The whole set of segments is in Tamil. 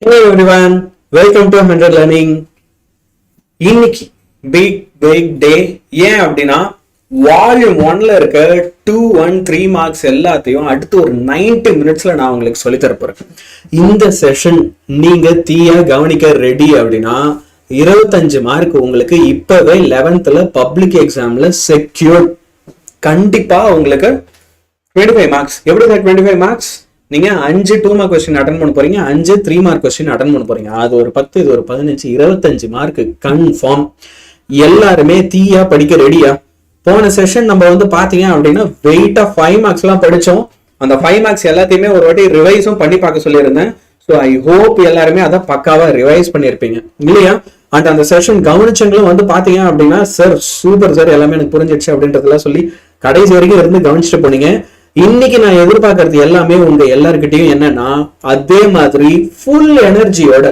Hello everyone, welcome to 100 Learning. இன்னைக்கு big day. ஏன் அப்படின்னா வால்யூம் 1ல இருக்க 2-1-3 மார்க்ஸ் எல்லாத்தையும் அடுத்து ஒரு 90 மினிட்ஸ்ல நான் உங்களுக்கு சொல்லி தரப்போறேன். இந்த செஷன் நீங்க தீயா கவனிக்க ரெடி அப்படின்னா 25 மார்க் உங்களுக்கு இப்பவே 11th பப்ளிக் எக்ஸாம்ல செக்யூர். கண்டிப்பா உங்களுக்கு 25 மார்க்ஸ். எப்படி 25 மார்க்ஸ்? நீங்க 5 2 மார்க் கொஸ்டின் அட்டன் பண்ண போறீங்க, 5 3 மார்க் கொஸ்டின் அட்டன் பண்ண போறீங்க. அது ஒரு 10, இது ஒரு 15, 25 மார்க் கன்ஃபார்ம். எல்லாருமே தீயா படிக்க ரெடியா? போன செஷன் நம்ம பாத்தீங்க அப்படின்னா வெயிட்டா 5 மார்க்ஸ் எல்லாம் படிச்சோம். அந்த 5 மார்க்ஸ் எல்லாத்தையுமே ஒரு வாட்டி ரிவைஸும் பண்ணி பார்க்க சொல்லியிருந்தேன். ஸோ ஐ ஹோப் எல்லாருமே அதை பக்காவா ரிவைஸ் பண்ணியிருப்பீங்க இல்லையா? அண்ட் அந்த செஷன் கவனிச்சவங்களும் பாத்தீங்க அப்படின்னா சார் சூப்பர் சார், எல்லாமே எனக்கு புரிஞ்சிடுச்சு அப்படின்றதெல்லாம் சொல்லி கடைசி வரைக்கும் இருந்து கவனிச்சுட்டு போனீங்க. இன்னைக்கு நான் எதிர்பார்க்கறது எல்லாமே உங்க எல்லாருக்கிட்டையும் என்னன்னா, அதே மாதிரி ஃபுல் எனர்ஜியோட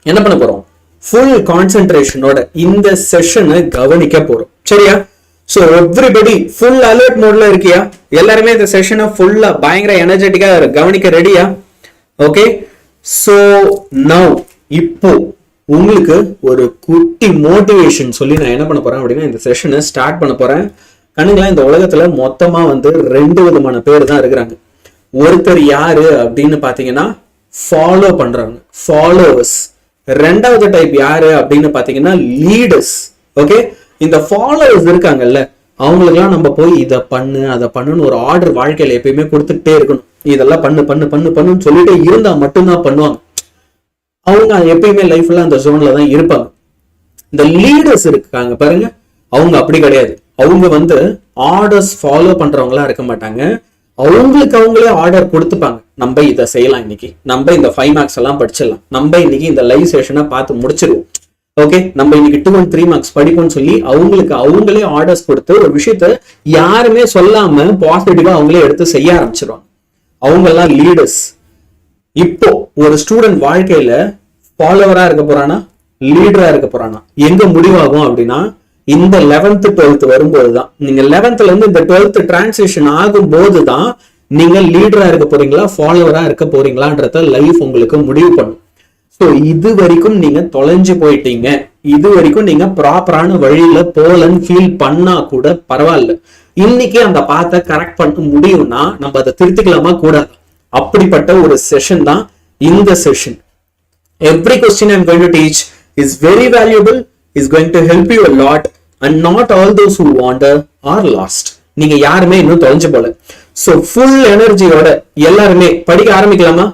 என்ன பண்ண போறோம், ஃபுல் கான்சென்ட்ரேஷனோட இந்த செஷனை கவனிக்க போறோம். சரியா? சோ எவ்ரிபடி ஃபுல் அலர்ட் மோட்ல இருக்கியா? எல்லாருமே இந்த செஷனை ஃபுல்லா பயங்கர எனர்ஜெட்டிக்கா கவனிக்க ரெடியா? ஓகே, சோ நவ் இப்போ உங்களுக்கு ஒரு குட்டி மோட்டிவேஷன் சொல்லி நான் என்ன பண்ண போறேன் அப்படின்னா இந்த செஷனை ஸ்டார்ட் பண்ண போறேன். கண்ணுங்களா, இந்த உலகத்துல மொத்தமா 2 விதமான பேர் தான் இருக்கிறாங்க. ஒருத்தர் யாரு அப்படின்னு பாத்தீங்கன்னா ஃபாலோ பண்றாங்க, ஃபாலோவர்ஸ். ரெண்டாவது டைப் யாரு அப்படின்னு பாத்தீங்கன்னா லீடர்ஸ். ஓகே, இந்த ஃபாலோவர்ஸ் இருக்காங்கல்ல, அவங்களுக்குலாம் நம்ம போய் இதை பண்ணு அதை பண்ணுன்னு ஒரு ஆர்டர் வாழ்க்கையில எப்பயுமே கொடுத்துட்டே இருக்கணும். இதெல்லாம் பண்ணு பண்ணு பண்ணு பண்ணுன்னு சொல்லிட்டு இருந்தா மட்டும்தான் பண்ணுவாங்க. அவங்க எப்பயுமே லைஃப்ல அந்த ஜோன்ல தான் இருப்பாங்க. இந்த லீடர்ஸ் இருக்காங்க பாருங்க, அவங்க அப்படி கிடையாது. அவங்க ஆர்டர்ஸ் ஃபாலோ பண்றவங்களா இருக்க மாட்டாங்க. அவங்களுக்கு அவங்களே ஆர்டர் கொடுத்துப்பாங்க. நம்ம இதை செய்யலாம், இன்னைக்கு நம்ம இந்த 5 மார்க்ஸ் எல்லாம் படிச்சிடலாம், நம்ம இன்னைக்கு இந்த லைவ் செஷனை பார்த்து முடிச்சிருவோம். ஓகே, நம்ம இன்னைக்கு 2-3 மார்க்ஸ் படிப்போம்னு சொல்லி அவங்களுக்கு அவங்களே ஆர்டர்ஸ் கொடுத்து ஒரு விஷயத்த யாருமே சொல்லாம பாசிட்டிவா அவங்களே எடுத்து செய்ய ஆரம்பிச்சிருவாங்க. அவங்க எல்லாம் லீடர்ஸ். இப்போ ஒரு ஸ்டூடெண்ட் வாழ்க்கையில ஃபாலோவரா இருக்க போறானா லீடரா இருக்க போறானா எங்க முடிவாகும் அப்படின்னா இந்த 11th 12th வரும்போதுதான். நீங்க 11th இருந்து இந்த 12th டிரான்சிஷன் ஆகும் போதுதான் நீங்க லீடரா இருக்க போறீங்களா ஃபாலோவரா இருக்க போறீங்களான்றத லைஃப் உங்களுக்கு முடிவு பண்ணும். ஸோ இது வரைக்கும் நீங்க தொலைஞ்சு போயிட்டீங்க, இது வரைக்கும் நீங்க ப்ராப்பரான வழியில போலன்னு ஃபீல் பண்ணா கூட பரவாயில்ல. இன்னைக்கு அந்த பாத்தை கரெக்ட் பண்ண முடியும்னா நம்ம அதை திருத்திக்கலாமா கூடாது. அப்படிப்பட்ட ஒரு செஷன் தான் இந்த session. Every question I'm going to teach is very valuable, is going to help you a lot, and not all those who wander are lost. நீங்க யாருமே இன்னும் தொலைஞ்சு போல. சோ ஃபுல் எனர்ஜியோட எல்லாருமே படிக்க ஆரம்பிக்கலாமா?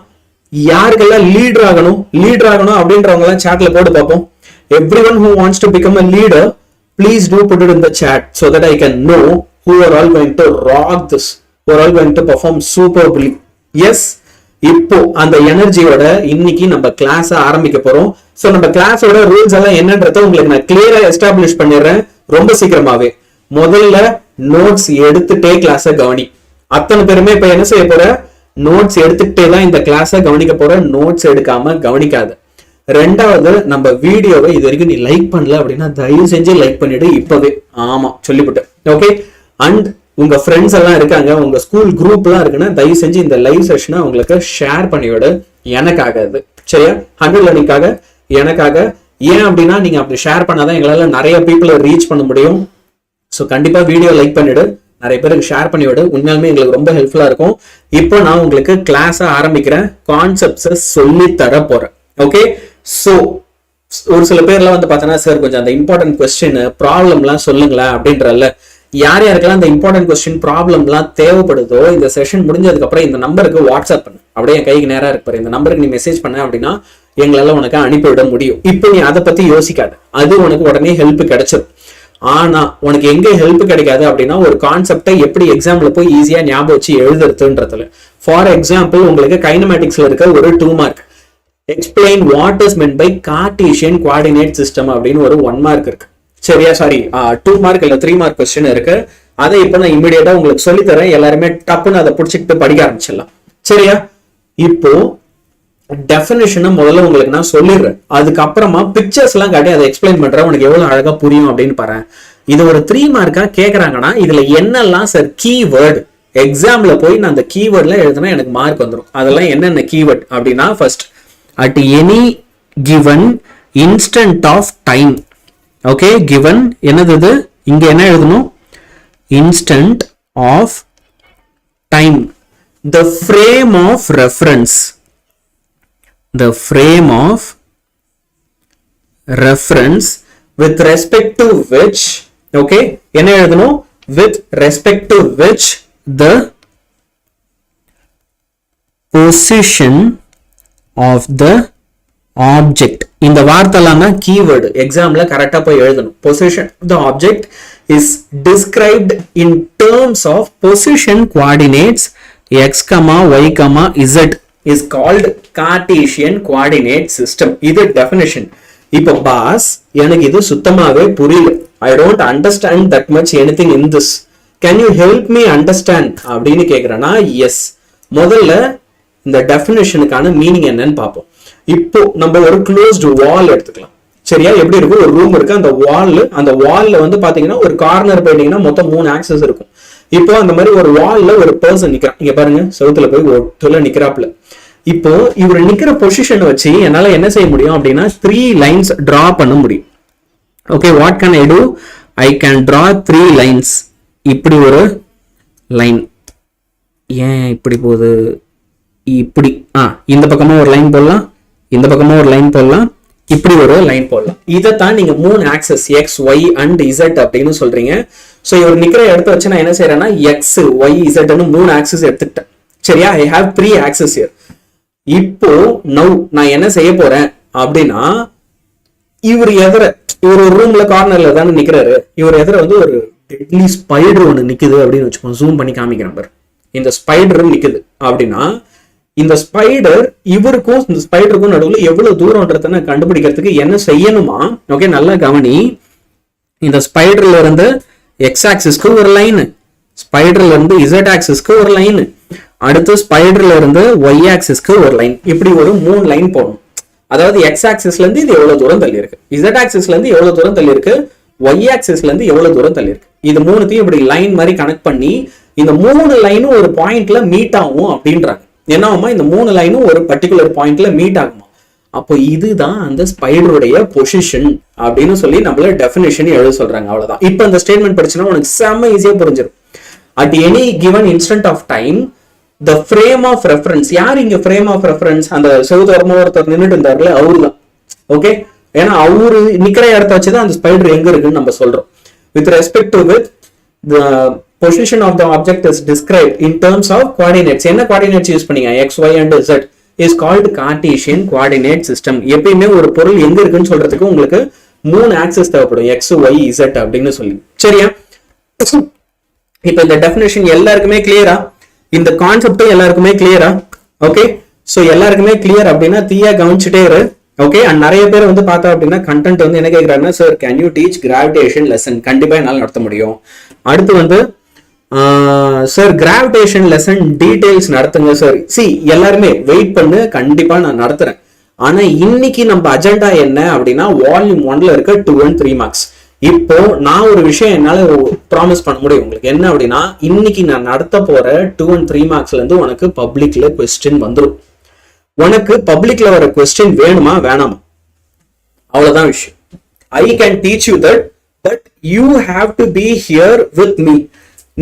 யாருக்கெல்லாம் லீடர் ஆகணும் அப்படின்றவங்க எல்லாம் சாட்ல போட்டு பார்ப்போம். Everyone who wants to become a leader, please do put it in the chat so that I can know who are all going to rock this, who are all going to perform superbly. Yes, இப்போ அந்த எனர்ஜியோட இன்னைக்கு நம்ம கிளாஸ் ஆரம்பிக்க போறோம். சோ நம்ம கிளாஸோட ரூல்ஸ் எல்லாம் என்னன்றத உங்களுக்கு நான் கிளியரா எஸ்டாப்ளிஷ் பண்ணிடுறேன் ரொம்ப சீக்கிரமாவே. முதல்ல நோட்ஸ் எடுத்துட்டே கிளாஸ கவனி. அத்தனை பேருமே இப்ப என்ன செய்ய போற, நோட்ஸ் எடுத்துக்கிட்டே தான் இந்த கிளாஸ கவனிக்க போற, நோட்ஸ் எடுக்காம கவனிக்காது. ரெண்டாவது, நம்ம வீடியோவை இது வரைக்கும் நீ லைக் பண்ணல அப்படின்னா தயவு செஞ்சு லைக் பண்ணிடு இப்பவே. ஆமா சொல்லிவிட்டேன். ஓகே, அண்ட் உங்க ஃப்ரெண்ட்ஸ் எல்லாம் இருக்காங்க, உங்க ஸ்கூல் குரூப் எல்லாம் இருக்குன்னா தயவு செஞ்சு இந்த லைவ் செஷனை உங்களுக்கு ஷேர் பண்ணிவிடு. எனக்காக அது சரியா, 100 லேர்னிங்காக, எனக்காக. ஏன் அப்படின்னா நீங்க அப்படி ஷேர் பண்ணாதான் எங்களால நிறைய பீப்புளை ரீச் பண்ண முடியும். ஸோ கண்டிப்பா வீடியோ லைக் பண்ணிடு, நிறைய பேருக்கு ஷேர் பண்ணிவிடு. உண்மையாலுமே எங்களுக்கு ரொம்ப ஹெல்ப்ஃபுல்லா இருக்கும். இப்போ நான் உங்களுக்கு கிளாஸ ஆரம்பிக்கிறேன், கான்செப்ட்ஸை சொல்லி தர போறேன். ஓகே, ஸோ ஒரு சில பேர்லாம் பார்த்தோன்னா சார் கொஞ்சம் அந்த இம்பார்ட்டன்ட் கொஸ்டின் ப்ராப்ளம்லாம் சொல்லுங்களேன் அப்படின்றல. யார் யாருக்கெல்லாம் இந்த இம்பார்ட்டன்ட் கொஸ்டின் ப்ராப்ளம்லாம் தேவைப்படுதோ இந்த செஷன் முடிஞ்சதுக்கு அப்புறம் இந்த நம்பருக்கு வாட்ஸ்அப் பண்ணு. அப்படியே என் கைக்கு நேரா இருப்பாரு, இந்த நம்பருக்கு நீ மெசேஜ் பண்ண அப்படின்னா எங்களால உனக்கு அனுப்பிவிட முடியும். இப்போ நீ அதை பத்தி யோசிக்காது, அது உனக்கு உடனே ஹெல்ப் கிடைச்சிடும். ஆனா உனக்கு எங்க ஹெல்ப் கிடைக்காது அப்படின்னா ஒரு கான்செப்டை எப்படி எக்ஸாம்ல போய் ஈஸியா ஞாபகம் வச்சு எழுதுறதுன்றதுல. ஃபார் எக்ஸாம்பிள், உங்களுக்கு கைனமேட்டிக்ஸ்ல இருக்க ஒரு 2 mark explain what is meant by Cartesian coordinate system அப்படின்னு ஒரு 1 மார்க் இருக்கு. சரியா? சாரி, 2 மார்க் இல்ல 3 மார்க் கொஸ்டின் இருக்கு. அதை இப்ப நான் இமிடியேட்டா உங்களுக்கு சொல்லி தரேன். எல்லாருமே டப்புன்னு அதை பிடிச்சிக்கிட்டு படிக்க ஆரம்பிச்சிடலாம். சரியா? இப்போ டெஃபினிஷனை முதல்ல உங்களுக்கு நான் சொல்லிடுறேன், அதுக்கப்புறமா பிக்சர்ஸ் எல்லாம் காட்டி அதை எக்ஸ்பிளைன் பண்றேன், உனக்கு எவ்வளவு அழகா புரியும் அப்படின்னு பாரு. இது ஒரு 3 மார்க்கா கேக்குறாங்கன்னா இதுல என்னெல்லாம் சார் கீவேர்டு, எக்ஸாம்ல போய் நான் அந்த கீவேர்ட்ல எழுதுனா எனக்கு மார்க் வந்துடும். அதெல்லாம் என்னென்ன கீவேர்ட் அப்படின்னா, first at any given instant of time. Okay, given என்னது இங்க என்ன எழுதணும்? Instant of time. The frame of reference. The frame of reference with respect to which, okay, என்ன எழுதணும்? With respect to which the position of the object. இந்த வார்த்தைலாம் தான் keyword. எக்ஸாம்ல கரெக்டா போய் எழுதணும். Position of the object is described in terms of position coordinates x, y, z is called Cartesian coordinate system. இது definition. இப்போ பாஸ் எனக்கு இது சுத்தமாவே புரியல. I don't understand that much anything in this. Can you help me understand அப்படின்னு கேக்குறேன்னா எஸ். முதல்ல இந்த டெஃபினிஷனுக்கான மீனிங் என்னன்னு பார்ப்போம். இப்போ நம்ம ஒரு க்ளோஸ்டு வால் எடுத்துக்கலாம். சரியா? எப்படி இருக்கும்? ஒரு ரூம் இருக்கு. அந்த வால்ல வந்து பாத்தீங்கன்னா ஒரு கார்னர் போயிட்டீங்கன்னா மொத்தம் 3 ஆக்சஸ் இருக்கும். இப்போ அந்த மாதிரி ஒரு வால்ல ஒரு பர்சன் நிக்கிறான். இங்க பாருங்க, செவுத்துல போய் ஒருத்தல நிக்கிறாப்ல. இப்போ இவர் நிக்கிற பொசிஷனை வச்சு என்னால என்ன செய்ய முடியும் அப்படின்னா 3 லைன்ஸ் டிரா பண்ண முடியும். Okay, what can I do? I can draw 3 lines. இப்படி ஒரு லைன். ஏன் இப்படி போகுது? இப்படி இந்த பக்கமா ஒரு லைன் போடலாம், இந்த பக்கமா ஒரு லைன் போடலாம், இப்படி ஒரு லைன் போடலாம். இதைத்தான் நீங்க 3 axes x, y and z அப்படின்னு சொல்றீங்க. ஸோ இவர் நிக்கிற இடத்த வச்சு நான் என்ன செய்யறேன்னா எக்ஸ், ஒய், இசட்னு 3 ஆக்சஸ் எடுத்துக்கிட்டேன். சரியா? I have 3 axes here. இப்போ நவ் நான் என்ன செய்ய போறேன் அப்படின்னா இவர் ஒரு ரூம்ல கார்னர்ல தானே நிக்கிறாரு. இவர் எதிர வந்து ஒரு டெட்லி ஸ்பைடர் ஒன்று நிக்குது அப்படின்னு வச்சுக்கோங்க. ஜூம் பண்ணி காமிக்கிறேன் பாரு. இந்த ஸ்பைடர் நிக்குது அப்படின்னா இந்த ஸ்பைடர் இவருக்கும் இந்த ஸ்பைடருக்கும் நடுவில் எவ்வளவு தூரம்ன்றத கண்டுபிடிக்கிறதுக்கு என்ன செய்யணுமா? ஓகே, நல்லா கவனி. இந்த ஸ்பைடர்ல இருந்து எக்ஸ் ஆக்சிஸ்க்கு ஒரு லைன், ஸ்பைடர்ல இருந்து இசட் ஆக்சிஸ்க்கு ஒரு லைன், அடுத்து ஸ்பைடர்ல இருந்து ஒய் ஆக்சிஸ்க்கு ஒரு லைன். இப்படி ஒரு 3 லைன் போடணும். அதாவது எக்ஸ் ஆக்சிஸ்ல இருந்து இது எவ்வளவு தூரம் தள்ளி இருக்கு, இசட் ஆக்சிஸ்ல இருந்து எவ்வளவு தூரம் தள்ளி இருக்கு, ஒய் ஆக்சிஸ்ல இருந்து எவ்வளவு தூரம் தள்ளி இருக்கு. இது 3த்தையும் இப்படி லைன் மாதிரி கனெக்ட் பண்ணி இந்த 3 லைனும் ஒரு பாயிண்ட்ல மீட் ஆகும் அப்படின்றாங்க. என்னவுமா? இந்த 3 லைனும் ஒரு பர்டிகுலர் பாயிண்ட்ல மீட் ஆகுமா? அப்போ இதுதான் அந்த ஸ்பைடருடைய பொசிஷன் அப்படின்னு சொல்லி நம்மள டெஃபினிஷன் எழுத சொல்றாங்க. அவ்வளவுதான். இப்போ இந்த ஸ்டேட்மெண்ட் படிச்சுன்னா உனக்கு செம்ம ஈஸியா புரிஞ்சிடும். At any given instant of time the frame of reference. யார் இங்க frame of reference? அந்த செவுதோரமா ஒருத்தர் நின்றுட்டு இருந்தாருல, அவரு தான். ஓகே, ஏன்னா அவரு நிக்கிற இடத்த வச்சுதான் அந்த ஸ்பைடர் எங்க இருக்குன்னு நம்ம சொல்றோம். With respect to which the position of the object is described in terms of coordinates. என்ன coordinates யூஸ் பண்ணீங்க? x, y and z is called Cartesian coordinate system. எப்பயுமே ஒரு பொருள் எங்க இருக்குன்னு சொல்றதுக்கு உங்களுக்கு 3 ஆக்சஸ் தேவைப்படும், x, y, z அப்படின்னு சொல்லி. சரியா? இப்ப இந்த டெஃபினிஷன் எல்லாருக்குமே கிளியரா? இந்த கான்செப்ட் எல்லாருக்குமே கிளியரா? ஓகே, சோ எல்லாருக்குமே கிளியர் அப்படின்னா தீயா கவனிச்சுட்டே இரு. ஓகே, அண்ட் நிறைய பேர் வந்து பார்த்தா அப்படின்னா கண்டென்ட் வந்து என்ன கேட்கறாங்கன்னா, sir can you teach gravitation lesson? கண்டிப்பா என்னால் நடத்த முடியும். அடுத்து வந்து சார் கிராவிடேஷன் லெசன் டீடைல்ஸ் நடத்துங்க சார். எல்லாருமே வெயிட் பண்ணு, கண்டிப்பா நான் நடத்துறேன். ஆனா இன்னைக்கு நம்ம அஜெண்டா என்ன அப்படின்னா வால்யூம் 1ல இருக்க 2 and 3 மார்க்ஸ். இப்போ நான் ஒரு விஷயம் என்னால ப்ராமிஸ் பண்ண முடியும் உங்களுக்கு. என்ன அப்படின்னா இன்னைக்கு நான் நடத்த போற 2 and 3 மார்க்ஸ்ல இருந்து உனக்கு பப்ளிக்ல கொஸ்டின் வந்துடும். உனக்கு பப்ளிக்ல வர கொஸ்டின் வேணுமா வேணாமா? அவ்வளவுதான் விஷயம். ஐ can teach you that, but you have to be here with me.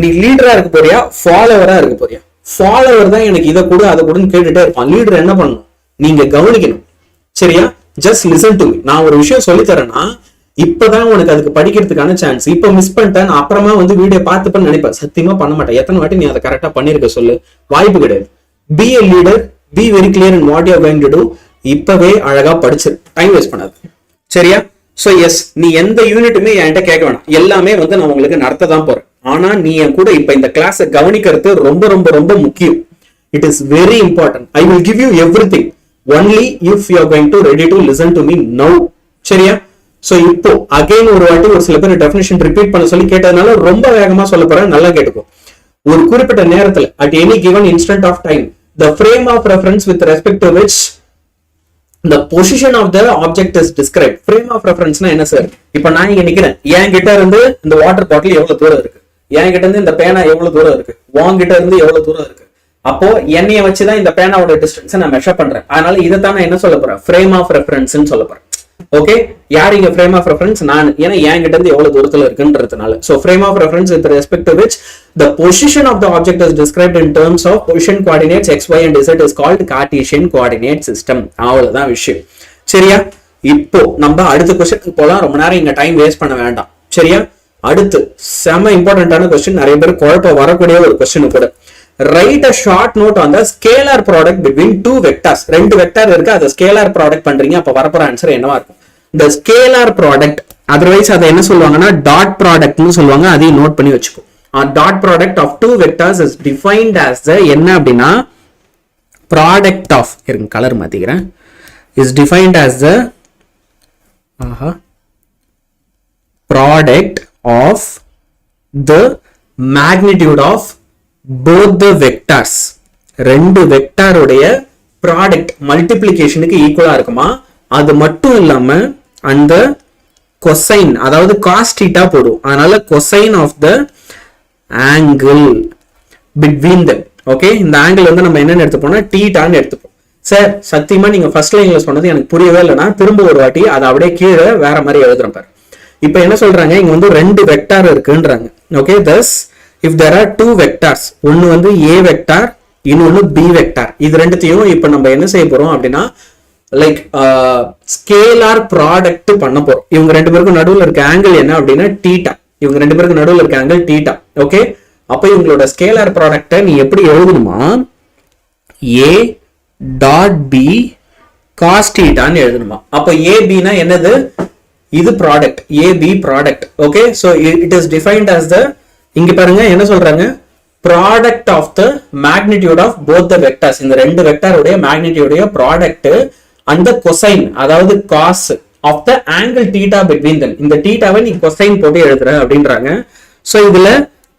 நீ லீடரா இருக்க போறியா, ஃபாலோவரா இருக்க போறியா? ஃபாலோவர் தான் எனக்கு இதை கூட அதை கூடன்னு கேட்டுட்டே இருப்பான். லீடர் என்ன பண்ணணும்? நீங்க கவனிக்கணும். சரியா? Just listen to me. நான் ஒரு விஷயம் சொல்லி தரேன்னா இப்பதான் உனக்கு அதுக்கு படிக்கிறதுக்கான சான்ஸ். இப்ப மிஸ் பண்ணிட்டேன், அப்புறமா வந்து வீடியோ பார்த்துப்பேன்னு நினைப்பேன். சத்தியமா பண்ண மாட்டேன். எத்தனை வாட்டி நீ அதை கரெக்டா பண்ணிருக்க சொல்லு? வாய்ப்பு கிடையாது. B a leader, be very clear in what you are going to to. இப்பவே அழகா படிச்சு டைம் வேஸ்ட் பண்ணாது. சரியா? சோ எஸ், நீ எந்த யூனிட்டுமே என்கிட்ட கேட்க வேணாம். எல்லாமே வந்து நான் உங்களுக்கு நடத்த தான் போறேன். ஆனா நீ என் கூட இப்ப இந்த கிளாஸை கவனிக்கிறது ரொம்ப ரொம்ப ரொம்ப முக்கியம். It is very important. I will give you everything only if you are going to ready to listen to me now. சரியா? சோ இப்போ அகைன் ஒரு வாட்டி ஒரு சில பேர் டெஃபினிஷன் ரிப்பீட் பண்ண சொல்லி கேட்டதுனால ரொம்ப வேகமா சொல்ல போறேன். நல்லா கேட்டுக்கோ. ஒரு குறிப்பிட்ட நேரத்துல at any given instant of time the frame of reference with respect to which the position of the object is described. frame of reference னா என்ன சார்? இப்போ நான் இங்க நிக்கிறேன், என் கிட்ட இருந்து இந்த வாட்டர் பாட்டில் எவ்வளவு தூரம் இருக்கு, என் கிட்ட இருந்து இந்த பேனா எவ்வளவு தூரம் இருக்கு, வாங்கிட்ட இருந்து எவ்வளவு தூரம் இருக்கு அப்போ என்னைய வச்சுதான் இந்த பேனாவோட டிஸ்டன்ஸ் நான் மெஷர் பண்றேன். அதனால இதை தான் நான் என்ன சொல்ல போறேன், ஃப்ரேம் ஆஃப் ரெஃபரன்ஸ் சொல்ல போறேன். ஓகே, யார் இங்க ஃப்ரேம் ஆஃப் ரெஃபரன்ஸ்? நான். ஏன்னா என்கிட்ட இருந்து எவ்வளவு தூரத்துல இருக்குன்றதுனால. So frame of reference with respect to which the position of the object is described in terms of position coordinates x, y and z is called Cartesian coordinate system. அவ்வளவுதான் விஷயம். சரியா? இப்போ நம்ம அடுத்த क्वेश्चन போலாம். ரொம்ப நேரம் இங்க டைம் வேஸ்ட் பண்ண வேண்டாம். சரியா? அடுத்து செம இம்பார்ட்டன்டான क्वेश्चन, நிறைய பேர் குழப்பம் வரக்கூடிய ஒரு क्वेश्चन கூட. Write a short note on the scalar product between two vectors. ரெண்டு வெக்டர் இருக்கு, அத ஸ்கேலார் ப்ராடக்ட் பண்றீங்க. அப்ப வரப்போற ஆன்சர் என்னவா இருக்கும்? The scalar product, otherwise அதை என்ன சொல்லுவாங்கன்னா டாட் ப்ராடக்ட்னு சொல்லுவாங்க. அதையும் நோட் பண்ணி வச்சுக்கோ. Dot product of two vectors is defined as the என்ன அப்படின்னா product of, இருங்க colour மாத்திக்கிறேன், is defined as the product of the magnitude of both the vectors. ரெண்டு வெக்டார் உடைய ப்ராடக்ட் மல்டிப்ளிகேஷனுக்கு ஈக்குவலா இருக்குமா? அது மட்டும் இல்லாம அந்த கொசைன், அதாவது cos θ போடும். அதனால cosine of the angle between them. Okay, இந்த ஆங்கிள் வந்து நம்ம என்னன்னு எடுத்துப்போம்னா தீட்டான்னு எடுத்துப்போம். சார் சத்தியமா நீங்க ஃபர்ஸ்ட் லைன்ல சொன்னது எனக்கு புரியவே இல்லைன்னா திரும்ப ஒரு வாட்டி அதை அப்படியே கீழே வேற மாதிரி எழுதுறேன் பாரு. இப்போ என்ன சொல்றாங்க, இங்க வந்து ரெண்டு வெக்டார் இருக்குன்றாங்க. Okay, thus if there are two vectors, ஒன்னு வந்து a வெக்டார், இன்னொன்னு b வெக்டார். இது ரெண்டுத்தையும் இப்போ நம்ம என்ன செய்ய போறோம் அப்படின்னா லைக் ஸ்கேலார் ப்ராடக்ட் பண்ண போறோம். இவங்க ரெண்டு பேருக்கும் நடுவில் இருக்க ஆங்கிள் என்ன அப்படின்னா தீட்டா. இவங்க ரெண்டு பேருக்கு நடுவில் இருக்க ஆங்கிள் தீட்டா. ஓகே, அப்ப இவங்களோட ஸ்கேலார் ப்ராடக்ட்டை நீ எப்படி எழுதணுமா, a டாட் b cos θன்னு எழுதணுமா. அப்ப ab னா என்னது, இது product, ab product. Okay, so it is defined as the, இங்க பாருங்க என்ன சொல்றாங்க, product of the magnitude of both the vectors. இந்த ரெண்டு வெக்டாருடைய மேக்னிடியூடைய ப்ராடக்ட் அந்த கொசைன், அதாவது cos of the angle theta between them. இந்த தீட்டாவை நீ கொசைன் போட்டு எழுதுற அப்படின்றாங்க. சோ இதுல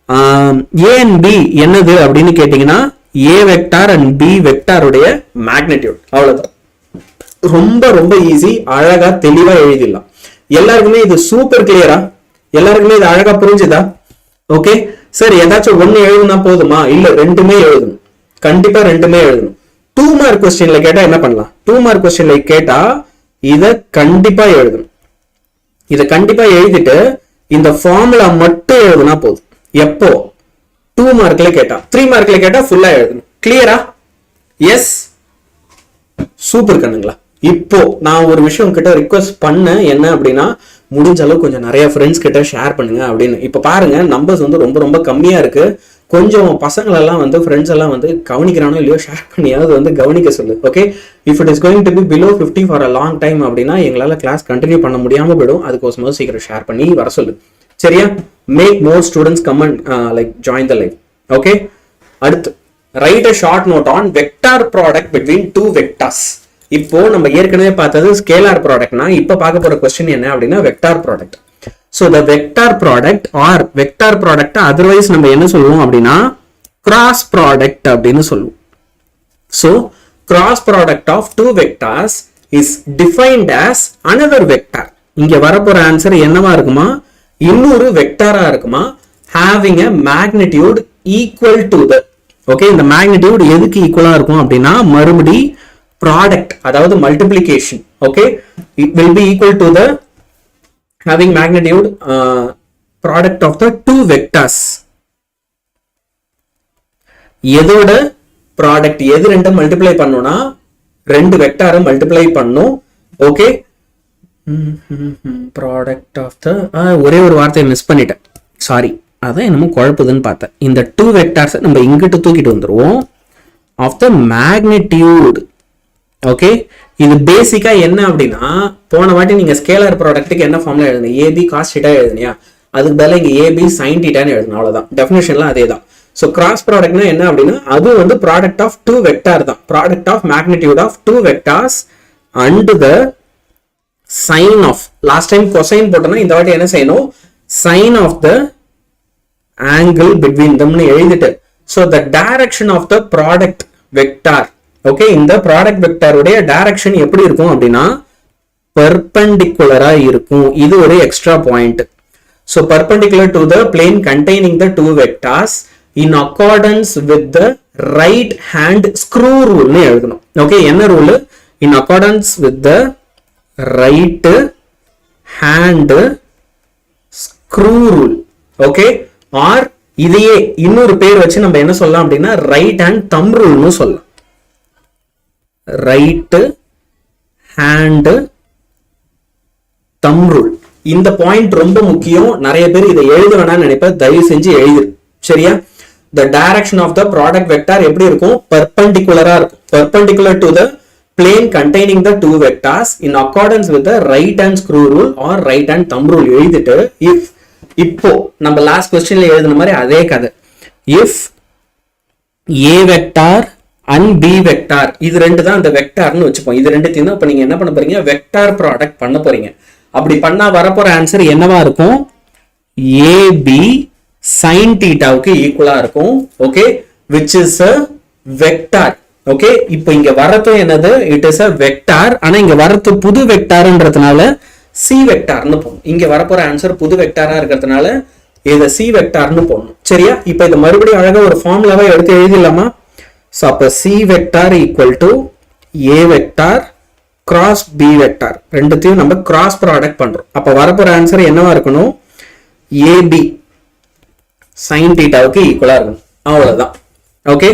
a and b என்னது அப்படின்னு கேட்டீங்கன்னா a வெக்டார் அண்ட் b வெக்டாருடைய மேக்னிடியூட். அவ்வளவுதான், ரொம்ப ரொம்ப ஈஸி, அழகா தெளிவா எழுதிடலாம். எல்லாருக்குமே இது சூப்பர் கிளியரா? எல்லாருக்குமே இது அழகா புரிஞ்சுதா? ஓகே சார், ஏதாச்சும் ஒண்ணு எழுதுனா போதுமா? இல்ல, ரெண்டுமே எழுதணும், கண்டிப்பா ரெண்டுமே எழுதணும். 2 மார்க் கொஸ்டின்ல கேட்டா என்ன பண்ணலாம்? 2 மார்க் கொஸ்டின்ல கேட்டா இத கண்டிப்பா எழுதணும். இத கண்டிப்பா எழுதிட்டு இந்த ஃபார்முலா மட்டும் எழுதுனா போதும். எப்போ? 2 மார்க்ல கேட்டா. 3 மார்க்ல கேட்டா ஃபுல்லா எழுதணும். கிளியரா? எஸ், சூப்பர் கண்ணுங்களா. இப்போ நான் ஒரு விஷயம் கிட்ட ரிக்வெஸ்ட் பண்ணேன், என்ன அப்படின்னா முடிஞ்ச அளவு கொஞ்சம் நிறைய ஃப்ரெண்ட்ஸ் கிட்ட ஷேர் பண்ணுங்க அப்படின்னு. இப்ப பாருங்க நம்பர்ஸ் வந்து ரொம்ப ரொம்ப கம்மியா இருக்கு. கொஞ்சம் பசங்களெல்லாம் வந்து ஃப்ரெண்ட்ஸ் எல்லாம் வந்து கவனிக்கிறானோ இல்லையோ ஷேர் பண்ணியாவது வந்து கவனிக்க சொல்லு. Okay, if it is going to B below 50 for a long time அப்படின்னா எங்களால கிளாஸ் கண்டினியூ பண்ண முடியாம போயிடும். அதுக்கோசம் சீக்கிரம் ஷேர் பண்ணி வர சொல்லு. சரியா? Make more students come and like join the live. Okay, அடுத்து right a short note on vector product between two vectors. இப்போ நம்ம ஏற்கனவே பார்த்தது ஸ்கேலார் ப்ராடக்ட்னா, இப்ப பார்க்க போற क्वेश्चन என்ன அப்படின்னா vector product. So the vector product or vector product otherwise நம்ம என்ன சொல்லுவோம் அப்படின்னா கிராஸ் ப்ராடக்ட் அப்படின்னு சொல்லுவோம். So cross product of two vectors is defined as another vector. இங்க வரப்போற ஆன்சர் என்னவா இருக்குமா, இன்னொரு வெக்டாரா இருக்குமா, having a magnitude equal to the. Okay, இந்த மேக்னிடியூட் எதுக்கு ஈக்குவலா இருக்கும் அப்படின்னா மறுபடி ப்ராடக்ட், அதாவது multiplication. Okay, it will be equal to the having magnitude product of the two vectors. எதோட ப்ராடக்ட், எது ரெண்டும் மல்டிப்ளை பண்ணோம்னா ரெண்டு வெக்டாரை மல்டிப்ளை பண்ணும். ஓகே, ப்ராடக்ட் ஆஃப் த, ஒரே ஒரு வார்த்தையை மிஸ் பண்ணிட்டேன், சாரி, அதான் என்னமோ குழப்புதுன்னு பார்த்தேன். இந்த டூ வெக்டார்ஸ் நம்ம இங்கிட்டு தூக்கிட்டு வந்துருவோம் ஆஃப் த மேக்னிடியூட். ஓகே, இது பேசிக்கா என்ன அப்படின்னா போன வாட்டி நீங்க ஸ்கேலார் ப்ராடக்ட்டுக்கு என்ன ஃபார்ம்ல எழுதுனீங்க, ஏபி காஸ் θ எழுதுனியா, அதுக்கு பதிலா இங்க ஏபி சைன் θன்னு எழுதணும். அவ்வளவுதான், டெஃபினிஷன்லாம் அதே தான். ஸோ கிராஸ் ப்ராடக்ட்னா என்ன அப்படின்னா அது வந்து ப்ராடக்ட் ஆஃப் டூ வெக்டார் தான், product of magnitude of two vectors and the sine of, last time cosine போட்டோம்னா இந்த வாட்டி என்ன செய்யணும், sine of the angle between தம்னு எழுதிட்டு, so the direction of the product vector. Okay, இந்த ப்ராடக்ட் வெக்டாருடைய டைரக்ஷன் எப்படி இருக்கும் அப்படின்னா பெர்பெண்டிகுலரா இருக்கும். இது ஒரு extra point. So perpendicular to the plane containing the two vectors in accordance with the right hand screw ரூல்னு எழுதணும். ஓகே, என்ன rule? In accordance with the right hand screw rule. Okay, or இதையே இன்னொரு பேர் வச்சு நம்ம என்ன சொல்லலாம் அப்படின்னா ரைட் ஹேண்ட் தம் ரூல்னு சொல்லலாம். ரைட் ஹேண்ட் தம் ரூல். இந்த பாயிண்ட் ரொம்ப முக்கியம். நிறைய பேர் இதை எழுத வேணாம்னு நினைப்பேன், தயவு செஞ்சு எழுது. சரியா? the direction of the product vector எப்படி இருக்கும்? perpendicular-ஆ இருக்கும். perpendicular to the plane containing the two vectors in accordance with the right hand screw rule or right hand thumb rule எழுதிட்டு if இப்போ நம்ம லாஸ்ட் क्वेश्चनல எழுதின மாதிரி அதே கதை. if a vector and b vector இது ரெண்டு தான் அந்த வெக்டார்னு வச்சுப்போம். இது ரெண்டுத்தையும் தான் இப்ப நீங்க என்ன பண்ண போறீங்க? வெக்டார் ப்ராடக்ட் பண்ண போறீங்க. அப்படி பண்ணா வரப்போற ஆன்சர் என்னவா இருக்கும்? ab sin thetaவுக்கு ஈக்குவலா இருக்கும். Okay, which is a vector. Okay, இப்போ இங்க வரது என்னது? it is a vector. ஆனா இங்க வரது புது வெக்டார்ன்றதுனால c வெக்டார்னு போடணும். இங்க வரப்போற ஆன்சர் புது வெக்டாரா இருக்கிறதுனால இத c வெக்டார்னு போடணும். சரியா? இப்போ இத மறுபடியும் அழகா ஒரு ஃபார்முலாவை எடுத்து எழுதிடலாமா? சோ அப்ப c vector equal to a vector cross b vector. ரெண்டுத்தையும் நம்ம கிராஸ் ப்ராடக்ட் பண்றோம். அப்ப வரப்போற ஆன்சர் என்னவா இருக்கணும்? ab sin thetaவுக்கு ஈக்குவலா இருக்கும். அவ்வளவுதான். ஓகே,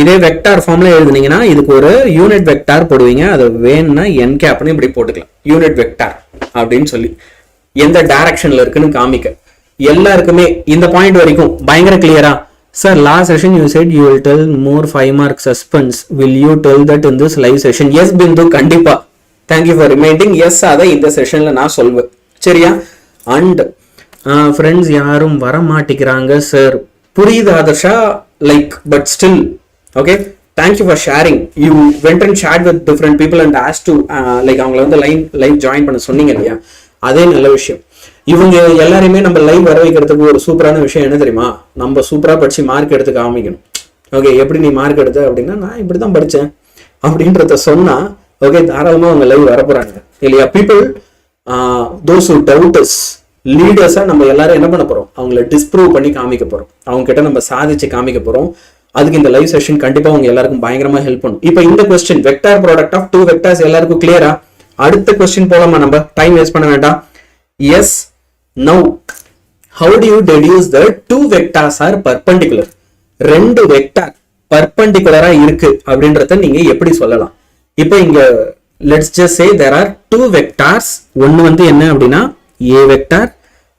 இதே வெக்டார் ஃபார்ம்ல எழுதுனீங்கன்னா இதுக்கு ஒரு யூனிட் வெக்டார் போடுவீங்க. அது வேணும்னா n கேப்னு இப்படி போட்டுக்கலாம். யூனிட் வெக்டார் அப்படின்னு சொல்லி எந்த டைரக்ஷன்ல இருக்குன்னு காமிக்க. எல்லாருக்குமே இந்த பாயிண்ட் வரைக்கும் பயங்கர கிளியரா? Sir, last session you said you will tell more 5 mark suspense. Will you tell that in this live session? Yes Bindu, கண்டிப்பா. Thank you for reminding. எஸ், அதை இந்த செஷன்ல நான் சொல்வேன். சரியா? அண்ட் ஃப்ரெண்ட்ஸ் யாரும் வர மாட்டேங்கிறாங்க சார். புரியுது Adarsha, like but still okay. Thank you for sharing. You went and share with different people and as to like அவங்களை வந்து லைவ் ஜாயின் பண்ண சொன்னீங்க இல்லையா? அதே நல்ல விஷயம். இவங்க எல்லாரையுமே நம்ம லைவ் வர வைக்கிறதுக்கு ஒரு சூப்பரான விஷயம் என்ன தெரியுமா? நம்ம சூப்பரா படிச்சு மார்க் எடுத்து காமிக்கணும். ஓகே, எப்படி நீ மார்க் எடுத்த அப்படின்னா நான் இப்படிதான் படிச்சேன் அப்படின்றத சொன்னா ஓகே, தாராளமா அவங்க லைவ் வர போறாங்க இல்லையா? People those who doubt us லீடர்ஸா நம்ம எல்லாரும் என்ன பண்ண போறோம்? அவங்கள டிஸ்ப்ரூவ் பண்ணி காமிக்க போறோம். அவங்க கிட்ட நம்ம சாதிச்சு காமிக்க போறோம். அதுக்கு இந்த லைவ் செஷன் கண்டிப்பா உங்க எல்லாருக்கும் பயங்கரமா ஹெல்ப் பண்ணும். இப்போ இந்த question vector product of two vectors எல்லாருக்கும் கிளியரா? அடுத்த क्वेश्चन போலாமா? நம்ம டைம் வேஸ்ட் பண்ண வேண்டாம். Yes, now how do you deduce the two vectors are perpendicular? ரெண்டு வெக்டார் பர்பெண்டிகுலரா இருக்கு அப்படின்றத நீங்க எப்படி சொல்லலாம்? இப்போ இங்க let's just say there are two vectors. ஒன்னு வந்து என்ன அப்படின்னா a வெக்டார்,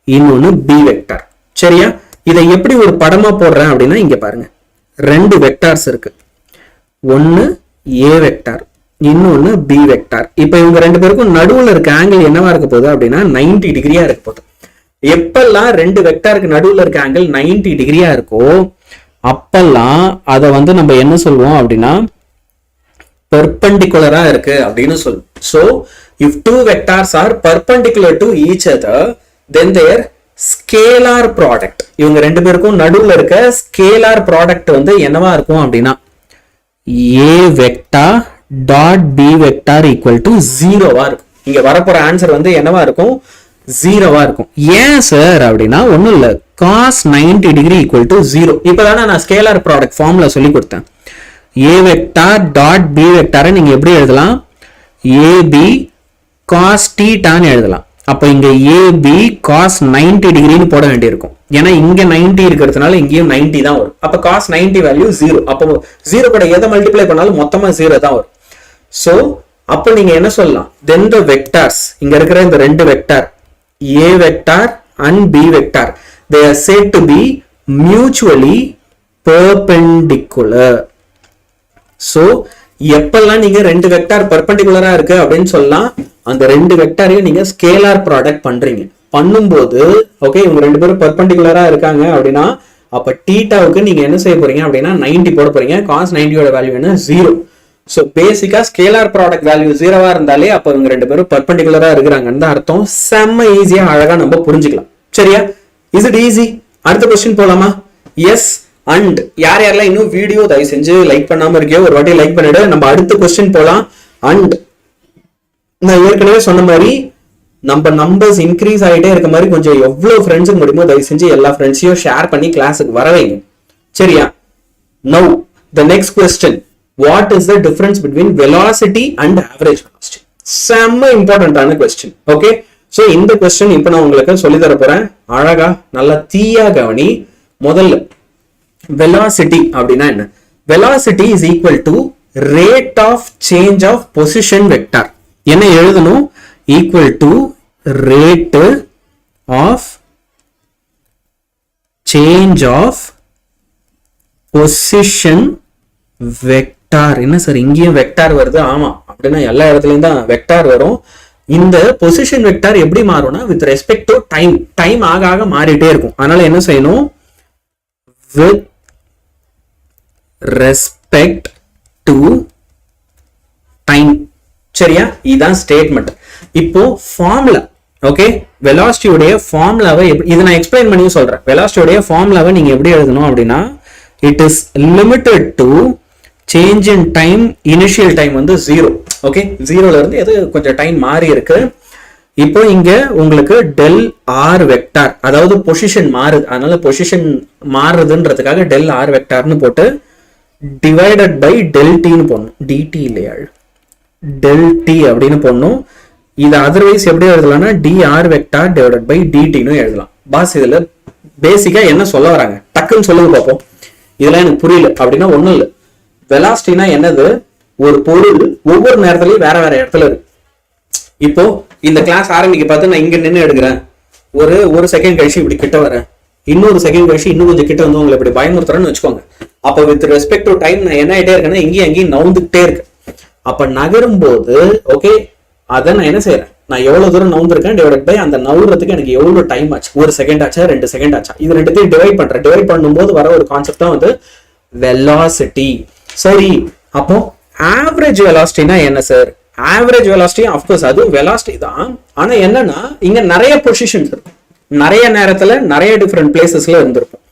இன்னொன்னு b வெக்டார். சரியா? இதை எப்படி ஒரு படமா போடுறேன் அப்படின்னா இங்க பாருங்க, ரெண்டு வெக்டார்ஸ் இருக்கு. ஒன்னு a வெக்டார், இன்னொன்னு b வெக்டார். இப்போ இவங்க ரெண்டு பேருக்கும் நடுவுல இருக்க ஆங்கிள் என்னவா இருக்க போகுது அப்படின்னா 90 டிகிரியா இருக்க போகுது. எப்பெல்லாம் ரெண்டு வெக்டாருக்கு நடுவுல இருக்க ஆங்கிள் 90 டிகிரியா இருக்கோ அப்பெல்லாம் அதை வந்து நம்ம என்ன சொல்லுவோம் அப்படின்னா பெர்பெண்டிகுலரா இருக்கு அப்படின்னு சொல்லுவோம். So if two vectors are perpendicular to each other, then their scalar product, இவங்க ரெண்டு பேருக்கும் நடுவுல இருக்க scalar product வந்து என்னவா இருக்கும் அப்படின்னா a vector dot b vector equal to 0வா இருக்கும். இங்க வரப்போற ஆன்சர் வந்து என்னவா இருக்கும்? 0வா இருக்கும். ஏன் சார் அப்படின்னா ஒண்ணும் இல்ல, cos 90 டிகிரி equal to 0. இப்பதானே நான் ஸ்கேலார் ப்ராடக்ட் ஃபார்முலா சொல்லி கொடுத்தேன். a vector dot b vector நீங்க எப்படி எழுதலாம்? ab cos theta ன்னு எழுதலாம். அப்ப இங்க ab cos 90 டிகிரின்னு போட வேண்டியிருக்கும். ஏன்னா இங்க 90 இருக்கிறதுனால இங்கேயும் 90 தான் வரும். அப்ப cos 90 வேல்யூ 0. அப்போ 0 கூட எதை மல்டிப்ளை பண்ணாலும் மொத்தமா 0 தான் வரும். சோ அப்ப நீங்க என்ன சொல்லலாம்? then the vectors, இங்க இருக்கிற இந்த ரெண்டு vector a vector and b vector, they are said to be mutually perpendicular. So எப்பெல்லாம் நீங்க ரெண்டு வெக்டார் பெர்பெண்டிகுலரா இருக்கு அப்படின்னு சொல்லலாம், அந்த ரெண்டு வெக்டாரையும் நீங்க ஸ்கேலார் ப்ராடக்ட் பண்றீங்க. பண்ணும்போது ஓகே, இவங்க ரெண்டு பேரும் பெர்பெண்டிகுலரா இருக்காங்க அப்படின்னா அப்ப தீட்டாவுக்கு நீங்க என்ன செய்ய போறீங்க அப்படின்னா 90 போட போறீங்க. cos 90 வேல்யூ என்ன? 0. சோ பேசிக்கா ஸ்கேலார் ப்ராடக்ட் வேல்யூ 0வா இருந்தாலே அப்ப இவங்க ரெண்டு பேரும் பெர்பெண்டிகுலரா இருக்கிறாங்கன்னு அர்த்தம். செம்ம ஈஸியா அழகா நம்ம புரிஞ்சுக்கலாம். சரியா? Is it easy? அடுத்த क्वेश्चन போலாமா? எஸ். அண்ட் யார் யாரெல்லாம் இன்னும் வீடியோ தயவு செஞ்சு லைக் பண்ணாம இருக்கியோ ஒரு வாட்டி லைக் பண்ணிடு. நம்ம அடுத்த क्वेश्चन போலாம். அண்ட் நான் ஏற்கனவே சொன்ன மாதிரி நம்ம நம்பர்ஸ் இன்க்ரீஸ் ஆகிட்டே இருக்க மாதிரி கொஞ்சம் எவ்வளவு ஃப்ரெண்ட்ஸுக்கு முடியுமோ தயவு செஞ்சு எல்லா ஃப்ரெண்ட்ஸையும் ஷேர் பண்ணி கிளாஸுக்கு வர வைங்க. சரியா? Now the next question, what is the difference between velocity and average velocity? செம்ம இம்பார்ட்டன்டான question. ஓகே, ஸோ இந்த கொஸ்டின் இப்போ நான் உங்களுக்கு சொல்லி தர போறேன். அழகா நல்லா தீயா கவனி. முதல்ல velocity அப்படின்னா என்ன? velocity is equal to rate of change of position vector. என்ன எழுதணும்? equal to rate of change of position vector. என்ன சார் இங்கேயும் வெக்டார் வருது? ஆமா, அப்படின்னா எல்லா இடத்துலயும் தான் வெக்டார் வரும். இந்த பொசிஷன் வெக்டார் எப்படி மாறும்னா with respect to time. Time ஆக ஆக மாறிட்டே இருக்கும். அதனால என்ன செய்யணும்? With respect to time. சரியா? இதுதான் ஸ்டேட்மெண்ட். இப்போ ஃபார்முலா. ஓகே, வெலாசிட்டி உடைய ஃபார்முலாவை இது நான் எக்ஸ்பிளைன் பண்ணி சொல்றேன். வெலாசிட்டி உடைய ஃபார்முலாவை நீங்க எப்படி எழுதணும் அப்படின்னா, it is limited to change in time. Initial time வந்து 0. ஓகே, 0ல இருந்து எது கொஞ்சம் டைம் மாறி இருக்கு. இப்போ இங்க உங்களுக்கு டெல் ஆர் வெக்டார், அதாவது பொசிஷன் மாறுது, அதனால பொசிஷன் மாறுதுன்றதுக்காக டெல் ஆர் வெக்டார்னு போட்டு டிவைடட் பை டெல் டின்னு போடணும். டிடி இல்லையா, டெல் டி அப்படின்னு போடணும். இது அதர்வைஸ் எப்படி எழுதலாம்னா டிஆர் வெக்டார் டிவைடட் பை டிடின்னு எழுதலாம். பாஸ் இதுல பேசிக்கா என்ன சொல்ல வராங்க டக்குன்னு சொல்லுங்க பார்ப்போம். இதெல்லாம் எனக்கு புரியல அப்படின்னா ஒண்ணும் இல்லை. வெலாசிட்டினா என்னது? ஒரு பொருள் ஒவ்வொரு நேரத்துலயும் வேற வேற இடத்துல இருக்கு. இப்போ இந்த கிளாஸ் ஆரம்பிக்க பார்த்து நான் இங்க நின்று எடுக்கிறேன். ஒரு செகண்ட் கழிச்சு இப்படி கிட்ட வரேன். இன்னொரு செகண்ட் கழிச்சு இன்னும் கொஞ்சம் கிட்ட வந்து உங்களை இப்படி பயமுறுத்துறேன்னு வச்சுக்கோங்க. அப்ப வித் ரெஸ்பெக்ட் டு டைம் நான் என்ன ஆயிட்டே இருக்கேன்னா இங்கேயும் அங்கேயும் நவுந்துகிட்டே இருக்கு. அப்ப நகரும் போது ஓகே, அதை நான் என்ன செய்யறேன்? நான் எவ்வளவு தூரம் நவுந்திருக்கேன் டிவைட் பை அந்த நவுறதுக்கு எனக்கு எவ்வளவு டைம் ஆச்சு. 1 செகண்ட் ஆச்சா, 2 செகண்ட் ஆச்சா? இது ரெண்டுத்தையும் டிவைட் பண்றேன். டிவைட் பண்ணும்போது வர ஒரு கான்செப்ட் தான் வந்து வெலாசிட்டி. சரி, அப்போ ஆவரேஜ் வெலாசிட்டினா என்ன சார்? ஆவரேஜ் வெலாசிட்டி ஆஃப்கோர்ஸ் அது வெலாசிட்டி தான். ஆனா என்னன்னா இங்க நிறைய பொசிஷன்ஸ் இருக்கும், நிறைய நேரத்துல நிறைய டிஃப்ரெண்ட் பிளேசஸ்ல இருந்திருக்கும்.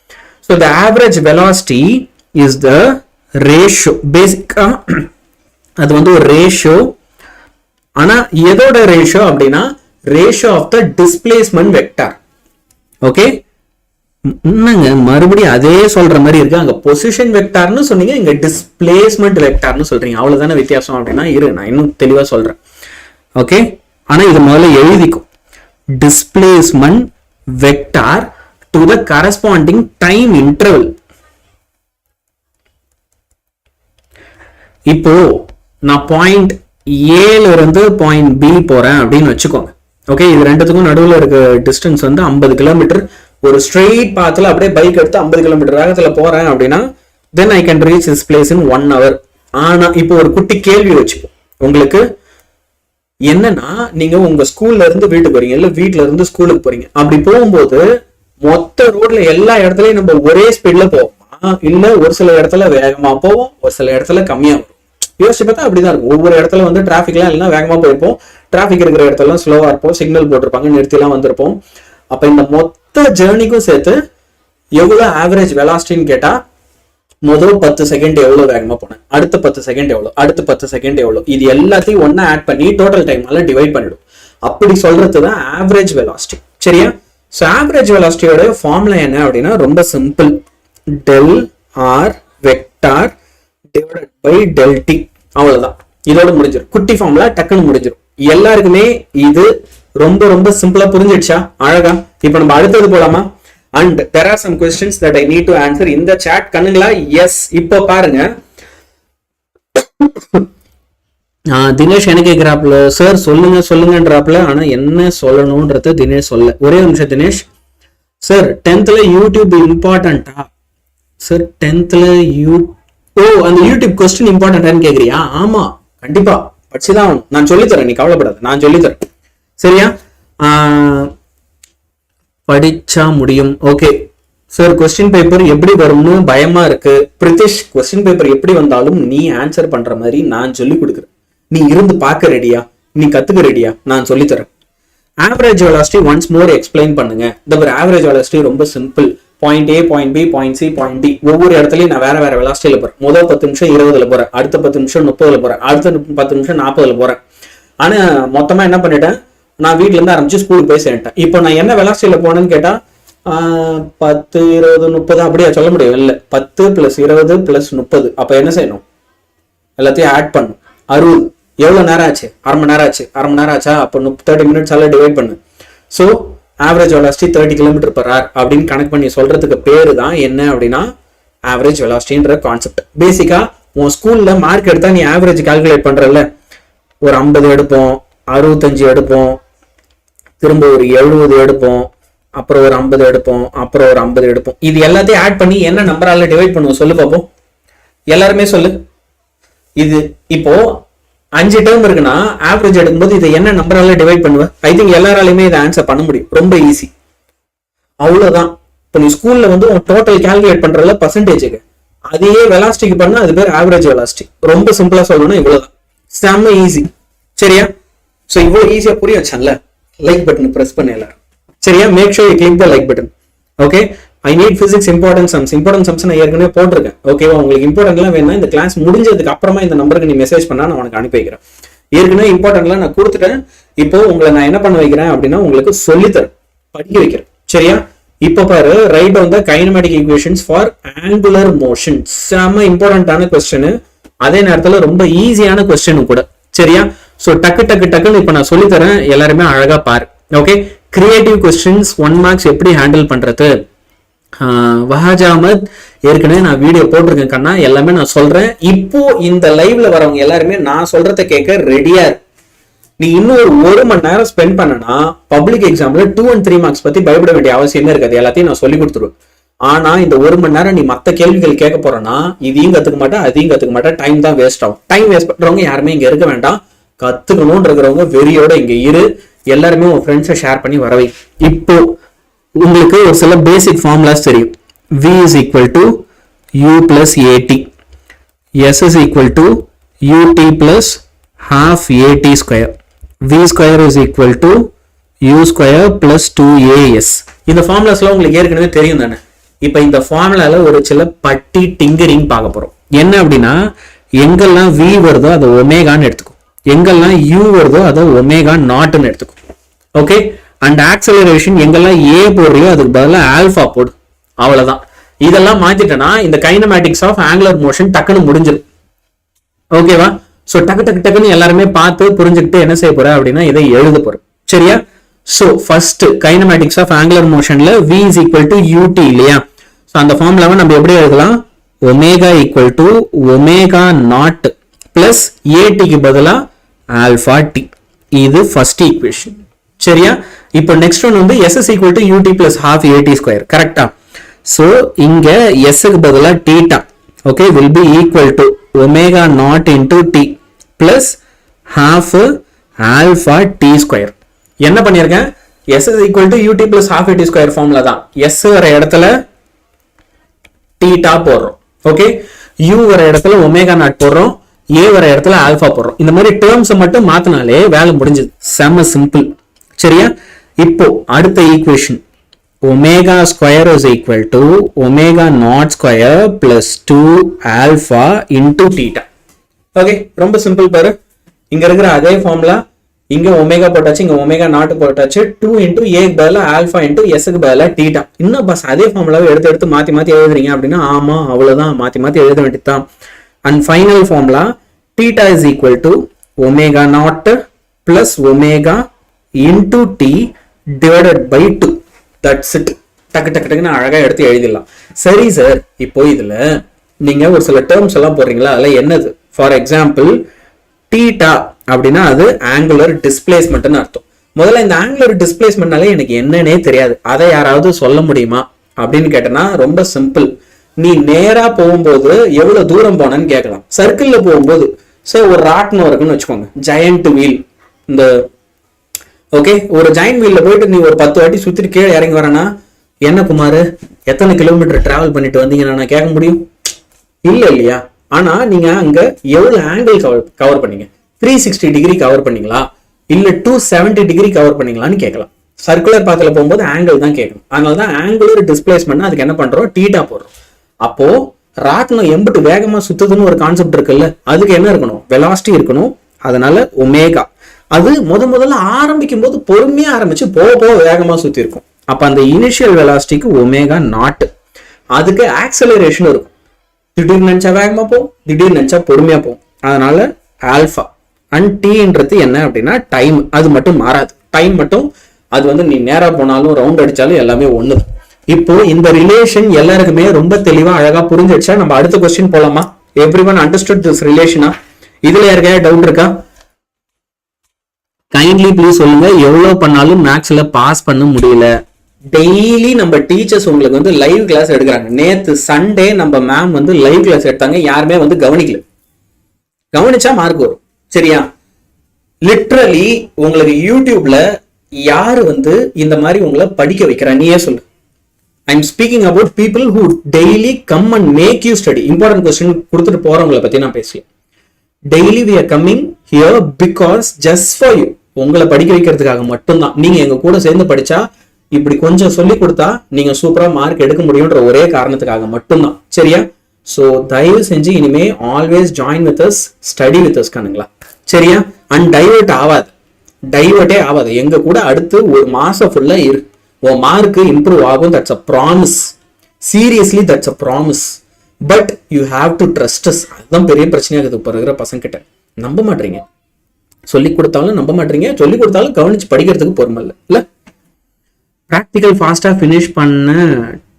So the average velocity is the ratio. பேசிக்கா அது வந்து ஒரு ரேஷியோ. ஆனா எதோட ரேஷியோ அப்படின்னா ratio of the displacement vector. Okay, என்னங்க மறுபடியும் அதே சொல்ற மாதிரி இருக்கு. அங்க பொசிஷன் வெக்டார்னு சொன்னீங்க, இங்க டிஸ்பிளேஸ்மெண்ட் வெக்டார்னு சொல்றீங்க. அவ்வளவுதானே வித்தியாசம் அப்படின்னா இரு நான் இன்னும் தெளிவா சொல்றேன். ஓகே, ஆனா இது முதல்ல எழுதிக்கும். Displacement vector to the corresponding time interval. இப்போ நான் பாயிண்ட் ஏல இருந்து பாயிண்ட் பி போறேன் அப்படின்னு வச்சுக்கோங்க. ஓகே, இது ரெண்டுத்துக்கும் நடுவில் இருக்க டிஸ்டன்ஸ் வந்து 50 கிலோமீட்டர். ஒரு ஸ்ட்ரெயிட் பாத்துல அப்படியே பைக் எடுத்து 50 கிலோமீட்டர் வேகத்துல போறேன் அப்படின்னா then I can reach this place in 1 hour. ஆனா இப்போ ஒரு குட்டி கேள்வி வச்சுப்போம் உங்களுக்கு. என்னன்னா நீங்க உங்க ஸ்கூல்ல இருந்து வீட்டுக்கு போறீங்க, இல்ல வீட்டுல இருந்து ஸ்கூலுக்கு போறீங்க. அப்படி போகும்போது மொத்த ரோட்ல எல்லா இடத்துலயும் நம்ம ஒரே ஸ்பீட்ல போவோமா, இல்ல ஒரு சில இடத்துல வேகமா போவோம், ஒரு சில இடத்துல கம்மியா வரும். யோசிச்சு பார்த்தா அப்படிதான் இருக்கும். ஒவ்வொரு இடத்துல வந்து டிராபிக்லாம் எல்லாம் வேகமா போயிருப்போம், டிராபிக் இருக்கிற இடத்துல ஸ்லோவா இருப்போம், சிக்னல் போட்டிருப்பாங்க, நிறுத்தி எல்லாம் வந்திருப்போம். அப்ப இந்த மொத்த ஜேர்னிக்கும் சேர்த்து எவ்வளவு ஆவரேஜ் வெலாசிட்டின்னு கேட்டா, முதல் 10 செகண்ட் எவ்வளவு வேகமா போனேன், அடுத்த 10 செகண்ட் எவ்வளவு, அடுத்த 10 செகண்ட் எவ்வளவு, இது எல்லாத்தையும் ஒன்னா ஆட் பண்ணி டோட்டல் டைம்னால டிவைட் பண்ணிடும். அப்படி சொல்றது தான் ஆவரேஜ் வெலாசிட்டி. சரியா? ஸோ ஆவரேஜ் வெலாசிட்டியோட ஃபார்முலா என்ன அப்படின்னா ரொம்ப simple. Del r vector divided by del t. அவ்வளவுதான், இதோட முடிஞ்சிடும். குட்டி ஃபார்முலா டக்குன்னு முடிஞ்சிடும். எல்லாருக்குமே இது ரொம்ப ரொம்ப சிம்பிளா புரிஞ்சிடுச்சா? அழகா. இப்ப நம்ம அடுத்தது போலாமா? And there are some questions that I need to answer in the chat. கண்ணுங்களா? எஸ். இப்போ பாருங்க, தினேஷ் என்ன கேட்கிறாப்ல, சார் சொல்லுங்க சொல்லுங்கன்றாப்ல. ஆனா என்ன சொல்லணும்ன்றத தினேஷ் சொல்ல. ஒரே நிமிஷம் தினேஷ். சார் 10th யூடியூப் இம்பார்ட்டன்டா? சார் 10th அந்த யூடியூப் கொஸ்டின் இம்பார்ட்டன்டான்னு கேக்குறியா? ஆமா, கண்டிப்பா படிச்சுதான் ஆகணும். நான் சொல்லித்தரேன், நீ கவலைப்படாத, நான் சொல்லித்தரேன். சரியா? படிச்சா முடியும். ஓகே சார், கொஸ்டின் பேப்பர் எப்படி வரும்னு பயமா இருக்கு. பிரித்திஷ், கொஸ்டின் பேப்பர் எப்படி வந்தாலும் நீ ஆன்சர் பண்ற மாதிரி நான் சொல்லி கொடுக்குறேன். நீ இருந்து பார்க்க ரெடியா? நீ கத்துக்க ரெடியா? நான் சொல்லித்தரேன். Average velocity once more explain பண்ணுங்க. இந்த ஆவரேஜ் வெலாசிட்டி ரொம்ப simple. Point A, point B, point C, point D. ஒவ்வொரு இடத்துலயும் நான் வேற வேற வெலாசிட்டியில போறேன். முதல் 10 நிமிஷம் 20ல போறேன், அடுத்த 10 நிமிஷம் 30ல போறேன், அடுத்த 10 நிமிஷம் 40ல போறேன். ஆனா மொத்தமா என்ன பண்ணிட்டேன், நான் வீட்டுல இருந்து ஆரம்பிச்சு ஸ்கூலுக்கு போய் சேர்ந்துட்டேன். இப்போ நான் என்ன வெலாசிட்டியில போனேன்னு கேட்டா 10 20 30 அப்படியா சொல்ல முடியும்? இல்லை, 10 + 20 + 30. அப்ப என்ன செய்யணும்? எல்லாத்தையும் ஆட் பண்ணும். 60. எவ்வளவு நேரம் ஆச்சு? அரை மணி நேரம் ஆச்சு. அரை மணி நேரம் ஆச்சா? அப்போ 30 minutes டிவைட் பண்ணு. ஸோ ஆவரேஜ் வெலாசிட்டி 30 km/h அப்படின்னு கனெக்ட் பண்ணி சொல்றதுக்கு பேரு தான் என்ன அப்படின்னா ஆவரேஜ் வெலாசிட்டின்ற கான்செப்ட். பேசிக்கா உன் ஸ்கூல்ல மார்க் எடுத்தா நீ ஆவரேஜ் கால்குலேட் பண்றல, ஒரு 50 எடுப்போம், 65 எடுப்போம், திரும்ப ஒரு 70 எடுப்போம், அப்புறம் ஒரு 50 எடுப்போம், அப்புறம் ஒரு 50 எடுப்போம். இது எல்லாத்தையும் ஆட் பண்ணி என்ன நம்பரால டிவைட் பண்ணுவோம் சொல்லு பாப்போம். எல்லாருமே சொல்லு. இது இப்போ 5 டேர்ம் இருக்குன்னா ஆவரேஜ் எடுக்கும்போது இதை என்ன நம்பரால டிவைட் பண்ணுவேன்? ஐ திங்க் எல்லாராலையுமே இதை ஆன்சர் பண்ண முடியும். ரொம்ப ஈஸி. அவ்வளவுதான். இப்போ நீ ஸ்கூல்ல வந்து உன் டோட்டல் கால்குலேட் பண்றதுல பர்சன்டேஜுக்கு அதையே வெலாசிட்டிக்கு பண்ணா அது பேர் ஆவரேஜ் வெலாசிட்டி. ரொம்ப சிம்பிளா சொல்லணும்னா இவ்வளவுதான். செம்ம ஈஸி. சரியா? சோ இவ்வளவு ஈஸியா புரிய வச்சான்ல, லைக் பட்டன் பிரஸ் பண்ண எல்லாரும். சரியா? Make sure you click the like button. Okay, I need physics important sums நான் ஏற்கனவே போட்டிருக்கேன். ஓகேவா? உங்களுக்கு இம்பார்ட்டன்ட்லாம் வேணும்னா இந்த கிளாஸ் முடிஞ்சதுக்கு அப்புறமா இந்த நம்பருக்கு நீ மெசேஜ் பண்ணா நான் உனக்கு அனுப்பி வைக்கிறேன். ஏற்கனவே இம்பார்ட்டன்ட்லாம் நான் கொடுத்துட்டேன். இப்போ உங்களை நான் என்ன பண்ண வைக்கிறேன் அப்படின்னா உங்களுக்கு சொல்லித்தரேன், படிக்க வைக்கிறேன். சரியா? இப்போ பாரு, write down the kinematic equations for angular motion. செம இம்பார்ட்டன்டான கொஸ்டின், அதே நேரத்துல ரொம்ப ஈஸியான கொஸ்டின் கூட. சரியா? சோ டக்குன்னு இப்ப நான் சொல்லித்தரேன், எல்லாருமே அழகா பாரு. ஓகே, கிரியேட்டிவ் கொஸ்டின்ஸ் 1 marks எப்படி ஹேண்டில் பண்றது? வஹாஜ் அஹமத் ஏற்கனவே நான் வீடியோ போட்டிருக்கேன் கண்ணா, எல்லாமே நான் சொல்றேன். இப்போ இந்த லைவ்ல வரவங்க எல்லாருமே நான் சொல்றத கேட்க ரெடியா இருக்கு. நீ இன்னும் ஒரு 1 மணி நேரம் ஸ்பெண்ட் பண்ணனா பப்ளிக் எக்ஸாம்ல 2 and 3 marks பத்தி பயப்பட வேண்டிய அவசியமே இருக்காது. எல்லாத்தையும் நான் சொல்லி கொடுத்துருவேன். ஆனா இந்த 1 மணி நேரம் நீ மத்த கேள்விகள் கேட்க போறேன்னா இதையும் கத்துக்க மாட்டேன், அதையும் கத்துக்க மாட்டேன். டைம் தான் வேஸ்ட் ஆகும். டைம் வேஸ்ட் பண்றவங்க யாருமே இங்க இருக்க வேண்டாம். கத்துக்கணும்னு இருக்கிறவங்க வெறியோட இங்க இரு. எல்லாருமே உன் ஃப்ரெண்ட்ஸை ஷேர் பண்ணி வரவை. இப்போ உங்களுக்கு ஒரு சில பேசிக் ஃபார்முலாஸ் தெரியும். V is equal to U plus AT, S is equal to UT plus half AT square, V square is equal to U square plus 2AS. இந்த ஃபார்முலாஸ்லாம் உங்களுக்கு ஏற்கனவே தெரியும் தானே? இப்போ இந்த ஃபார்முலால ஒரு சில பட்டி டிங்கரிங் பார்க்க போறோம். என்ன அப்படின்னா, எங்கெல்லாம் V வருதோ அதை ஒமேகான்னு எடுத்துக்கும், எங்கெல்லாம் U வருதோ அதை ஒமேகா நாட்னு எடுத்துக்கும். ஓகே, அண்ட் ஆக்சலரேஷன் எங்கெல்லாம் A போடுறியோ அதுக்கு பதிலாக ஆல்பா போடு. அவ்வளவுதான். இதெல்லாம் மாத்திட்டேன்னா இந்த கைனமேட்டிக்ஸ் ஆஃப் ஆங்குலர் மோஷன் டக்குன்னு முடிஞ்சிடும். ஓகேவா? சோ டக்குன்னு எல்லாருமே பார்த்து புரிஞ்சுக்கிட்டு என்ன செய்ய போற அப்படின்னா இதை எழுத போறோம். சரியா? So first kinematics of angular மோஷன்ல V is equal to UT இல்லையா? சோ அந்த ஃபார்முலாவை நம்ம எப்படி எழுதலாம்? Omega equal to omega not plus ATக்கு பதிலா ஆல்பா T. இது ஃபர்ஸ்ட் ஈக்குவேஷன். சரியா? இப்போ நெக்ஸ்ட் ஒன் வந்து S is equal to UT plus half AT square. கரெக்டா? சோ இங்க S க்கு பதிலா theta, okay, will be equal to omega naught into T plus half alpha T square. என்ன பண்ணிருக்கேன்? S is equal to UT plus half AT square formula தான். S வர இடத்துல theta போடுறோம். ஓகே, U வர இடத்துல omega naught போடுறோம், A வர இடத்துல ஆல்பா போடுறோம். இந்த மாதிரி டேர்ம்ஸ் மட்டும் மாத்தினாலே வேலை முடிஞ்சது. செம சிம்பிள். சரியா? இப்போ அடுத்த equation omega square is equal to omega naught square plus 2 alpha into theta. Okay, ரொம்ப சிம்பிள் பாரு. இங்க இருக்கிற அதே ஃபார்முலா இங்க ஒமேகா போட்டாச்சு, இங்க ஒமேகா நாட் போட்டாச்சு. 2 இன்டூ ஏக்கு பதிலா ஆல்பா இன்டூ எஸ்க்கு பதிலா தீட்டா. இன்னும் பஸ் அதே ஃபார்முலாவை எடுத்து மாத்தி எழுதுறீங்க அப்படின்னா ஆமா அவ்வளவுதான், மாத்தி எழுத வேண்டியதுதான். And final formula theta is equal to omega not plus omega into T divided by 2. That's it. டக்குன்னு அழகா எடுத்து எழுதிடலாம். சரி சார், இப்போ இதுல நீங்க ஒரு சில டேர்ம்ஸ் எல்லாம் போடுறீங்களா? அதெல்லாம் என்னது? ஃபார் எக்ஸாம்பிள் தீட்டா அப்படின்னா அது ஆங்குலர் டிஸ்பிளேஸ்மெண்ட்னு அர்த்தம். முதல்ல இந்த ஆங்குலர் டிஸ்பிளேஸ்மெண்ட்னாலே எனக்கு என்னன்னே தெரியாது, அதை யாராவது சொல்ல முடியுமா அப்படின்னு கேட்டேன்னா ரொம்ப சிம்பிள். நீ நேரா போகும்போது எவ்வளவு தூரம் போனன்னு கேட்கலாம். சர்க்கிள்ல போகும்போது சரி ஒரு ராட்னம் இருக்குன்னு வச்சுக்கோங்க, ஜெயண்ட் வீல். இந்த ஓகே, ஒரு ஜாயின் வீல்ல போயிட்டு நீ ஒரு 10 வாட்டி சுத்திட்டு கீழே இறங்கி வரனா என்ன குமார் எத்தனை கிலோமீட்டர் டிராவல் பண்ணிட்டு வந்தீங்கன்னா நான் கேட்க முடியும்? இல்லையா? ஆனா நீங்க அங்க எவ்வளவு ஆங்கிள் கவர் பண்ணீங்க? 360 டிகிரி கவர் பண்ணீங்களா இல்ல 270 டிகிரி கவர் பண்ணீங்களான்னு கேட்கலாம். சர்க்குலர் பாத்துல போகும்போது ஆங்கிள் தான் கேட்கணும். அதனாலதான் ஆங்குலர் டிஸ்பிளேஸ்மெண்ட் அதுக்கு என்ன பண்றோம்? தீட்டா போடுறோம். அப்போ ராட்னம் எம்பிட்டு வேகமா சுத்துதுன்னு ஒரு கான்செப்ட் இருக்குல்ல, அதுக்கு என்ன இருக்கணும்? வெலாசிட்டி இருக்கணும். அதனால ஒமேகா அது முதல்ல ஆரம்பிக்கும் போது பொறுமையா ஆரம்பிச்சு போக வேகமா சுத்தி இருக்கும். அப்ப அந்த இனிஷியல் வெலாசிட்டிக்கு ஒமேகா நாட், அதுக்கு ஆக்சலரேஷன் இருக்கும். திடீர்னு நினைச்சா வேகமா போகும், திடீர்னு நினைச்சா பொறுமையா போகும். அதனால ஆல்பா. அண்ட் டீன்றது என்ன அப்படின்னா டைம், அது மட்டும் மாறாது. டைம் மட்டும் அது வந்து நீ நேரா போனாலும் ரவுண்ட் அடிச்சாலும் எல்லாமே ஒண்ணு. இப்போ இந்த ரிலேஷன் எல்லாருக்குமே ரொம்ப தெளிவா அழகா புரிஞ்சிடுச்சா? நம்ம அடுத்த கொஸ்டின் போலாமா? எவ்ரிவன் அண்டர்ஸ்டுட் திஸ் ரிலேஷனா? இதுல யாருக்கா டவுட் இருக்கா? கைண்ட்லி ப்ளீஸ் சொல்லுங்க. எவ்வளவு பண்ணாலும் மேக்ஸ்ல பாஸ் பண்ண முடியல. டெய்லி நம்ம டீச்சர்ஸ் உங்களுக்கு வந்து லைவ் கிளாஸ் எடுக்கிறாங்க. நேத்து சண்டே நம்ம மேம் வந்து லைவ் கிளாஸ் எடுத்தாங்க, யாருமே வந்து கவனிக்கல. கவனிச்சா மார்க் வரும். சரியா? லிட்ரலி உங்களுக்கு யூடியூப்ல யாரு வந்து இந்த மாதிரி உங்களை படிக்க வைக்கிறா? நீயே சொல்லு. I am speaking about people who daily come and make you study. Important question கொடுத்துட்டு போறவங்களை பத்தி நான் பேசல. Daily we are coming here because just for you. உங்களை படிக்க வைக்கிறதுக்காக மட்டும்தான். நீங்க எங்க கூட சேர்ந்து படிச்சா இப்படி கொஞ்சம் சொல்லி கொடுத்தா நீங்க சூப்பரா மார்க் எடுக்க முடியும்ன்ற ஒரே காரணத்துக்காக மட்டும்தான். சரியா? சோ தயவு செஞ்சு இனிமே always join with us, study with us கண்ணுங்களா? சரியா? அண்ட் டைவர்ட் ஆகாது, டைவர்ட்டே ஆகாது. எங்க கூட அடுத்து ஒரு மாசம் ஃபுல்லா இரு, உன் மார்க் இம்ப்ரூவ் ஆகும். That's a promise. Seriously that's a promise. But you have to trust us. அதுதான் பெரிய பிரச்சனையாகுது இப்போ இருக்கிற பசங்க கிட்ட. நம்ப மாட்டீங்க, சொல்லி கொடுத்தாலும் நம்ப மாட்டீங்க, சொல்லி கொடுத்தாலும் கவனிச்சு படிக்கிறதுக்கு பொறுமை இல்லை. இல்ல ப்ராக்டிக்கல் ஃபாஸ்டா ஃபினிஷ் பண்ண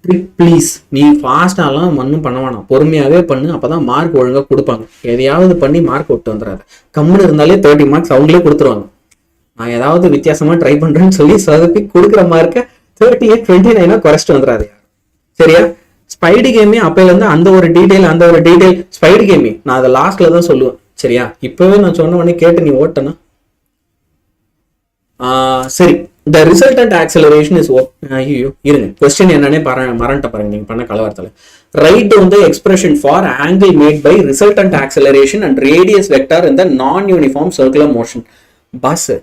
ட்ரிக் ப்ளீஸ். நீ ஃபாஸ்டாலாம் ஒன்றும் பண்ண வேணாம், பொறுமையாவே பண்ணு. அப்பதான் மார்க் ஒழுங்கா கொடுப்பாங்க. எதையாவது பண்ணி மார்க் விட்டு வந்துடாது. கம்முன்னு இருந்தாலே 30 மார்க்ஸ் அவங்களே கொடுத்துருவாங்க. நான் ஏதாவது வித்தியாசமா ட்ரை பண்றேன்னு சொல்லி சொதப்பி கொடுக்குற மார்க்கை 38, 29 குறைச்சிட்டு வந்துடாது. சரியா? ஸ்பைடு கேமே அப்பையில இருந்து அந்த ஒரு டீடைல் ஸ்பைடு கேமி நான் அதை லாஸ்ட்ல தான் சொல்லுவேன். சரியா? இப்பவே நான் சொன்ன உடனே கேட்டு நீ ஓட்டனா சரி. The resultant acceleration is what? ஐயோ இருங்க, கொஸ்டின் என்னன்னே மறந்துட்ட பாருங்க நீங்க பண்ண கலவரத்துல. Write down the expression for angle made by resultant acceleration and radius vector in the non-uniform circular motion. Boss,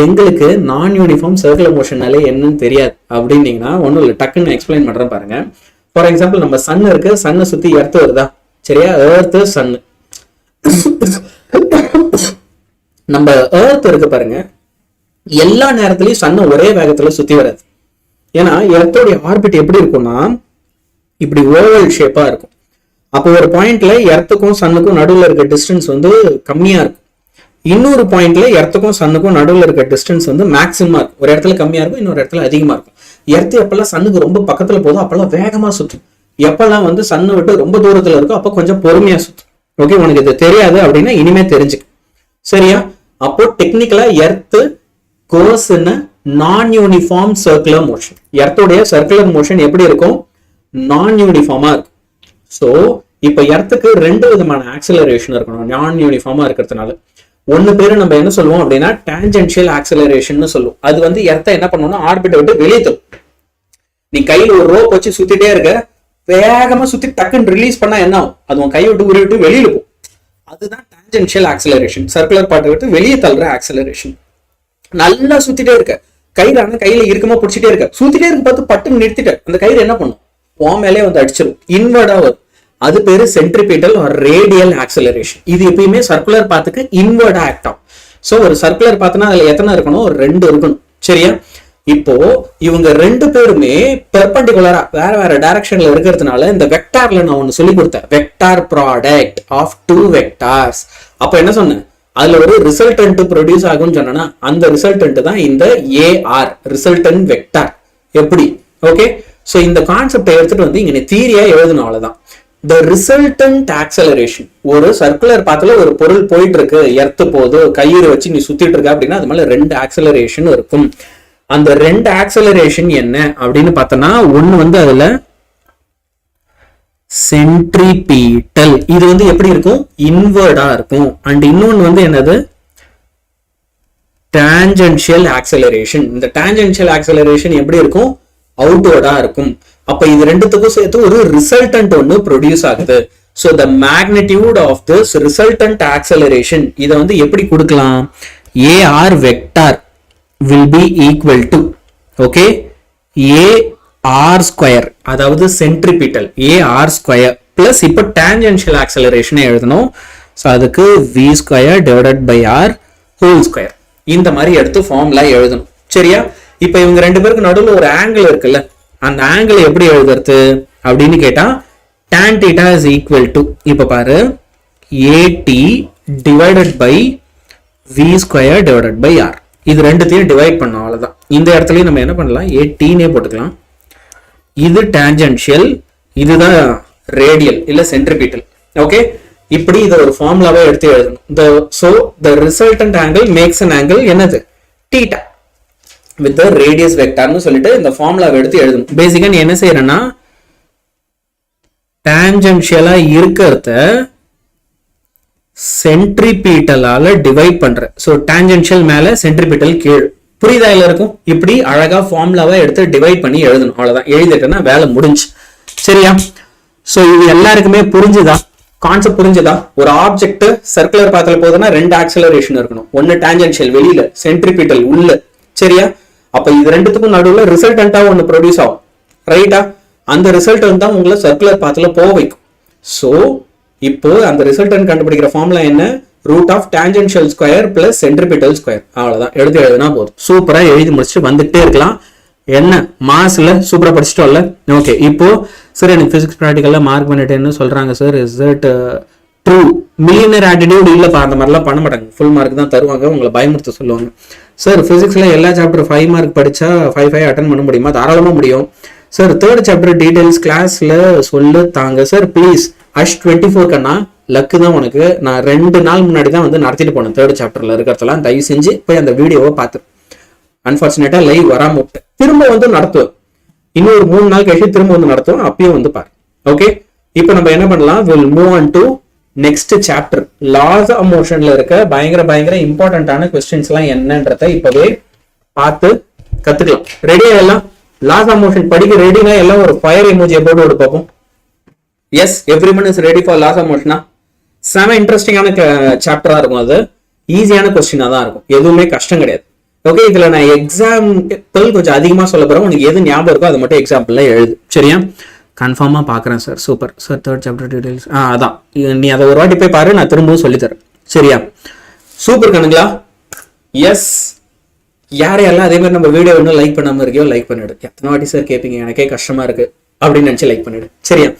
எங்களுக்கு நான் யூனிஃபார்ம் சர்க்குலர் மோஷன்னாலே என்னன்னு தெரியாது அப்படின்னீங்கன்னா ஒன்றும் இல்லை, டக்குன்னு எக்ஸ்பிளைன் பண்றேன் பாருங்க. ஃபார் எக்ஸாம்பிள் நம்ம சன் இருக்கு, சன்னை சுத்தி எர்த் வருதா? சரியா? எர்த் சன்னு. நம்ம எர்த் இருக்கு பாருங்க, எல்லா நேரத்திலையும் சன்னை ஒரே வேகத்துல சுத்தி வராது. ஏன்னா எர்த்தோடைய ஆர்பிட் எப்படி இருக்கும்னா இப்படி ஓவல் ஷேப்பா இருக்கும். அப்போ ஒரு பாயிண்ட்ல எர்த்துக்கும் சன்னுக்கும் நடுவில் இருக்க டிஸ்டன்ஸ் வந்து கம்மியா இருக்கும். இன்னொரு பாயிண்ட்ல எர்த்துக்கும் சன்னுக்கும் நடுவில் இருக்க டிஸ்டன்ஸ் வந்து மேக்ஸிமமா இருக்கும். ஒரு இடத்துல கம்மியா இருக்கும், இன்னொரு இடத்துல அதிகமா இருக்கும். எர்த்து எப்பெல்லாம் சன்னுக்கு ரொம்ப பக்கத்துல போதும் அப்பெல்லாம் வேகமா சுத்தும். எப்பெல்லாம் வந்து சன்னை விட்டு ரொம்ப தூரத்துல இருக்கும் அப்ப கொஞ்சம் பொறுமையா சுத்தும். ஓகே, உனக்கு இது தெரியாது அப்படின்னா இனிமே தெரிஞ்சுக்க. சரியா? அப்போ டெக்னிக்கலா earth goes in non uniform circular motion. எர்த்தோடைய சர்க்குலர் மோஷன் எப்படி இருக்கும்? நான் யூனிஃபார்மா இருக்கும். சோ இப்ப எர்த்துக்கு 2 விதமான ஆக்சிலரேஷன் இருக்கணும் நான் யூனிஃபார்மா இருக்கிறதுனால. ஒன்னு பேரு நம்ம என்ன சொல்லுவோம் அப்படின்னா டான்ஜென்ஷியல் ஆக்சிலரேஷன் சொல்லுவோம். அது வந்து எர்த்த என்ன பண்ணணும்னா ஆர்பிட்டை விட்டு வெளியே தள்ளும். நீ கையில ஒரு ரோப் வச்சு சுத்திட்டே இருக்க, வேகமா சுத்தி டக்குன்னு ரிலீஸ் பண்ணா என்ன ஆகும்? அது உன் கையை விட்டு உருவி விட்டு வெளியில போகும். அதுதான் டான்ஜென்ஷியல் ஆக்சிலரேஷன். சர்க்குலர் பார்ட்டை விட்டு வெளியே தள்ளுற ஆக்சிலரேஷன். நல்லா சுத்திட்டே இருக்க, கையில இருக்கமா பிடிச்சிட்டே இருக்க, சுத்திட்டே இருக்க பார்த்து பட்டுன்னு நிறுத்திட்ட, அந்த கயிறு என்ன பண்ணும்? உன் மேலே வந்து அடிச்சிடும், இன்வர்டா வரும். அது பேரு சென்ட்ரிபிட்டல் ஆர் ரேடியல் ஆக்சிலரேஷன். இது எப்பயுமே சர்க்குலர் பாத்துக்கு இன்வர்டா ஆக்ட் ஆகும். சோ ஒரு சர்க்குலர் பாத்துனா அதுல எத்தனை இருக்கணும்? 2 இருக்கணும். சரியா? இப்போ இவங்க 2 பேருமே பெர்பெண்டிகுலரா வேற வேற டைரக்ஷன்ல இருக்கிறதுனால இந்த வெக்டார்ல நான் ஒன்னு சொல்லி கொடுத்தேன், வெக்டார் ப்ராடக்ட் ஆஃப் 2 வெக்டார்ஸ். அப்ப என்ன சொன்னேன்? அதுல ஒரு ரிசல்டன்ட் ப்ரொடியூஸ் ஆகும்னு சொன்னா அந்த ரிசல்டன்ட் தான் இந்த ஏஆர் ரிசல்டன்ட் வெக்டார். எப்படி? ஓகே, சோ இந்த கான்செப்டை எடுத்துட்டு வந்து இங்க தியரியா எழுதணும், அவ்வளவுதான். The resultant acceleration, ஒரு சர்க்குலர் பாத்துல ஒரு பொருள் போயிட்டு இருக்கு, எர்த்து போது கயிறு வச்சு நீ சுத்திட்டு இருக்க அப்படின்னா அது மேல 2 ஆக்சலரேஷன் இருக்கும். அந்த 2 ஆக்சலரேஷன் என்ன அப்படின்னு பார்த்தோம்னா ஒன்னு வந்து அதுல சென்ட்ரிபீட்டல், இது வந்து எப்படி இருக்கும்? இன்வர்டா இருக்கும். அண்ட் இன்னொன்னு வந்து என்னது? Tangential acceleration. இந்த டான்ஜென்ஷியல் ஆக்சலரேஷன் எப்படி இருக்கும்? அவுட்வர்டா இருக்கும். அப்ப இது ரெண்டுத்துக்கும் சேர்த்து ஒரு ரிசல்டன்ட் ஒன்னு ப்ரொடியூஸ் ஆகுது. So the magnitude of this resultant acceleration, இத வந்து எப்படி கொடுக்கலாம்? AR vector will be equal to, okay, AR square, அதாவது centripetal AR square plus இப்ப tangential acceleration எழுதணும். So அதுக்கு V square divided by R whole square. இந்த மாதிரி எடுத்து ஃபார்முலா எழுதணும். சரியா? இப்ப இவங்க ரெண்டு பேருக்கு நடுவில் ஒரு ஆங்கிள் இருக்குல்ல, அந்த ஆங்கிள் எப்படி எழுதுறது அப்படின்னு கேட்டா tan theta is equal to, இப்ப பாரு, AT divided by V square divided by R. இது ரெண்டுத்தையும் டிவைட் பண்ணோம், அவ்வளவுதான். இந்த இடத்துலயும் நம்ம என்ன பண்ணலாம், AT னே போட்டுக்கலாம். இது டான்ஜென்ஷியல், இதுதான் ரேடியல் இல்ல சென்ட்ரிபிட்டல். ஓகே, இப்படி இதை ஒரு ஃபார்முலாவை எடுத்து எழுதணும். So the resultant angle makes an angle என்னது, theta with the radius vector னு சொல்லிட்டு இந்த ஃபார்முலாவை எடுத்து எழுதணும். பேசிக்கா நீ என்ன செய்யறேன்னா, டான்ஜென்ஷியலா இருக்கிறத சென்ட்ரிபிட்டலால டிவைட் பண்ற. சோ டான்ஜென்ஷியல் மேல, சென்ட்ரிபிட்டல் கீழ். புரியுதா எல்லாருக்கும்? இப்படி அழகா ஃபார்முலாவை எடுத்து டிவைட் பண்ணி எழுதணும், அவ்வளவுதான். எழுதிட்டேன்னா வேலை முடிஞ்சு. சரியா? சோ இது எல்லாருக்குமே புரிஞ்சுதா? கான்செப்ட் புரிஞ்சுதா? ஒரு ஆப்ஜெக்ட் சர்க்குலர் பாத்துல போகுதுன்னா ரெண்டு ஆக்சலரேஷன் இருக்கணும். ஒன்னு டான்ஜென்ஷியல் வெளியில, சென்ட்ரிபிட்டல் உள்ள. சரியா? அப்ப இது ரெண்டுத்துக்கும் நடுவுல ரிசல்டன்டா ஒன்னு ப்ரொடியூஸ் ஆகும், ரைட்டா? அந்த ரிசல்டன் தான் உங்களை சர்க்குலர் பாத்துல போக வைக்கும். சோ இப்போ அந்த ரிசல்டன் கண்டுபிடிக்கிற ஃபார்முலா என்ன, root of tangential square plus centripetal square. அவ்வளவுதான், எடுத்து எழுதுனா போதும். சூப்பரா எழுதி முடிச்சுட்டு வந்துட்டே இருக்கலாம். என்ன மாஸ்ல சூப்பரா படிச்சுட்டோம்ல? ஓகே, இப்போ சார் எனக்கு பிசிக்ஸ் ப்ராக்டிக்கல்ல மார்க் பண்ணிட்டேன்னு சொல்றாங்க sir, is it true? Millionaire attitude இல்லப்பா, அந்த மாதிரிலாம் பண்ண மாட்டாங்க, ஃபுல் மார்க் தான் தருவாங்க, உங்களை பயமுறுத்த சொல்லுவாங்க. சார் பிசிக்ஸ்ல எல்லா சாப்டர் 5 மார்க் படிச்சா 5 அட்டன் பண்ண முடியுமா? தாராளமா முடியும் சார். 3rd சாப்டர் டீடைல்ஸ் கிளாஸ்ல சொல்லு தாங்க sir please. Ash 24 Kanna, luck தான் உனக்கு. நான் 2 நாள் முன்னாடி தான் வந்து நடத்திட்டு போனேன் 3rd சாப்டர்ல இருக்கிறதெல்லாம். தயவு செஞ்சு போய் அந்த வீடியோவை பார்த்து. அன்பார்ச்சுனேட்டா லைவ் வராம விட்டு திரும்ப வந்து நடத்துவேன், இன்னொரு 3 நாள் கழிச்சு திரும்ப வந்து நடத்துவோம், அப்பயும் வந்து பாரு. ஓகே, இப்போ நம்ம என்ன பண்ணலாம், will move on to next chapter. Laws of மோஷன்ல இருக்க பயங்கர இம்பார்ட்டன்டான கொஸ்டின்ஸ் எல்லாம் என்னன்றத இப்பவே பார்த்து கத்துக்கலாம். ரெடியா எல்லாம்? லாஸ் ஆஃப் மோஷன் படிக்க ரெடினா எல்லாம் ஒரு ஃபயர் எமோஜியை போட்டு விட்டு பார்ப்போம். Yes, everyone is ready for laws of மோஷனா? செம இன்ட்ரெஸ்டிங்கான சாப்டரா இருக்கும், அது ஈஸியான கொஸ்டினா தான் இருக்கும், எதுவுமே கஷ்டம் கிடையாது. ஓகே, இதுல நான் எக்ஸாம்பிள் கொஞ்சம் அதிகமா சொல்ல போறேன், உனக்கு எது ஞாபகம் இருக்கோ அதை மட்டும் எக்ஸாம்பிள்ல எழுது. சரியா? கன்ஃபார்மா பாக்குறேன் sir. Super sir. 3rd chapter details அதான், நீ அதை ஒரு வாட்டி போய் பாரு, நான் திரும்பவும் சொல்லித்தரேன். சரியா? சூப்பர் கணுங்களா? எஸ். யாரையெல்லாம் அதே மாதிரி நம்ம வீடியோ இன்னும் லைக் பண்ணாம இருக்கியோ லைக் பண்ணிடு. எத்தனை வாட்டி சார் கேட்பீங்க, எனக்கே கஷ்டமா இருக்கு அப்படின்னு நினைச்சு லைக் பண்ணிடு. சரியா?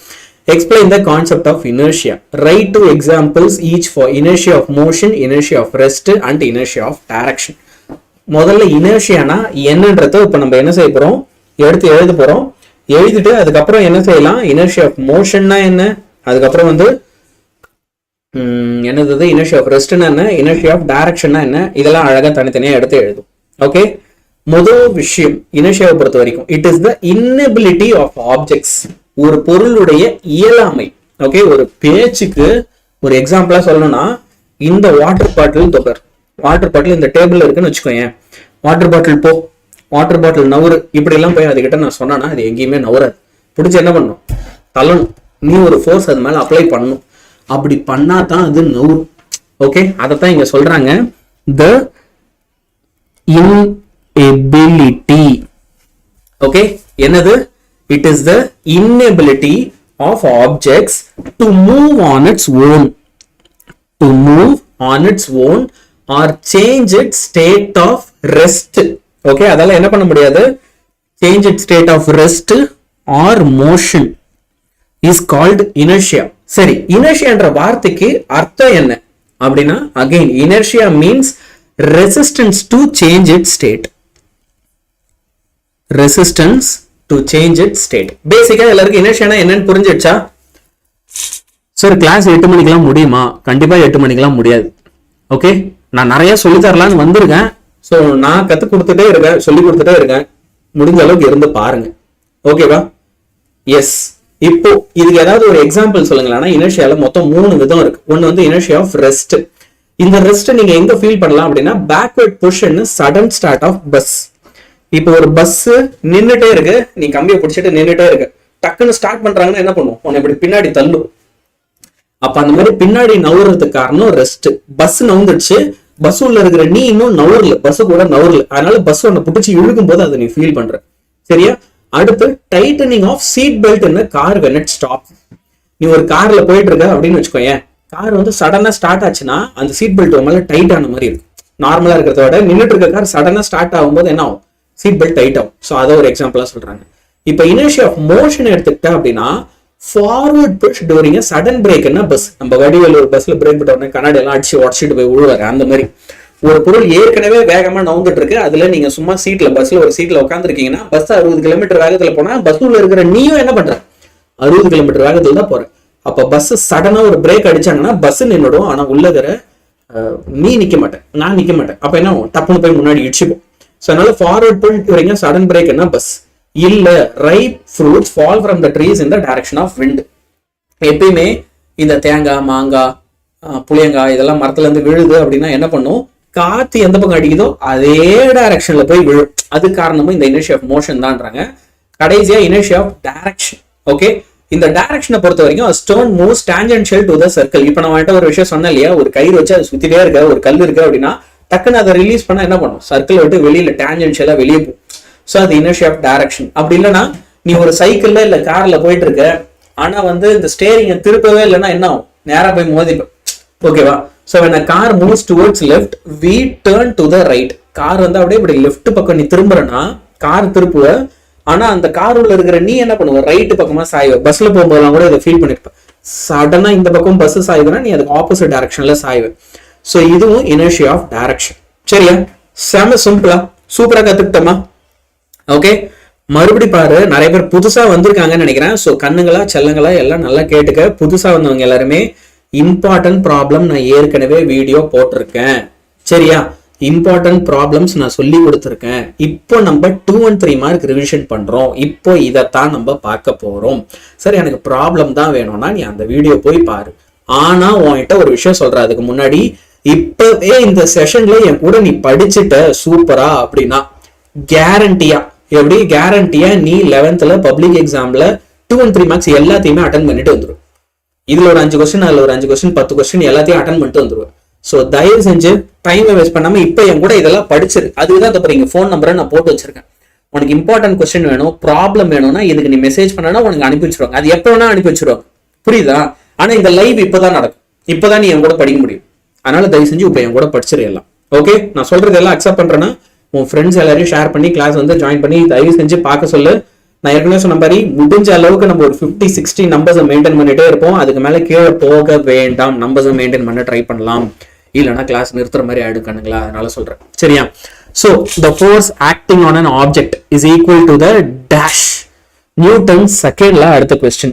Explain the concept of inertia. Write 2 examples each for inertia of motion, inertia of rest and inertia of direction. முதல்ல இனர்ஷியானா என்னன்றத இப்ப நம்ம என்ன செய்ய போறோம், எடுத்து எழுத போறோம். எழுதிட்டு அதுக்கப்புறம் என்ன செய்யலாம், இனர்ஷியா ஆஃப் மோஷன்னா என்ன, அதுக்கப்புறம் வந்து என்னது இனர்ஷியா ஆஃப் ரெஸ்ட்னா என்ன, இனர்ஷியா ஆஃப் டைரக்ஷன்னா என்ன, இதெல்லாம் அழகா தனித்தனியா எடுத்து எழுதும். ஓகே, முதல் விஷயம் இனர்ஷியாவை பொறுத்த வரைக்கும், it is the inability of objects, ஒரு பொருளுடைய இயலாமை. ஓகே, ஒரு பேச்சுக்கு ஒரு எக்ஸாம்பிளா சொல்லணும்னா, இந்த வாட்டர் பாட்டில் தொகர், வாட்டர் பாட்டில் இந்த டேபிள் இருக்குன்னு வச்சுக்கோங்க, வாட்டர் பாட்டில் போ, வாட்டர் பாட்டில் நவுறு, இப்படி எல்லாம் போய் அதுகிட்ட நான் சொன்னா அது எங்கேயுமே நவுறாது. பிடிச்சி என்ன பண்ணும், தள்ளணும். நீ ஒரு ஃபோர்ஸ் அது மேல அப்ளை பண்ணணும், அப்படி பண்ணா தான் அது நவுறு. ஓகே, அதைத்தான் இங்க சொல்றாங்க, த inability. ஓகே, என்னது, it is the inability of objects to move on its own, to move on its own or change its state of rest. Okay, அதால என்ன பண்ண முடியாது, change its state of rest or motion is called inertia. சரி, inertia என்ற வார்த்தைக்கு அர்த்தம் என்ன அப்படின்னா, again inertia means resistance to change its state, resistance to change its state. பேசிக்கா எல்லாருக்கும் இனர்ஷியானா என்னன்னு புரிஞ்சிடுச்சா? சார் கிளாஸ் 8 மணிக்கெல்லாம் முடியுமா? கண்டிப்பா 8 மணிக்கெல்லாம் முடியாது. ஓகே, நான் நிறைய சொல்லி தரலான்னு வந்திருக்கேன். ஸோ நான் கத்து கொடுத்துட்டே இருக்கேன், சொல்லி கொடுத்துட்டே இருக்கேன், முடிஞ்ச அளவுக்கு இருந்து பாருங்க. ஓகேவா? எஸ். இப்போ இதுக்கு ஏதாவது ஒரு எக்ஸாம்பிள் சொல்லுங்களா? இனர்ஷியால மொத்தம் 3 விதம் இருக்கு. ஒன்னு வந்து இனர்ஷியா ஆஃப் ரெஸ்ட். இந்த ரெஸ்ட் நீங்க எங்க ஃபீல் பண்ணலாம் அப்படின்னா, backward push sudden start of bus. இப்போ ஒரு பஸ் நின்றுட்டே இருக்கு, நீ கம்பியை பிடிச்சிட்டு நின்றுட்டே இருக்கு, டக்குன்னு ஸ்டார்ட் பண்றாங்கன்னா என்ன பண்ணுவோம், உன்னை இப்படி பின்னாடி தள்ளும். அப்ப அந்த மாதிரி பின்னாடி நவுறதுக்கு காரணம் ரெஸ்ட். பஸ் நவுந்துடுச்சு, பஸ் உள்ள இருக்கிற நீ இன்னும் நவுறல, பஸ் கூட நவுறல, அதனால பஸ் உன்னை பிடிச்சி இழுக்கும் போது அதை நீ ஃபீல் பண்ற. சரியா? அடுத்து tightening of seat belt in car when it stops. நீ ஒரு கார்ல போயிட்டு இருக்க அப்படின்னு வச்சுக்கோங்க, கார் வந்து சடனா ஸ்டார்ட் ஆச்சுன்னா அந்த சீட் பெல்ட் மேல டைட் ஆன மாதிரி இருக்கும். நார்மலா இருக்கிறத விட நின்றுட்டு இருக்க கார் சடனா ஸ்டார்ட் ஆகும்போது என்ன ஆகும், சீட் பெல்ட் டைட் ஆகும். ஸோ அதை ஒரு எக்ஸாம்பிளா சொல்றாங்க. இப்போ இனர்ஷியா ஆஃப் மோஷன் எடுத்துக்கிட்டா அப்படின்னா ஃபார்வர்ட் புஷ் டூரிங் சடன் பிரேக்னா பஸ், நம்ம வடிவேல் ஒரு பஸ்ல பிரேக் விட்ட உடனே கண்ணாடி எல்லாம் அடிச்சு உடச்சிட்டு போய் விழுவாரு, அந்த மாதிரி ஒரு பொருள் ஏற்கனவே வேகமா நவுந்துட்டு இருக்கு, அதுல நீங்க சும்மா சீட்ல பஸ்ல ஒரு சீட்ல உட்காந்துருக்கீங்கன்னா பஸ் 60 கிலோமீட்டர் வேகத்துல போனா பஸ்ல இருக்கிற நீயும் என்ன பண்ற 60 கிலோமீட்டர் வேகத்துல தான் போற. அப்ப பஸ் சடனா ஒரு பிரேக் அடிச்சாங்கன்னா பஸ் நின்னுடும், ஆனா உள்ளகிற நீ நிக்க மாட்டேன், நான் நிக்க மாட்டேன். அப்ப என்ன டப்புன்னு போய் முன்னாடி இடிச்சுப்போம். ஸோ அதனால forward pull during sudden brake என்ன பஸ் இல்ல. Ripe fruits fall from the trees in the direction of wind. எப்பயுமே இந்த தேங்காய், மாங்காய், புளியங்காய் இதெல்லாம் மரத்துல இருந்து விழுது அப்படின்னா என்ன பண்ணும், காத்து எந்த பக்கம் அடிக்குதோ அதே டைரக்ஷன்ல போய் விழும். அது காரணமும் இந்த இனர்ஷியா ஆஃப் மோஷன் தான்றாங்க. கடைசியா இனர்ஷியா ஆஃப் டைரக்ஷன். ஓகே, இந்த டைரக்ஷனை பொறுத்த வரைக்கும் stone moves tangential to the circle. இப்போ நான் வந்துட்டு ஒரு விஷயம் சொன்னேன் இல்லையா, ஒரு கயிறு வச்சு அது சுத்திட்டே இருக்க ஒரு கல் இருக்கு அப்படின்னா டக்குன்னு அதை ரிலீஸ் பண்ணா என்ன பண்ணும், சர்க்கிள் விட்டு வெளியில டான்ஜென்ஷியலா வெளியே போகும். ஸோ அது இனர்ஷியா ஆஃப் டைரக்ஷன். அப்படி இல்லைன்னா நீ ஒரு சைக்கிள்ல இல்ல கார்ல போயிட்டு இருக்க, ஆனா இந்த ஸ்டேரிங்கை திருப்பவே இல்லைன்னா என்ன ஆகும், நேரா போய் மோதிப்பேன். ஓகேவா? So when a car moves towards left, we turn to the right. Car அப்படியே இப்படி லெஃப்ட் பக்கம் நீ திரும்புறனா கார் திருப்புவ, ஆனா அந்த கார் உள்ள இருக்கிற நீ என்ன பண்ணுவ, ரைட் பக்கமா சாய்வ. பஸ்ல போகும்போதெல்லாம் கூட இதை ஃபீல் பண்ணிருப்ப. சடனா இந்த பக்கம் பஸ் சாயுதுன்னா நீ அதுக்கு ஆப்போசிட் டைரக்ஷன்ல சாய்வ. ஸோ இதுவும் இனர்ஷியா ஆஃப் டைரக்ஷன். சரியா? செம சிம்பிளா சூப்பரா கத்துக்கிட்டோமா? ஓகே, மறுபடி பாரு, நிறைய பேர் புதுசா வந்திருக்காங்கன்னு நினைக்கிறேன். ஸோ கண்ணுங்களா செல்லங்களா எல்லாம் நல்லா கேட்டுக்க. புதுசா வந்தவங்க எல்லாருமே இம்பார்ட்டன்ட் ப்ராப்ளம் நான் ஏற்கனவே வீடியோ போட்டிருக்கேன். சரியா? இம்பார்ட்டன்ட் ப்ராப்ளம்ஸ் நான் சொல்லி கொடுத்துருக்கேன். இப்போ நம்ம 2 and 3 மார்க் ரிவிஷன் பண்றோம். இப்போ இதைத்தான் நம்ம பார்க்க போறோம். சரி, எனக்கு ப்ராப்ளம் தான் வேணும்னா நீ அந்த வீடியோ போய் பாரு. ஆனா உன்கிட்ட ஒரு விஷயம் சொல்றேன், அதுக்கு முன்னாடி இப்பவே இந்த செஷன்ல என் கூட நீ படிச்சுட்ட சூப்பரா அப்படின்னா கேரண்டியா, எப்படி கேரண்டியா நீ 11th பப்ளிக் எக்ஸாம்ல 2 and 3 மார்க்ஸ் எல்லாத்தையுமே அட்டன் பண்ணிட்டு வந்துடும். இதுல ஒரு 5 கொஸ்டின், அதுல ஒரு 5 கொஸ்டின், 10 கொஸ்டின் எல்லாத்தையும் அட்டன் பண்ணிட்டு வந்துருவேன். ஸோ தயவு செஞ்சு டைமை வேஸ்ட் பண்ணாம இப்ப என் கூட இதெல்லாம் படிச்சிரு. அதுதான் தப்புறீங்க. ஃபோன் நம்பரை நான் போட்டு வச்சிருக்கேன். உனக்கு இம்பார்ட்டன்ட் கொஸ்டின் வேணும், ப்ராப்ளம் வேணும்னா இதுக்கு நீ மெசேஜ் பண்ணனா உனக்கு அனுப்பி வச்சிருவாங்க. அது எப்போ வேணா அனுப்பி வச்சிருவாங்க. புரியுதா? ஆனா இந்த லைவ் இப்பதான் நடக்கும். இப்பதான் நீ என் கூட படிக்க முடியும். அதனால தயவு செஞ்சு இப்ப என் கூட படிச்சிரு எல்லாம். ஓகே, நான் சொல்றது எல்லாம் அக்செப்ட் பண்றேன்னா உன் ஃப்ரெண்ட்ஸ் எல்லாரையும் ஷேர் பண்ணி கிளாஸ் ஜாயின் பண்ணி தயவு செஞ்சு பார்க்க சொல்லு. நான் ஏற்கனவே சொன்ன மாதிரி முடிஞ்ச அளவுக்கு நம்ம ஒரு 50-60 நம்பர்ஸை மெயின்டைன் பண்ணிட்டே இருப்போம். அதுக்கு மேல கீழே போக வேண்டாம். நம்பர்ஸை மெயின்டைன் பண்ண ட்ரை பண்ணலாம், இல்லைன்னா கிளாஸ் நிறுத்துற மாதிரி ஆயிடுக்கானுங்களா, அதனால சொல்றேன். சரியா? So the force acting on an object is equal to the dash. Newton's second law. அடுத்த question.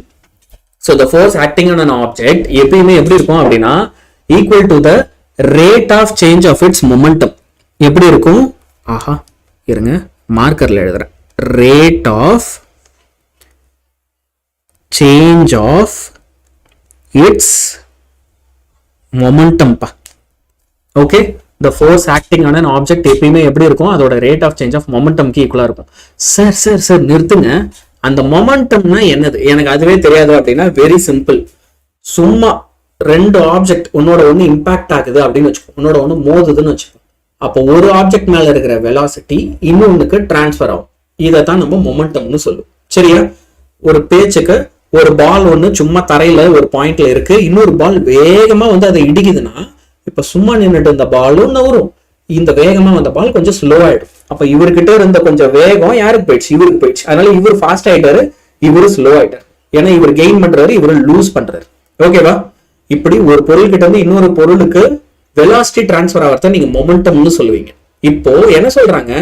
So the force acting on an object எப்பயுமே எப்படி இருக்கும் அப்படின்னா equal to the rate of change of its momentum. எப்படி இருக்கும்? ஆஹா, இருங்க மார்க்கர்ல எழுதுறேன். Rate of change of its momentum பா. Okay, the force acting on an object எப்பயுமே எப்படி இருக்கும், அதோட rate of change of momentum க்கு ஈக்குவலா இருக்கும். சார் நிறுத்துங்க, அந்த மொமெண்டம்னா என்னது எனக்கு அதுவே தெரியாது அப்படின்னா வெரி சிம்பிள். சும்மா 2 ஆப்ஜெக்ட் ஒன்னோட ஒன்று இம்பாக்ட் ஆகுது அப்படின்னு வச்சுக்கோ, உன்னோட ஒன்று மோதுதுன்னு வச்சுக்கோ. அப்போ ஒரு ஆப்ஜெக்ட் மேல இருக்கிற வெலாசிட்டி இன்னொன்னுக்கு டிரான்ஸ்ஃபர் ஆகும். இதைத்தான் நம்ம மொமெண்டம்னு சொல்லுவோம். சரியா? ஒரு பேச்சுக்கு ஒரு பால் ஒன்று சும்மா தரையில ஒரு பாயிண்ட்ல இருக்கு, இன்னொரு பால் வேகமா அதை இடிக்குதுன்னா இப்ப சும்மா நின்றுட்டு இந்த பாலும் நவரும், இந்த வேகமா வந்த பால் கொஞ்சம் ஸ்லோ ஆயிடும். அப்ப இவர்கிட்ட இருந்த கொஞ்சம் வேகம் யாருக்கு போயிடுச்சு, இவருக்கு போயிடுச்சு. அதனால இவர் ஃபாஸ்ட் ஆயிட்டாரு, இவரு ஸ்லோ ஆயிட்டாரு. ஏன்னா இவர் கெயின் பண்றாரு, இவரு லூஸ் பண்றாரு. ஓகேவா? இப்படி ஒரு பொருள் கிட்ட இன்னொரு பொருளுக்கு வெலாசிட்டி டிரான்ஸ்ஃபர் ஆகிறத நீங்க மொமெண்டம்னு சொல்லுவீங்க. இப்போ என்ன சொல்றாங்க,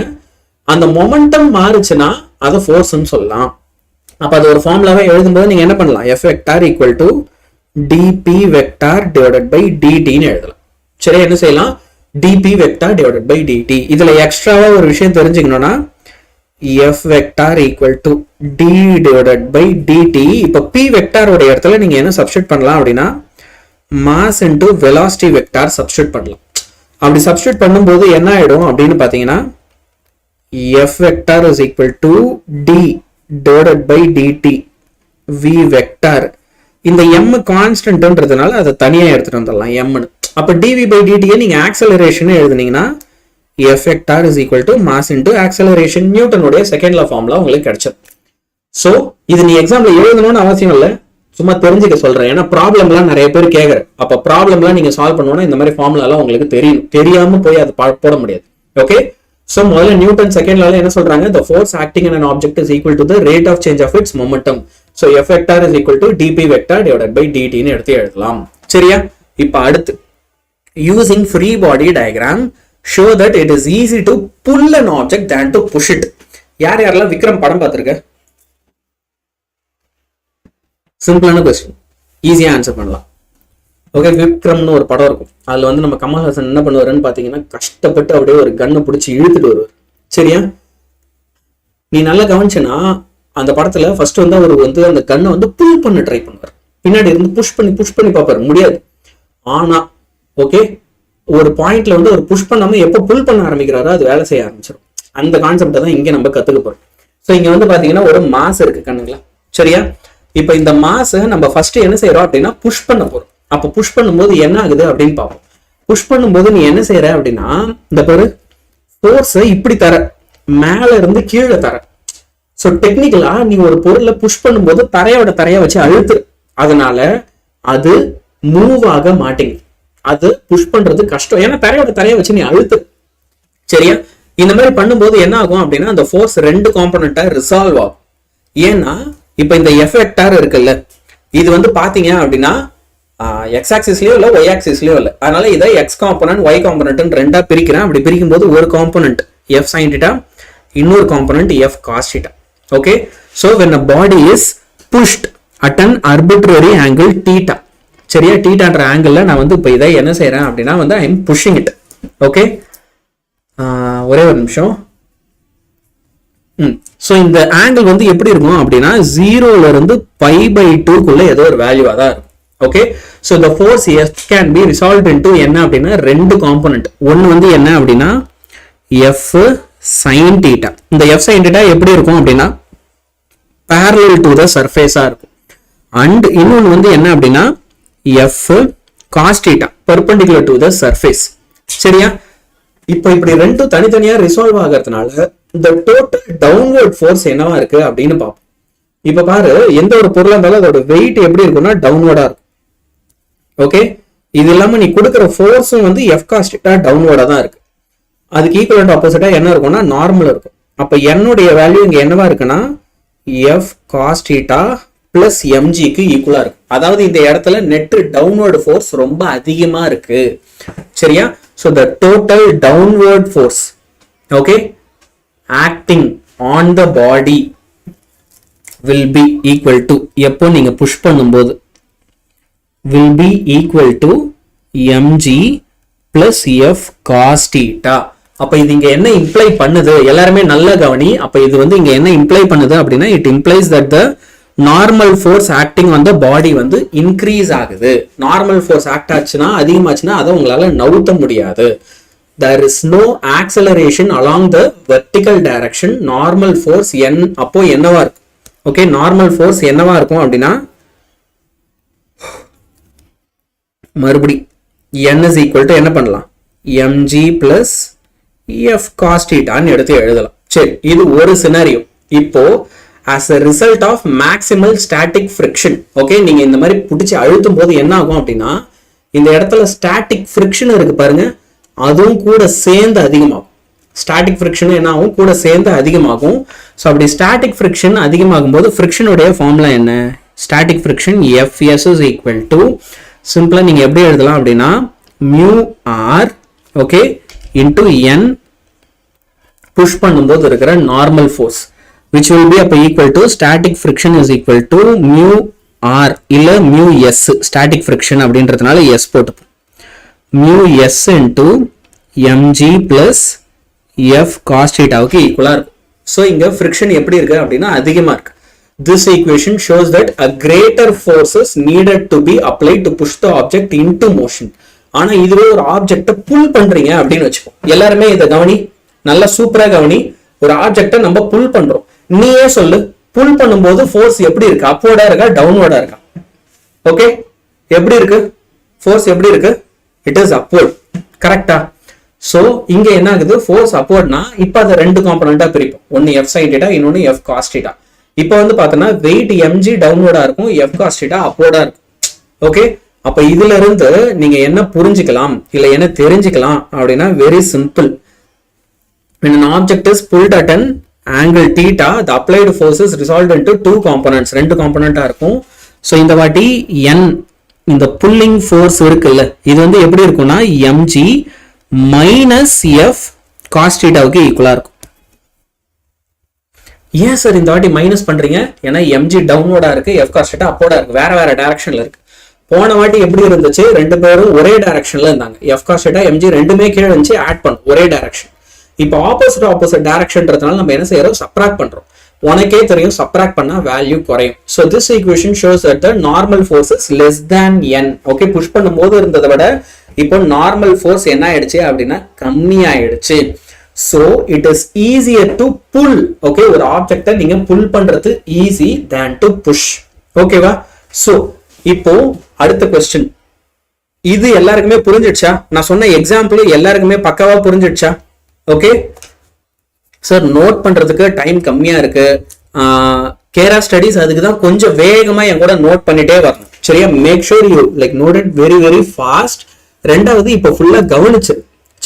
அந்த மொமெண்டம் மாறுச்சுன்னா அதை ஃபோர்ஸ்ன்னு சொல்லலாம். அப்ப அது ஒரு ஃபார்முலாவே எழுதும்போது நீங்க என்ன பண்ணலாம், F vector equal to dp vector divided by dt ன்னு எழுதலாம். சரி, என்ன செய்யலாம், dp vector divided by dt. இதுல எக்ஸ்ட்ராவா ஒரு விஷயம் தெரிஞ்சுக்கணும்னா F vector equal to d divided by dt. இப்ப p வெக்டாரோட இடத்துல நீங்க என்ன சப்ஸ்டிட் பண்ணலாம் அப்படின்னா mass into velocity vector substitute பண்ணலாம். அப்படி சப்ஸ்டிட் பண்ணும்போது என்ன ஆயிடும் அப்படின்னு பாத்தீங்கன்னா F vector is equal to d divided by dt v vector. இந்த m கான்ஸ்டன்ட்ன்றதுனால அதை தனியா எடுத்துட்டு வந்துடலாம் m. அப்ப dv by dt நீங்க ஆக்சலரேஷன் எழுதுனீங்கன்னா F vector is equal to mass into acceleration. நியூட்டனுடைய செகண்ட் லா ஃபார்முலா உங்களுக்கு கிடைச்சது. சோ இது நீ எக்ஸாம்ல எழுதணும்னு அவசியம் இல்லை, சும்மா தெரிஞ்சுக்க சொல்றேன். ஏன்னா ப்ராப்ளம்லாம் நிறைய பேர் கேட்கற, அப்ப ப்ராப்ளம்லாம் நீங்க சால்வ் பண்ணணும்னா இந்த மாதிரி ஃபார்முலா எல்லாம் உங்களுக்கு தெரியும். தெரியாம போய் அதை போட முடியாது. ஓகே, So முதல்ல நியூட்டன் செகண்ட் லால என்ன சொல்றாங்க, the force acting on an object is equal to the rate of change of its momentum. So F vector is equal to dp vector divided by dt ன்னு எடுத்து எழுதலாம். சரியா? இப்ப அடுத்து using free body diagram show that it is easy to pull an object than to push it. யாரெல்லாம் விக்ரம் படம் பார்த்திருக்க? சிம்பிளான கொஸ்டின், ஈஸியா ஆன்சர் பண்ணலாம். ஓகே, விக்ரம்னு ஒரு படம் இருக்கும். அதுல வந்து நம்ம கமல்ஹாசன் என்ன பண்ணுவாருன்னு பாத்தீங்கன்னா, கஷ்டப்பட்டு அப்படியே ஒரு கண்ணை பிடிச்சி இழுத்துட்டு வருவார். சரியா? நீ நல்லா கவனிச்சனா அந்த படத்துல ஃபர்ஸ்ட் வந்து அவர் வந்து அந்த கண்ணை வந்து புல் பண்ண ட்ரை பண்ணுவார். பின்னாடி இருந்து புஷ் பண்ணி பார்ப்பாரு, முடியாது. ஆனா ஓகே, ஒரு பாயிண்ட்ல வந்து ஒரு புஷ் பண்ணாம எப்ப புல் பண்ண ஆரம்பிக்கிறாரோ அது வேலை செய்ய ஆரம்பிச்சிடும். அந்த கான்செப்டை தான் இங்க நம்ம கத்துக்க போறோம். ஸோ இங்க வந்து பாத்தீங்கன்னா ஒரு மாஸ் இருக்கு கண்ணுங்களா. சரியா? இப்ப இந்த மாஸை நம்ம ஃபர்ஸ்ட் என்ன செய்யறோம் அப்படின்னா புஷ் பண்ண போறோம். அப்ப புஷ் பண்ணும்போது என்ன ஆகுது அப்படின்னு பார்ப்போம். புஷ் பண்ணும்போது நீ என்ன செய்யற அப்படின்னா, இந்த பேரு ஃபோர்ஸை இப்படி தர, மேல இருந்து கீழே தர. ஸோ டெக்னிக்கலா நீ ஒரு பொருளை புஷ் பண்ணும்போது தரைய வச்சு அழுத்து, அதனால அது மூவ் ஆக மாட்டேங்குது. அது புஷ் பண்றது கஷ்டம், ஏன்னா தரைய வச்சு நீ அழுத்து. சரியா? இந்த மாதிரி பண்ணும்போது என்ன ஆகும் அப்படின்னா, அந்த ஃபோர்ஸ் ரெண்டு காம்பனண்டா ரிசால்வ் ஆகும். ஏன்னா இப்ப இந்த எஃப் வெக்டார் இருக்குல்ல, இது வந்து பாத்தீங்க அப்படின்னா எக்ஸ் ஆக்சிஸ்லயோ இல்ல ஒய் ஆக்சிஸ்லயோ இல்ல. அதனால இதை எக்ஸ் காம்பனன்ட் ஒய் காம்பனன்ட் ரெண்டா பிரிக்கிறேன். அப்படி பிரிக்கும் போது ஒரு காம்பனன்ட் எஃப் சைன் தீட்டா, இன்னொரு component F cos theta. Okay, so when a body is pushed at an arbitrary angle theta. சரியா? தீட்டான்ற ஆங்கிள் நான் வந்து இப்ப இதை என்ன செய்யறேன் அப்படின்னா வந்து I am pushing it. Okay, ஒரே ஒரு நிமிஷம். ஸோ இந்த ஆங்கிள் வந்து எப்படி இருக்கும் அப்படின்னா 0ல இருந்து π/2க்குள்ள ஏதோ ஒரு வேல்யூவா தான் இருக்கும். Okay, so the force F can be resolved into என்ன அப்படின்னா ரெண்டு காம்பனன்ட். ஒன்னு வந்து என்ன அப்படின்னா F sin theta. இந்த F sin theta எப்படி இருக்கும் அப்படின்னா parallel to the surface ஆ இருக்கும். அண்ட் இன்னொன்னு வந்து என்ன அப்படின்னா F cos theta perpendicular to the surface. சரியா? இப்போ இப்படி ரெண்டும் தனித்தனியா ரிசால்வ் ஆகிறதுனால இந்த டோட்டல் டவுன்வர்ட் ஃபோர்ஸ் என்னவா இருக்கு அப்படின்னு பார்ப்போம். இப்ப பாரு, எந்த ஒரு பொருளா இருந்தாலும் அதோட வெயிட் எப்படி இருக்கும்னா டவுன்வர்டா இருக்கும். ஓகே, இது இல்லாம நீ கொடுக்குற ஃபோர்ஸும் வந்து எஃப் காஸ் தீட்டா டவுன்வர்டா தான் இருக்கு. அதுக்கு ஈக்குவலன்ட் ஆப்போசிட்டா என்ன இருக்கும்னா நார்மல் இருக்கும். அப்ப என்னுடைய வேல்யூ இங்க என்னவா இருக்குன்னா எஃப் காஸ் தீட்டா பிளஸ் எம்ஜிக்கு ஈக்குவலா இருக்கு. அதாவது இந்த இடத்துல நெட் டவுன்வர்ட் ஃபோர்ஸ் ரொம்ப அதிகமா இருக்கு. சரியா? So the total downward force, okay, acting on the body will be equal to, எப்போ நீங்க புஷ் பண்ணும்போது will be equal to mg plus f cos theta. அப்ப இது இங்க என்ன இம்ப்ளை பண்ணுது, எல்லாருமே நல்லா கவனி. அப்ப இது வந்து இங்க என்ன இம்ப்ளை பண்ணுது அப்படின்னா, it implies that the normal force acting on the body வந்து இன்க்ரீஸ் ஆகுது. நார்மல் ஃபோர்ஸ் ஆக்ட் ஆச்சுன்னா அதிகமாச்சுன்னா அதை உங்களால நவுத்த முடியாது. there is no acceleration along the vertical direction. Normal force அப்போ என்னவா இருக்கும்? ஓகே, நார்மல் ஃபோர்ஸ் என்னவா இருக்கும் அப்படின்னா மறுபடி n is equal to என்ன பண்ணலாம், mg plus f cos theta ன்னு எடுத்து எழுதலாம். சரி, இது ஒரு சினாரியோ. இப்போ as a result of maximal static friction, okay, நீங்க இந்த மாதிரி பிடிச்சி அழுத்தும் போது என்ன ஆகும் அப்படின்னா, இந்த இடத்துல ஸ்டாட்டிக் ஃப்ரிக்ஷன் இருக்கு பாருங்க, அதுவும் கூட சேர்ந்து அதிகமாகும். ஸ்டாட்டிக் ஃப்ரிக்ஷன் என்ன ஆகும், கூட சேர்ந்து அதிகமாகும். ஸோ அப்படி ஸ்டாட்டிக் ஃப்ரிக்ஷன் அதிகமாகும் போது ஃப்ரிக்ஷனுடைய ஃபார்முலா என்ன, static friction Fs is equal to, சிம்பிளா நீங்க எப்படி எழுதலாம் அப்படின்னா mu R, okay, into n push பண்ணும்போது இருக்கிற normal force, which will be equal to static friction is equal to mu r இல்ல mu s. static friction அப்படின்றதுனால s போட்டுப்போம். mu s into mg plus f cos theta க்கு ஈக்குவலா இருக்கும். சோ இங்க friction எப்படி இருக்கு அப்படின்னா அதிகமா இருக்கு. This equation shows that a greater forces needed to be applied to push the object into motion. ஆனா இதுவே ஒரு ஆப்ஜெக்ட்டை புல் பண்றீங்க அப்படின்னு வச்சுப்போம். எல்லாருமே இதை கவனி, நல்லா சூப்பரா கவனி. ஒரு ஆப்ஜெக்ட்டை நம்ம புல் பண்றோம், நீயே சொல்லு, புல் பண்ணும்போது ஃபோர்ஸ் எப்படி இருக்கு, அப்வர்டா இருக்கா டவுன்வர்டா இருக்கா? ஓகே, எப்படி இருக்கு ஃபோர்ஸ், எப்படி இருக்கு, இட் இஸ் அப்வர்ட். கரெக்டா? சோ இங்க என்ன ஆகுது, ஃபோர்ஸ் அப்வர்ட்னா இப்ப அதை ரெண்டு காம்பனண்டா பிரிப்போம். ஒன்னு எஃப் சைன் தீட்டா, இன்னொன்னு எஃப் காஸ் தீட்டா. இப்ப வந்து பாத்தோம்னா வெயிட் mg டவுன்வர்டா இருக்கும், எஃப் காஸ் தீட்டா அப்வர்டா இருக்கும். ஓகே, அப்ப இதுல இருந்து நீங்க என்ன புரிஞ்சுக்கலாம் இல்ல என்ன தெரிஞ்சுக்கலாம் அப்படின்னா very simple. when an object is pulled at an angle theta, the applied force is resolved into two components. ரெண்டு காம்போனண்டா இருக்கும். ஸோ இந்த வாட்டி n இந்த புல்லிங் ஃபோர்ஸ் இருக்குல்ல, இது வந்து எப்படி இருக்கும்னா mg மைனஸ் எஃப் காஸ் தீட்டாவுக்கு ஈக்குவலா இருக்கும். ஏன் சார் இந்த வாட்டி மைனஸ் பண்றீங்க? ஏன்னா mg டவுன்வோர்டா இருக்கு, எஃப் காஸ் தீட்டா அப்போர்டா இருக்கு, வேற வேற டைரக்ஷன்ல இருக்கு. போன வாட்டி எப்படி இருந்துச்சு? ரெண்டு பேரும் ஒரே டைரக்ஷன்ல இருந்தாங்க. எஃப் காஸ் தீட்டா mg ரெண்டுமே கீழே இருந்துச்சு, ஆட் பண்ணும் ஒரே டைரக்ஷன். இப்போ ஆப்போசிட் டைரக்ஷன்றதுனால நம்ம என்ன செய்யறோம்? சப்ராக்ட் பண்றோம். உனக்கே தெரியும் சப்ராக்ட் பண்ணா வேல்யூ குறையும். So this equation shows that the normal force is less than n. Okay, push பண்ணும்போது இருந்ததை விட இப்போ நார்மல் ஃபோர்ஸ் என்ன ஆயிடுச்சு அப்படின்னா கம்மியாயிடுச்சு. So it is easier to pull. Okay, ஒரு ஆப்ஜெக்டை நீங்க புல் பண்றது ஈஸி தேன் டு புஷ். ஓகேவா? ஸோ இப்போ அடுத்த கொஸ்டின். இது எல்லாருக்குமே புரிஞ்சிடுச்சா? நான் சொன்ன எக்ஸாம்பிள் எல்லாருக்குமே பக்காவா புரிஞ்சிடுச்சா? ஓகே சார், நோட் பண்றதுக்கு டைம் கம்மியா இருக்கு. கேரா ஸ்டடிஸ் அதுக்கு தான் கொஞ்சம் வேகமா என் கூட நோட் பண்ணிட்டே வரணும். சரியா? Make sure you like note it very very fast. ரெண்டாவது இப்போ ஃபுல்லா கவனிச்சு,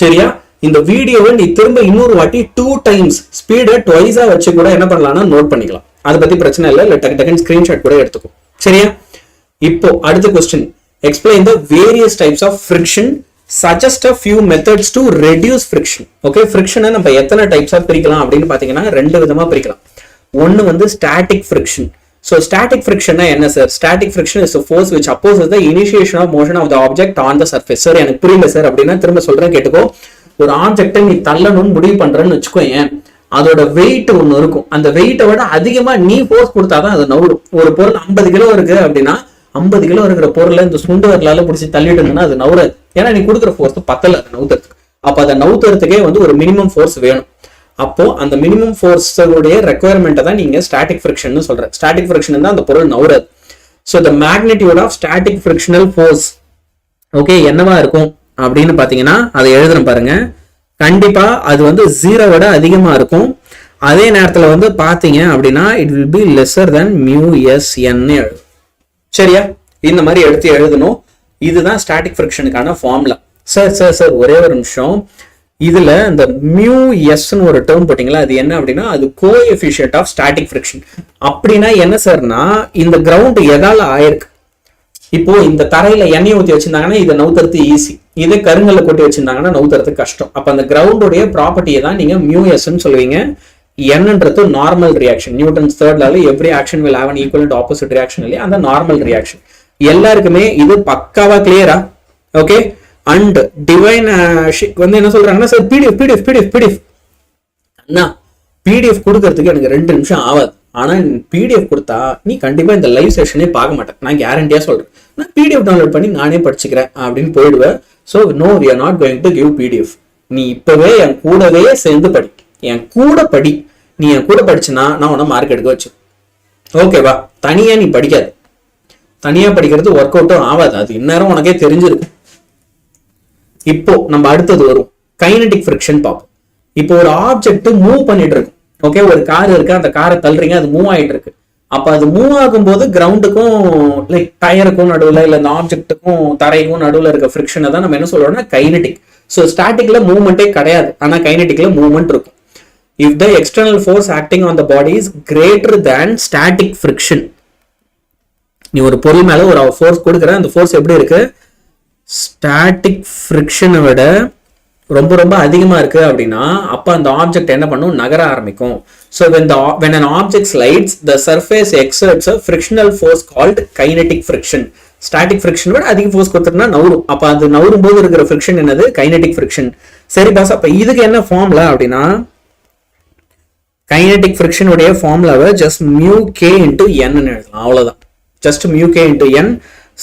சரியா? இந்த வீடியோவை நீ திரும்ப இன்னொரு வாட்டி 2 டைம்ஸ் ஸ்பீடை ட்வைஸா வச்சு கூட என்ன பண்ணலாம்னா நோட் பண்ணிக்கலாம். அதை பத்தி பிரச்சனை இல்லை. இல்லை டக்கு டக்குன்னு ஸ்கிரீன்ஷாட் கூட எடுத்துக்கும். சரியா? இப்போ அடுத்த question. Explain the various types of friction. Suggest a few methods to reduce friction. Okay, friction நம்ம எத்தனை டைப்ஸா பிரிக்கலாம் அப்படின்னு பாத்தீங்கன்னா ரெண்டு விதமா பிரிக்கலாம். ஒன்னு வந்து static friction. So static friction என்ன sir? Static friction is a force which opposes the initiation of motion of the object on the surface. Sir எனக்கு புரியல சார் அப்படின்னா திரும்ப சொல்றேன் கேட்டுக்கோ. ஒரு ஆப்ஜெக்டை நீ தள்ளணும்னு முடிவு பண்றேன்னு வச்சுக்கோங்க, அதோட வெயிட் ஒன்னு இருக்கும். அந்த வெயிட்டை விட அதிகமா நீ ஃபோர்ஸ் கொடுத்தாதான் அது நவுரும். ஒரு பொருள் 50 கிலோ இருக்கு அப்படின்னா 50 கிலோ இருக்கிற பொருளை இந்த சுண்டு வரலால பிடிச்சி தள்ளிட்டுங்கன்னா அது நவுறாது. ஏன்னா நீ கொடுக்குற ஃபோர்ஸ் பத்தல அது நவுத்துறதுக்கு. அப்ப அதை நவுத்துறதுக்கே வந்து ஒரு மினிமம் ஃபோர்ஸ் வேணும். அப்போ அந்த மினிமம் ஃபோர்ஸோடைய ரெக்குயர்மெண்ட்டை தான் நீங்க ஸ்டாட்டிக் ஃபிரிக்ஷன் சொல்ற. ஸ்டாட்டிக் ஃபிரிக்ஷன் தான் அந்த பொருள் நவுறாது. So the magnitude of static frictional force okay என்னவா இருக்கும் அப்படின்னு பாத்தீங்கன்னா அதை எழுதுறேன் பாருங்க. கண்டிப்பா அது வந்து 0 விட அதிகமா இருக்கும். அதே நேரத்துல வந்து பாத்தீங்க அப்படின்னா it will be lesser then μsn எழுதும். சரியா? இந்த மாதிரி எடுத்து எழுதணும். இதுதான் ஸ்டாட்டிக் ஃபிரிக்ஷனுக்கான ஃபார்முலா. சார் ஒரே ஒரு நிமிஷம். இதுல இந்த μs ஒரு டேர்ம் போட்டீங்களா, அது என்ன அப்படின்னா அது கோஎஃபிஷியன்ட் ஆஃப் ஸ்டாட்டிக் ஃபிரிக்ஷன். அப்படின்னா என்ன சார்னா இந்த கிரவுண்ட் எதால ஆயிருக்கு? இப்போ இந்த தரையில எண்ணெய் ஊற்றி வச்சிருந்தாங்கன்னா இதை நவுத்துறது ஈஸி. இதே கருங்கல்ல கொட்டி வச்சிருந்தாங்கன்னா நவுத்துறது கஷ்டம். அப்ப அந்த கிரவுண்டுடைய ப்ராப்பர்ட்டியை தான் நீங்க μsன்னு சொல்லுவீங்க. என்னன்றது நார்மல் ரியாக்ஷன். நியூட்டன்ஸ் தேர்ட் லால every action will have an equivalent opposite reaction இல்லையா, அந்த நார்மல் ரியாக்ஷன். எல்லாருக்குமே இது பக்காவா கிளியரா? ஓகே. அண்ட் டிவைன் வந்து என்ன சொல்றாங்கன்னா சார் பிடிஎஃப் அண்ணா பிடிஎஃப் கொடுக்கறதுக்கு எனக்கு 2 நிமிஷம் ஆகாது. ஆனா பிடிஎஃப் கொடுத்தா நீ கண்டிப்பா இந்த லைவ் செஷனே பார்க்க மாட்டேன். நான் கேரண்டியா சொல்றேன். நான் பிடிஎஃப் டவுன்லோட் பண்ணி நானே படிச்சுக்கிறேன் அப்படின்னு போயிடுவேன். So no, we are not going to give PDF. நீ இப்பவே என் கூடவே சேர்ந்து படி, என் கூட படி. நீ என் கூட படிச்சுனா நான் உன்ன மார்க் எடுக்க வச்சு. ஓகேவா? தனியா நீ படிக்காது. தனியா படிக்கிறது ஒர்க் அவுட்டும் ஆகாது. அது இந்நேரம் உனக்கே தெரிஞ்சிருக்கு. இப்போ நம்ம அடுத்தது வரும் கைனடிக் ஃபிரிக்ஷன் பார்ப்போம். இப்போ ஒரு ஆப்ஜெக்ட் மூவ் பண்ணிட்டு இருக்கு. ஓகே, ஒரு கார் இருக்கு, அந்த காரை தள்ளுறீங்க, அது மூவ் ஆயிட்டு இருக்கு. அப்ப அது மூவ் ஆகும் போது கிரவுண்டுக்கும் லைக் டயருக்கும் நடுவுல இல்ல இந்த ஆப்ஜெக்ட்டுக்கும் தரைக்கும் நடுவுல இருக்க ஃபிரிக்ஷனை தான் நம்ம என்ன சொல்றோம்னா கைனடிக். ஸோ ஸ்டாட்டிக்ல மூவ்மெண்டே கிடையாது, ஆனா கைனடிக்ல மூவ்மெண்ட் இருக்கும். If the external force acting on the body is greater than static friction, நீ ஒரு பொருள் மேல ஒரு ஃபோர்ஸ் கொடுக்குற, அந்த ஃபோர்ஸ் எப்படி இருக்கு? ஸ்டாட்டிக் ஃபிரிக்ஷனை விட ரொம்ப ரொம்ப அதிகமா இருக்கு அப்படின்னா அப்ப அந்த ஆப்ஜெக்ட் என்ன பண்ணும்? நகர ஆரம்பிக்கும். So when an object slides, the surface exerts a frictional force called kinetic friction. Static friction விட அதிக ஃபோர்ஸ் கொடுத்துட்டுனா நவுரும். அப்ப அது நவுரும் போது இருக்கிற ஃபிரிக்ஷன் என்னது? Kinetic friction. சரி பாஸ், அப்ப இதுக்கு என்ன ஃபார்முலா அப்படின்னா கைனடிக் ஃபிரிக்ஷன் உடைய ஃபார்முலாவை ஜஸ்ட் μk into n எழுதலாம். அவ்வளவுதான். Just μk into n.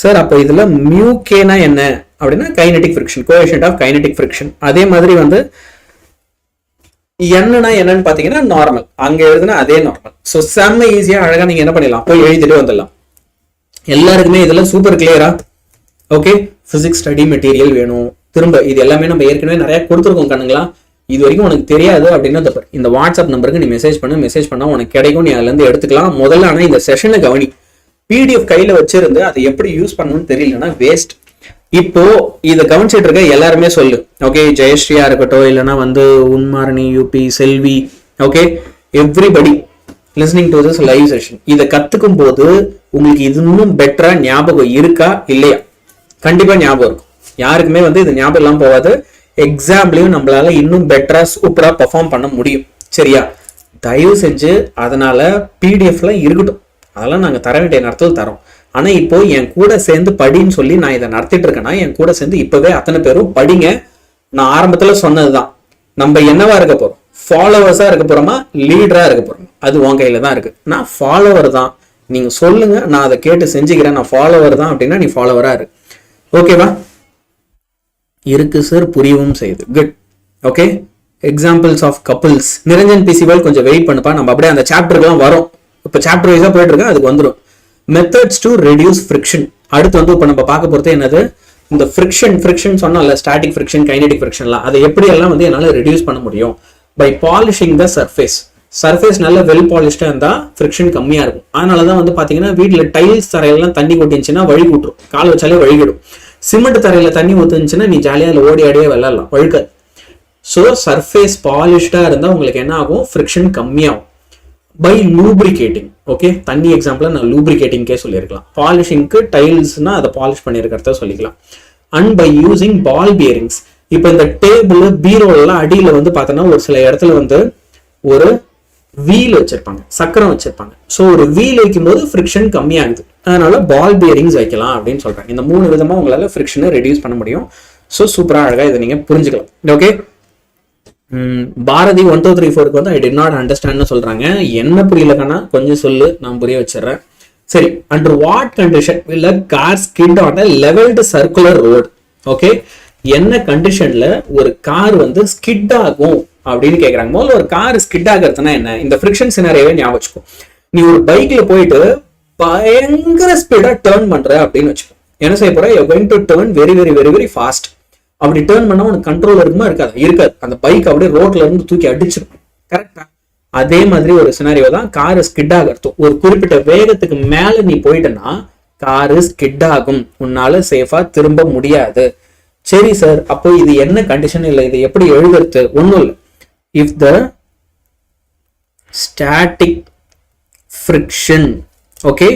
Sir அப்போ இதுல μk னா என்ன அப்படின்னா kinetic friction, coefficient of kinetic friction. அதே மாதிரி வந்து என்னன்னா என்னன்னு பாத்தீங்கன்னா நார்மல், அங்க எழுதுனா அதே நார்மல். ஸோ செம்ம ஈஸியா அழகா நீங்க என்ன பண்ணிடலாம், போய் எழுதிட்டு வந்துடலாம். எல்லாருக்குமே இதெல்லாம் சூப்பர் கிளியரா? ஓகே. பிசிக்ஸ் ஸ்டடி மெட்டீரியல் வேணும். திரும்ப இது எல்லாமே நம்ம ஏற்கனவே நிறைய கொடுத்துருக்கோம் கண்ணுங்களா. இது வரைக்கும் உனக்கு தெரியாது அப்படின்னா இந்த வாட்ஸ்அப் நம்பருக்கு நீ மெசேஜ் பண்ணா உனக்கு கிடைக்கும். நீ அதுல இருந்து எடுத்துக்கலாம். முதல்ல ஆனா இந்த செஷனை கவனி. பிடிஎஃப் கையில வச்சிருந்து அதை எப்படி யூஸ் பண்ணணும்னு தெரியலன்னா வேஸ்ட். இப்போ இதை கவனிச்சிட்டு இருக்க எல்லாருமே சொல்லு. ஓகே, ஜெயஸ்ரீயா இருக்கட்டும், இல்லைன்னா வந்து உன்மாரணி, யூபி, Selvi, okay, everybody listening to this live session. இதை கத்துக்கும் போது உங்களுக்கு இது இன்னும் பெட்டரா ஞாபகம் இருக்கா இல்லையா? கண்டிப்பா ஞாபகம் இருக்கும். யாருக்குமே வந்து இது ஞாபகம் இல்லாம போகாது. எக்ஸாம்லயும் நம்மளால இன்னும் பெட்டரா சூப்பரா பெர்ஃபார்ம் பண்ண முடியும். சரியா? தயவு செஞ்சு அதனால பிடிஎஃப்ல இருக்கட்டும், அதெல்லாம் நாங்க தர வேண்டிய நேரத்தில் தரோம். ஆனா இப்போ என் கூட சேர்ந்து படின்னு சொல்லி நான் இதை நடத்திட்டு இருக்கேன்னா என் கூட சேர்ந்து இப்பவே அத்தனை பேரும் படிங்க. நான் ஆரம்பத்துல சொன்னதுதான், நம்ம என்னவா இருக்க போறோம்? ஃபாலோவர்ஸா இருக்க போறோமா, லீடரா இருக்க போறோம்? அது உன் கையில தான் இருக்கு. நான் ஃபாலோவர் தான், நீங்க சொல்லுங்க, நான் அதை கேட்டு செஞ்சுக்கிறேன். நான் ஃபாலோவர் தான் அப்படின்னா நீ ஃபாலோவரா இரு. ஓகேவா? இருக்கு சார், புரியவும் செய்யுது. Good. Okay, examples of couples. Niranjan பிசிவல் கொஞ்சம் வெயிட் பண்ணுப்பா, நம்ம அப்படியே அந்த சாப்டருக்குலாம் வரும். இப்போ சாப்டர் வைஸா போயிட்டு இருக்கேன், அதுக்கு வந்துடும். Methods to reduce friction. அடுத்து வந்து இப்போ நம்ம பார்க்க போறது என்னது? இந்த ஃப்ரிக்ஷன் சொன்னால, ஸ்டாட்டிக் ஃப்ரிக்ஷன், கைனடிக் ஃப்ரிக்ஷன்லாம், அதை எப்படி எல்லாம் வந்து என்னால் ரெடியூஸ் பண்ண முடியும்? By polishing the surface. Surface நல்ல வெல் பாலிஷ்டா இருந்தா ஃப்ரிக்ஷன் கம்மியா இருக்கும். அதனாலதான் வந்து பாத்தீங்கன்னா வீட்டுல டைல்ஸ் தரையெல்லாம் தண்ணி கொட்டிச்சுன்னா வழி விட்டுரும், கால் வச்சாலே வழிகிடும். சிமெண்ட் தரையில தண்ணி ஊத்துச்சுன்னா நீ ஜாலியா அதில் ஓடி ஆடியே விளையாடலாம், வழுக்காது. ஸோ சர்ஃபேஸ் பாலிஷ்டா இருந்தா உங்களுக்கு என்ன ஆகும்? ஃப்ரிக்ஷன் கம்மியாகும். By lubricating. ஓகே, தண்ணி எக்ஸாம்பிள் நான் லூப்ரிகேட்டிங்கே சொல்லியிருக்கலாம். பாலிஷிங்க்கு டைல்ஸ்னா அதை பாலிஷ் பண்ணியிருக்கிறத சொல்லிக்கலாம். And by using ball bearings. இப்போ இந்த டேபிள், பீரோலாம் அடியில வந்து பார்த்தோன்னா ஒரு சில இடத்துல வந்து ஒரு வீல் வச்சிருப்பாங்க, சக்கரம் வச்சிருப்பாங்க. ஸோ ஒரு வீல் வைக்கும்போது ஃப்ரிக்ஷன் கம்மியாகுது, அதனால பால் பியரிங்ஸ் வைக்கலாம் அப்படின்னு சொல்றாங்க. இந்த 3 விதமா உங்களால ஃப்ரிக்ஷனை ரெடியூஸ் பண்ண முடியும். ஸோ சூப்பரா அழகா இதை நீங்க புரிஞ்சுக்கலாம். ஓகே, பாரதி 1 2 3 4க்கு வந்து ஐ டிட் நாட் அண்டர்ஸ்டாண்ட்னு சொல்றாங்க. என்ன புரியலக்கன்னா கொஞ்சம் சொல்லு, நான் புரிய வச்சிடறேன். சரி, under what condition will a car skid on a leveled circular road? Okay, என்ன கண்டிஷன்ல ஒரு கார் வந்து ஸ்கிட் ஆகும் அப்படின்னு கேக்குறாங்க. முதல்ல ஒரு கார் ஸ்கிட் ஆகிறதுனா என்ன? இந்த ஃப்ரிக்ஷன் சினாரியோவை ஞாபகம் வச்சுக்கோ. நீ ஒரு பைக்ல போயிட்டு பயங்கர ஸ்பீடா டேர்ன் பண்ற அப்படின்னு வச்சுக்கோ. என்ன செய்ய போற? you're going to turn very very very very fast. அப்படி டேர்ன் பண்ணா உனக்கு கண்ட்ரோல் இருக்குமா? இருக்காது. அந்த பைக் அப்படியே ரோட்ல இருந்து தூக்கி அடிச்சிருக்கும். கரெக்டா? அதே மாதிரி ஒரு சினாரியோ தான் கார் ஸ்கிட் ஆகிறது. ஒரு குறிப்பிட்ட வேகத்துக்கு மேல நீ போயிட்டனா காரு ஸ்கிட் ஆகும், உன்னால சேஃபா திரும்ப முடியாது. சரி சார், அப்போ இது என்ன கண்டிஷன்? இல்லை, இது எப்படி எழுதுறது? ஒன்றும் இல்லை. If the static friction okay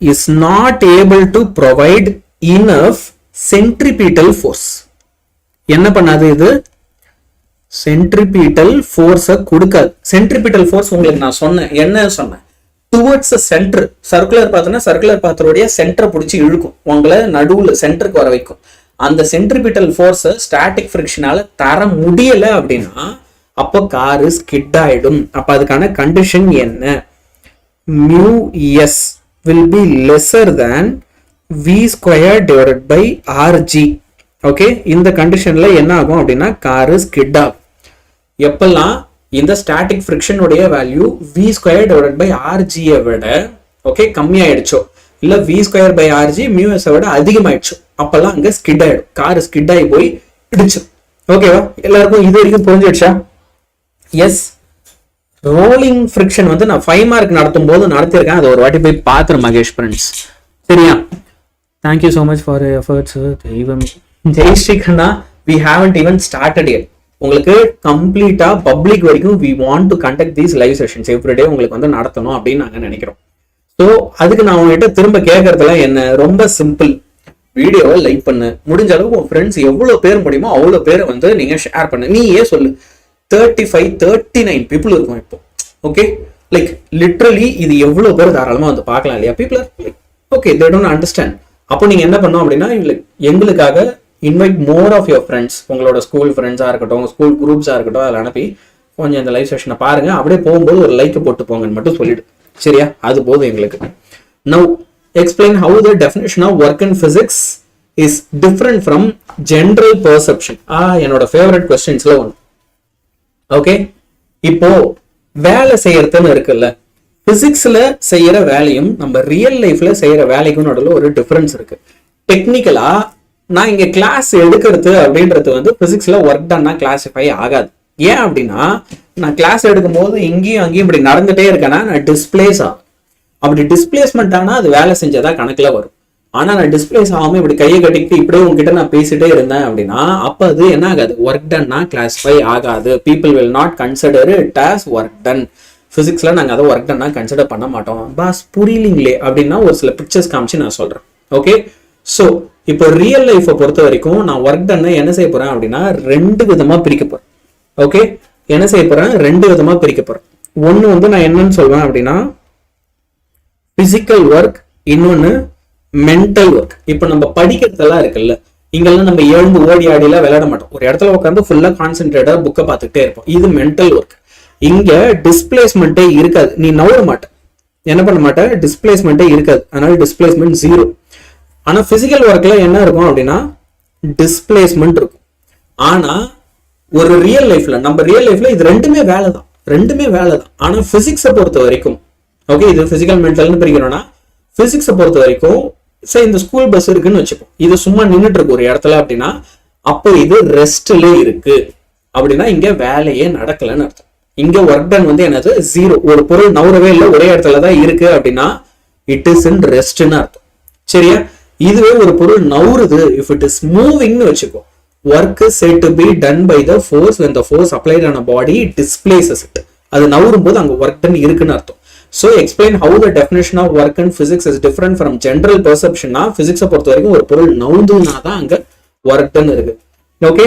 is not able to provide enough centripetal force. என்ன பண்ணாது? இது சென்ட்ரிபீட்டல் ஃபோர்ஸை கொடுக்காது. சென்ட்ரிபீட்டல் ஃபோர்ஸ் உங்களுக்கு நான் சொன்னேன், என்ன சொன்னேன்? Towards centre. சர்க்குலர் பாத்தோம்னா சர்க்குலர் பாத்தருடைய சென்டரை பிடிச்சி இழுக்கும், உங்களை நடுவுல சென்டருக்கு வர வைக்கும். அந்த சென்ட்ரிபிட்டல் ஃபோர்ஸை ஸ்டாட்டிக் ஃப்ரிக்ஷனால தர முடியல அப்படின்னா அப்போ காரு ஸ்கிட் ஆயிடும். அப்ப அதுக்கான கண்டிஷன் என்ன? Mu s will be lesser than v square divided by r g. Okay, இந்த கண்டிஷன்ல என்ன ஆகும் அப்படின்னா காரு ஸ்கிட் ஆகும். எப்பெல்லாம் இந்த ஸ்டாட்டிக் ஃப்ரிக்ஷனுடைய value v square divided by ஆர்ஜியை விட ஓகே கம்மியாயிடுச்சோ, இல்ல v square by r g mu s விட அதிகமாயிடுச்சு, அப்பெல்லாம் அங்க ஸ்கிட் ஆயிடும், கார் ஸ்கிட் ஆகி போய் இடிச்சு. ஓகேவா? எல்லாருக்கும் இது வரைக்கும் புரிஞ்சிடுச்சா? எஸ். ரோலிங் ஃப்ரிக்ஷன் வந்து நான் 5 மார்க் நடத்தும் போது நடத்திருக்கேன், அதை ஒரு வாட்டி போய் பாத்துரு மகேஷ் ஃப்ரெண்ட்ஸ். சரியா? Thank you so much for efforts. Jayashree கண்ணா, we haven't even started year. உங்களுக்கு கம்ப்ளீட்டா பப்ளிக் வரைக்கும் we want to conduct these live sessions everyday உங்களுக்கு வந்து நடத்தணும் அப்படின்னு நாங்க நினைக்கிறோம். ஸோ அதுக்கு நான் உங்ககிட்ட திரும்ப கேட்கறதுலாம் என்ன? ரொம்ப சிம்பிள். வீடியோவை லைக் பண்ணு, முடிஞ்ச அளவுக்கு உன் ஃப்ரெண்ட்ஸ் எவ்வளவு பேர் முடியுமோ அவ்வளோ பேரை வந்து நீங்க ஷேர் பண்ணு. நீ ஏன் சொல்லு, 35 39 பீப்புள் இருக்கும் இப்போ. ஓகே, லைக் லிட்ரலி இது எவ்வளவு பேர் தாராளமா வந்து பார்க்கலாம் இல்லையா? People are like okay, they don't understand. அப்போ நீங்க என்ன பண்ணணும் அப்படின்னா எங்களுக்காக invite more of your friends, உங்களோட ஸ்கூல் ஃப்ரெண்ட்ஸா இருக்கட்டும், உங்க ஸ்கூல் குரூப்ஸா இருக்கட்டும், அதில் அனுப்பி கொஞ்சம் இந்த லைவ் செஷனை பாருங்க, அப்படியே போகும்போது ஒரு லைக் போட்டு போங்கன்னு மட்டும் சொல்லிடு. சரியா? அது போதும் எங்களுக்கு. Now explain how the definition of work in physics is different from general perception. என்னோட ஃபேவரட் கொஸ்டின்ஸ்ல ஒன்று. ஓகே, இப்போ வேலை செய்யறதுன்னு இருக்குல்ல, பிசிக்ஸ்ல செய்யற வேலையும் நம்ம ரியல் லைஃப்ல செய்யற வேலைக்கும் நடுவில் ஒரு டிஃபரன்ஸ் இருக்கு. டெக்னிக்கலா நான் இங்க கிளாஸ் எடுக்கிறது அப்படின்றது வந்து பிசிக்ஸ்ல ஒர்க் டன்னா கிளாசிஃபை ஆகாது. ஏன் அப்படின்னா நான் கிளாஸ் எடுக்கும் போது இங்கேயும் அங்கேயும் இப்படி நடந்துட்டே இருக்கேன்னா நான் டிஸ்பிளேஸ் ஆகும். அப்படி டிஸ்பிளேஸ்மெண்ட் ஆனா அது வேலை செஞ்சதா கணக்குல வரும். ஆனா நான் டிஸ்பிளேஸ் ஆகாம இப்படி கையை கட்டிக்கிட்டு இப்படியே உங்ககிட்ட நான் பேசிட்டே இருந்தேன் அப்படின்னா அப்ப அது என்ன ஆகாது, ஒர்க் டன்னா கிளாஸிஃபை ஆகாது. People will not consider it as work done. பிசிக்ஸ்ல நாங்க அதை ஒர்க் டன்னா கன்சிடர் பண்ண மாட்டோம். பாஸ் புரியலீங்களே அப்படின்னா ஒரு சில பிக்சர்ஸ் காமிச்சு நான் சொல்றேன். ஓகே, ஸோ இப்போ ரியல் லைஃபை பொறுத்த வரைக்கும் நான் ஒர்க் டன்னை என்ன செய்ய போறேன் அப்படின்னா 2 விதமா பிரிக்க போறேன். ஓகே, என்ன செய்ய போறேன், 2 விதமா பிரிக்க போறேன். ஒன்னு வந்து நான் என்னன்னு சொல்வேன் அப்படின்னா பிசிக்கல் ஒர்க், இன்னொன்னு மென்டல் ஒர்க். இப்ப நம்ம படிக்கிறதெல்லாம் இருக்குல்ல, இங்கெல்லாம் நம்ம எழுந்து ஓடி ஆடிலாம் விளையாட மாட்டோம். ஒரு இடத்துல உட்காந்து ஃபுல்லா கான்சென்ட்ரேட்டா புக்கை பார்த்துக்கிட்டே இருப்போம். இது மென்டல் ஒர்க். இங்க டிஸ்பிளேஸ்மெண்ட்டே இருக்காது, நீ நவர மாட்ட, என்ன பண்ண மாட்டேன், டிஸ்பிளேஸ்மெண்ட்டே இருக்காது. அதனால டிஸ்பிளேஸ்மெண்ட் 0. ஆனா பிசிக்கல் ஒர்க்ல என்ன இருக்கும் அப்படின்னா டிஸ்பிளேஸ்மெண்ட் இருக்கும். ஆனா ஒரு ரியல் லைஃப்ல, நம்ம ரியல் லைஃப்ல இது ரெண்டுமே வேலை தான். ஆனா பிசிக்ஸை பொறுத்த வரைக்கும், ஓகே, இது பிசிக்கல் மென்டல்னு பிரிக்கிறோம்னா பிசிக்ஸை பொறுத்த வரைக்கும் சரி இந்த ஸ்கூல் பஸ் இருக்குன்னு வச்சுப்போம், இது சும்மா நின்றுட்டு இருக்கு ஒரு இடத்துல அப்படின்னா அப்போ இது ரெஸ்ட்ல இருக்கு அப்படின்னா இங்க வேலையே நடக்கலன்னு அர்த்தம். இங்க ஒர்க் டன் வந்து என்னது 0. ஒரு பொருள் நவரவே இல்லை, ஒரே இடத்துல தான் இருக்கு அப்படின்னா இட் இஸ் இன் ரெஸ்ட்னு அர்த்தம். சரியா? இதுவே ஒரு பொருள் நவுறுது, இஃப் இட் இஸ் மூவிங்னு வச்சுக்கோ, work is said to be done by the force when the force applied on a body displaces it. அது நவுறும் போது அங்க ஒர்க் டன் இருக்குன்னு அர்த்தம். So explain how the definition of work in physics is different from general perception. பிசிக்ஸை பொறுத்த வரைக்கும் ஒரு பொருள் நவுந்துனா தான் அங்க ஒர்க் டன் இருக்கு. ஓகே,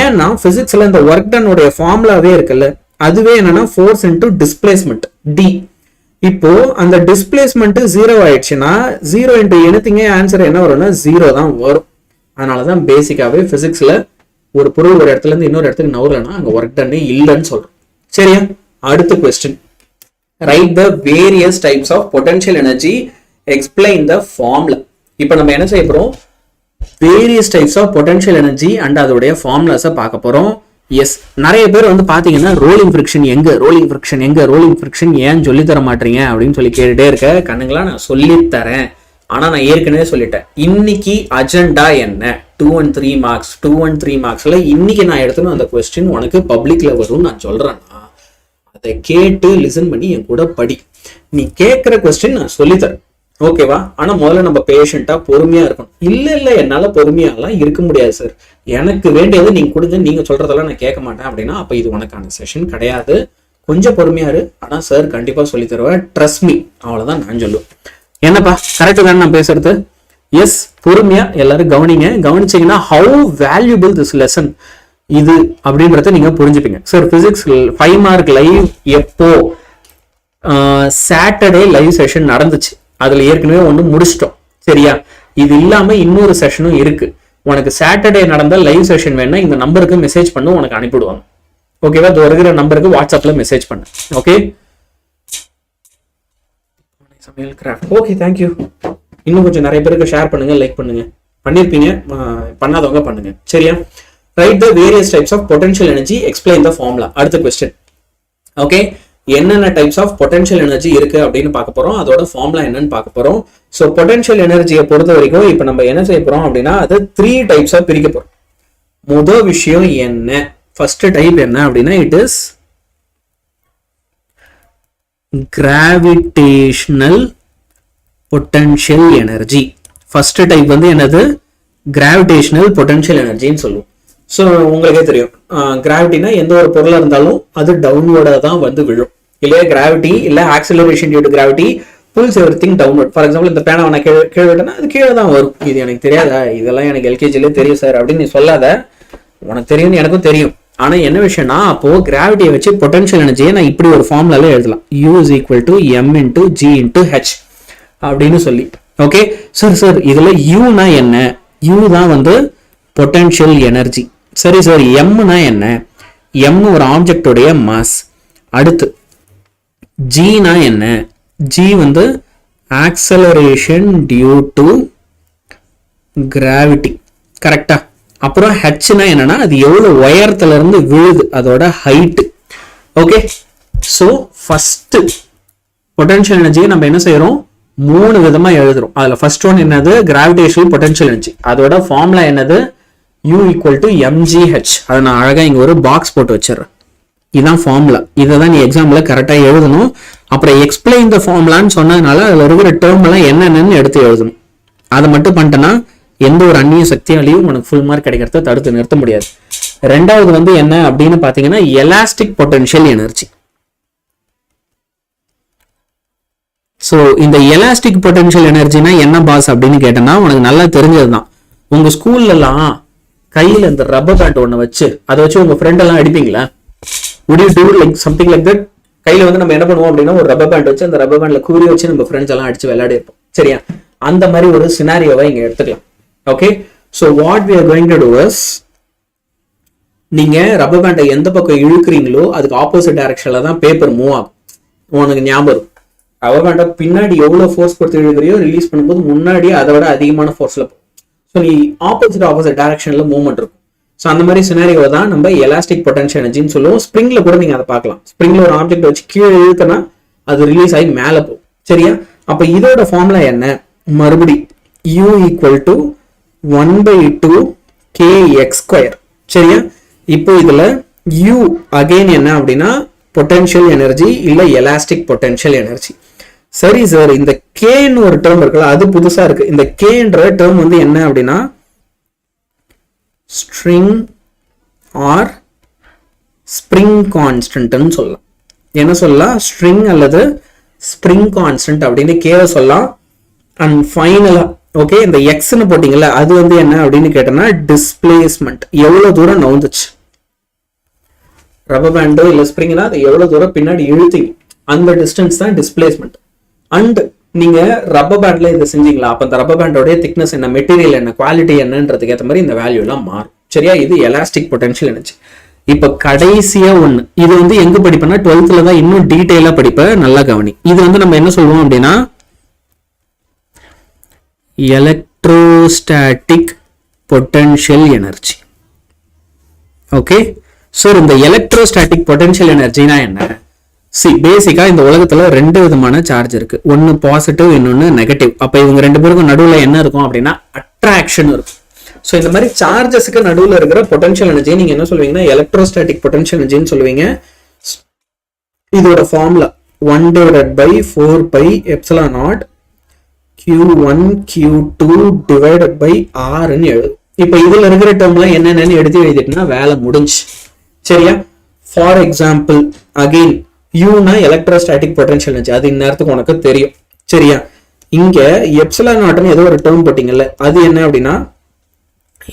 ஏன்னா பிசிக்ஸ்ல இந்த ஒர்க் டன் உடைய ஃபார்முலாவே இருக்குல்ல, அதுவே என்னன்னா ஃபோர்ஸ் இன்டு டிஸ்பிளேஸ்மெண்ட் டி. இப்போ அந்த டிஸ்பிளேஸ்மெண்ட் 0 ஆயிடுச்சுன்னா 0 இன்டு எனிதிங் ஆன்சர் என்ன வரும்னா 0 தான் வரும். அதனாலதான் பேசிக்காவே பிசிக்ஸ்ல ஒரு பொருள் ஒரு இடத்துல இருந்து இன்னொரு இடத்துக்கு நவுறலன்னா அங்க ஒர்க் டன்னே இல்லைன்னு சொல்றோம். சரியா? அடுத்த question, write the various types of potential energy, explain the formula. இப்போ நம்ம என்ன செய்ய போறோம், various types of potential energy and அதோடைய ஃபார்முலாஸை பார்க்க போறோம். எஸ், நிறைய பேர் வந்து பாத்தீங்கன்னா ரோலிங் ஃபிரிக்ஷன் ஏன் சொல்லி தர மாட்டீங்க அப்படின்னு சொல்லி கேட்டுட்டே இருக்க. கண்ணுங்களா நான் சொல்லித்தரேன், ஆனா நான் ஏற்கனவே சொல்லிட்டேன். இன்னைக்கு அஜெண்டா என்ன, 2 and 3 மார்க்ஸ். 2 and 3 மார்க்ஸ்ல இன்னைக்கு நான் எடுத்துன்னு அந்த கொஸ்டின் உனக்கு பப்ளிக்ல வரும் நான் சொல்றேன்னா அதை கேட்டு லிசன் பண்ணி என் கூட படி. நீ கேட்கிற கொஸ்டின் நான் சொல்லித்தரேன், ஓகேவா? ஆனா முதல்ல நம்ம பேஷண்டா பொறுமையா இருக்கணும். இல்ல என்னால பொறுமையாலாம் இருக்க முடியாது சார், எனக்கு வேண்டியது நீங்க கொடுங்க, நீங்க சொல்றதெல்லாம் நான் கேட்க மாட்டேன் அப்படின்னா அப்ப இது உனக்கான செஷன் கிடையாது. கொஞ்சம் பொறுமையா இரு, ஆனா சார் கண்டிப்பா சொல்லி தருவேன், ட்ரஸ்ட் மீ. அவ்வளவுதான் நான் சொல்லுவேன். என்னப்பா கரெக்டு தானே நான் பேசுறது? எஸ், பொறுமையா எல்லாரும் கவனிங்க. கவனிச்சீங்கன்னா ஹவு வேல்யூபிள் திஸ் லெசன் இது அப்படின்றத நீங்க புரிஞ்சுப்பீங்க. சார் பிசிக்ஸ் 5 மார்க் லைவ் எப்போ? சாட்டர்டே லைவ் செஷன் நடந்துச்சு, அதுல ஏற்கனவே ஒண்ணு முடிச்சிட்டோம். சரியா? இது இல்லாம இன்னொரு செஷனும் இருக்கு. உனக்கு சாட்டர்டே நடந்த லைவ் செஷன் வேணா இந்த நம்பருக்கு மெசேஜ் பண்ணு, உனக்கு அனுப்பிடுவாங்க. ஓகேவா? இது இருக்கிற நம்பருக்கு வாட்ஸ்அப்ல மெசேஜ் பண்ணு. Okay okay, thank you. இன்னும் கொஞ்சம் நிறைய பேருக்கு ஷேர் பண்ணுங்க, லைக் பண்ணுங்க. பண்ணிருப்பீங்க, பண்ணாதவங்க பண்ணுங்க. சரியா? Write the various types of potential energy, explain the formula. அடுத்த question. ஓகே, என்னென்ன டைப்ஸ் ஆஃப் பொட்டன்ஷியல் எனர்ஜி இருக்கு அப்படின்னு பார்க்க போறோம், அதோட ஃபார்முலா என்னன்னு பார்க்க போறோம். ஸோ பொட்டன்ஷியல் எனர்ஜியை பொறுத்த வரைக்கும் இப்போ நம்ம என்ன செய்ய போறோம் அப்படின்னா அது 3 டைப்ஸா பிரிக்க போறோம். முதல் விஷயம் என்ன, ஃபர்ஸ்ட் டைப் என்ன அப்படின்னா it is gravitational potential energy. First type வந்து என்னது, கிராவிடேஷனல் பொட்டன்ஷியல் எனர்ஜின்னு சொல்லுவோம். ஸோ உங்களுக்கே தெரியும், கிராவிட்டினா எந்த ஒரு பொருளாக இருந்தாலும் அது டவுன்வர்டா தான் வந்து விழும் இல்லையா? கிராவிட்டி இல்லை acceleration due to gravity pulls everything downward. For example இந்த பேனாவை நான் கீழே விட்டேன்னா அது கீழே தான் வரும். இது எனக்கு தெரியாதா, இதெல்லாம் எனக்கு எல்கேஜிலே தெரியும் சார் அப்படின்னு நீ சொல்லாத, உனக்கு தெரியும்னு எனக்கும் தெரியும். ஆனா என்ன விஷயம்னா அப்போ கிராவிட்டியை வச்சு பொட்டன்ஷியல் எனர்ஜியை நான் இப்படி ஒரு ஃபார்முலால எழுதலாம், U is equal to m into g into h அப்படின்னு சொல்லி. ஓகே சார் இதுல யூனா என்ன? யூ தான் வந்து பொட்டன்ஷியல் எனர்ஜி. சரி சார், எம்னா என்ன? எம் ஒரு ஆப்ஜெக்டோடைய மாஸ். அடுத்து ஜினா என்ன? ஜி வந்து ஆக்சலரேஷன் டியூ டு கிராவிட்டி. கரெக்டா? அப்புறம் ஹெச்னா என்னன்னா அது எவ்வளவு உயரத்துல இருந்து விழுது, அதோட height. Okay, so first potential எனர்ஜியை நம்ம என்ன செய்யறோம், 3 விதமா எழுதுறோம். அதுல ஃபர்ஸ்ட் ஒன் என்னது, கிராவிடேஷனல் பொட்டன்ஷியல் எனர்ஜி. அதோட ஃபார்முலா என்னது, U equal to mgh. அதை நான் அழகா இங்க ஒரு பாக்ஸ் போட்டு வச்சிடறேன். இதுதான் ஃபார்முலா. இதை தான் நீ எக்ஸாம்ல கரெக்டா எழுதணும். அப்புறம் எக்ஸ்பிளைன் த ஃபார்முலான்னு சொன்னதுனால அதுல இருக்கிற டேர்ம் எல்லாம் என்னென்னு எடுத்து எழுதணும். அதை மட்டும் பண்ணிட்டேன்னா எந்த ஒரு அந்நிய சக்தியாலையும் உனக்கு ஃபுல் மார்க் கிடைக்கிறத தடுத்து நிறுத்த முடியாது. ரெண்டாவது வந்து என்ன அப்படின்னு பாத்தீங்கன்னா எலாஸ்டிக் பொட்டன்ஷியல் எனர்ஜி. ஸோ இந்த எலாஸ்டிக் பொட்டன்ஷியல் எனர்ஜினா என்ன பாஸ் அப்படின்னு கேட்டேன்னா உனக்கு நல்லா தெரிஞ்சதுதான். உங்க ஸ்கூல்ல எல்லாம் கையில இந்த ரப்பர் பேண்ட் ஒண்ணு வச்சு அதை வச்சு உங்க ஃப்ரெண்ட் எல்லாம் அடிப்பீங்களா? would you do like something like that? கையில வந்து நம்ம என்ன பண்ணுவோம் அப்படின்னா ஒரு ரப்பர் பேண்ட் வச்சு அந்த ரப்பர் பேண்ட்ல கூறி வச்சு நம்ம ஃப்ரெண்ட்ஸ் எல்லாம் அடிச்சு விளையாடி இருப்போம். சரியா? அந்த மாதிரி ஒரு சினாரியோவை இங்க எடுத்துக்கலாம். Okay, so what we are going to do is, நீங்க ரப்பர் பேண்டை எந்த பக்கம் இழுக்கிறீங்களோ அதுக்கு ஆப்போசிட் டைரக்ஷன்ல தான் பேப்பர் மூவ் ஆகும். உனக்கு ஞாபகம், ரப்பர் பேண்டை பின்னாடி எவ்வளவு ஃபோர்ஸ் கொடுத்து இழுக்கிறியோ ரிலீஸ் பண்ணும்போது முன்னாடி அதை விட அதிகமான ஃபோர்ஸ்ல போகும். ஸோ நீ ஆப்போசிட் டைரக்ஷன்ல மூவ்மெண்ட் இருக்கும். ஸோ அந்த மாதிரி சினாரியோ தான் நம்ம எலாஸ்டிக் பொட்டன்ஷியல் எனர்ஜின்னு சொல்லுவோம். ஸ்ப்ரிங்ல கூட நீங்க அதை பார்க்கலாம். ஸ்ப்ரிங்ல ஒரு ஆப்ஜெக்ட் வச்சு கீழே இழுத்தனா அது ரிலீஸ் ஆகி மேல போகும். சரியா? அப்ப இதோட ஃபார்முலா என்ன? மறுபடி u ஈக்குவல் டு 1/2 kx². சரியா? இப்போ இதுல u அகைன் என்ன அப்படின்னா பொட்டன்ஷியல் எனர்ஜி இல்ல எலாஸ்டிக் பொட்டன்ஷியல் எனர்ஜி. சரி சார், இந்த கேன்னு ஒரு டேர்ம் இருக்குல்ல, அது புதுசா இருக்கு. இந்த கேன்ற டேர்ம் வந்து என்ன அப்படின்னா ஸ்ட்ரிங் ஆர் ஸ்ப்ரிங் கான்ஸ்டன்ட்னு சொல்லலாம். என்ன சொல்லலாம்? ஸ்ட்ரிங் அல்லது ஸ்ப்ரிங் கான்ஸ்டன்ட் அப்படின்னு கேவ சொல்லலாம். அண்ட் ஃபைனலா ஓகே, இந்த எக்ஸ்ன்னு போட்டீங்கல்ல, அது வந்து என்ன அப்படின்னு கேட்டோம்னா டிஸ்பிளேஸ்மெண்ட். எவ்வளவு தூரம் நவுந்துச்சு ரப்பர் பேண்டோ இல்ல ஸ்ப்ரிங்னா அது எவ்வளவு தூரம் பின்னாடி இழுத்தீங்க, அந்த டிஸ்டன்ஸ் தான் டிஸ்பிளேஸ்மெண்ட். அண்ட் நீங்க ரப்பர் பேண்ட்ல இதை செஞ்சீங்களா, அப்ப அந்த ரப்பர் பேண்டோட திக்னஸ் என்ன, மெட்டீரியல் என்ன, குவாலிட்டி என்னன்றதுக்கு ஏற்ற மாதிரி இந்த வேல்யூ எல்லாம் மாறும். சரியா? இது எலாஸ்டிக் பொட்டன்ஷியல் எனர்ஜி. இப்ப கடைசியா ஒண்ணு, இது வந்து எங்க படிப்பேன்னா 12th தான் இன்னும் டீடைலா படிப்பேன். நல்லா கவனி. இது வந்து நம்ம என்ன சொல்லுவோம் அப்படின்னா electrostatic potential energy. Okay, so இந்த எலக்ட்ரோஸ்டாட்டிக் பொட்டன்ஷியல் எனர்ஜினா என்ன? பேசிக்கா இந்த உலகத்துல ரெண்டு விதமான சார்ஜ் இருக்கு. ஒன்னு பாசிட்டிவ், இன்னொன்னு நெகட்டிவ். அப்ப இவங்க ரெண்டு பேருக்கும் நடுவுல என்ன இருக்கும் அப்படின்னா அட்ராக்ஷன் இருக்கும். சோ இந்த மாதிரி சார்ஜஸ்க்கு நடுவுல இருக்கிற பொட்டன்ஷியல் எனர்ஜி நீங்க என்ன சொல்லுவீங்கன்னா எலக்ட்ரோஸ்டாட்டிக் பொட்டன்ஷியல் எனர்ஜின்னு சொல்லுவீங்க. இதோட formula 1/4πε0 Q1 Q2 divided by R ன்னு எழுது. இப்ப இதுல இருக்கிற டேர்ம்லாம் என்னென்னு எடுத்து எழுதிட்டுனா வேலை முடிஞ்சு. சரியா? ஃபார் எக்ஸாம்பிள் அகைன் யூனா எலக்ட்ரோஸ்டாட்டிக் பொட்டன்ஷியல் எனர்ஜி, அது இந்நேரத்துக்கு உனக்கு தெரியும். சரியா? இங்க எப்சிலான் நாட்னு ஏதோ ஒரு டேர்ம் போட்டீங்கல்ல, அது என்ன அப்படின்னா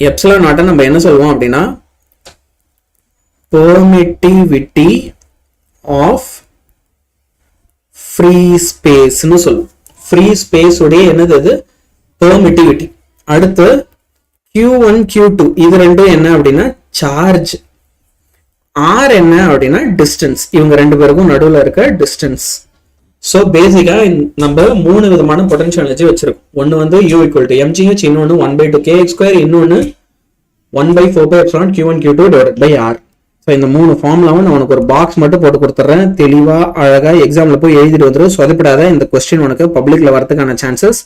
எப்சிலான் நாட்டை நம்ம என்ன சொல்லுவோம் அப்படின்னா பெர்மிட்டிவிட்டி ஆஃப் ஃப்ரீ ஸ்பேஸ்னு சொல்லுவோம். ஃப்ரீ ஸ்பேஸ் உடைய என்னது அது? பெர்மிட்டிவிட்டி. அடுத்து Q1 Q2 இது ரெண்டும் என்ன அப்படின்னா சார்ஜ். R என்ன அப்படின்னா டிஸ்டன்ஸ். இவங்க ரெண்டு பேருக்கும் நடுவுல இருக்க டிஸ்டன்ஸ். சோ பேசிக்கா நம்ம மூணு விதமான பொட்டன்ஷியல் எனர்ஜி வச்சிருக்கோம். ஒன்னு வந்து U ஈக்குவல் டு mgh, இன்னொன்னு 1/2 kx², இன்னொன்னு 1/4πε0 Q1 Q2 divided by R. So இந்த மூணு ஃபார்முலாவும் நான் உனக்கு ஒரு பாக்ஸ் மட்டும் போட்டு கொடுத்துட்றேன். தெளிவா அழகா எக்ஸாம்ல போய் எழுதிட்டு வந்துடும். சொதப்படாத. இந்த கொஸ்டின் உனக்கு பப்ளிக்ல வரதுக்கான சான்சஸ்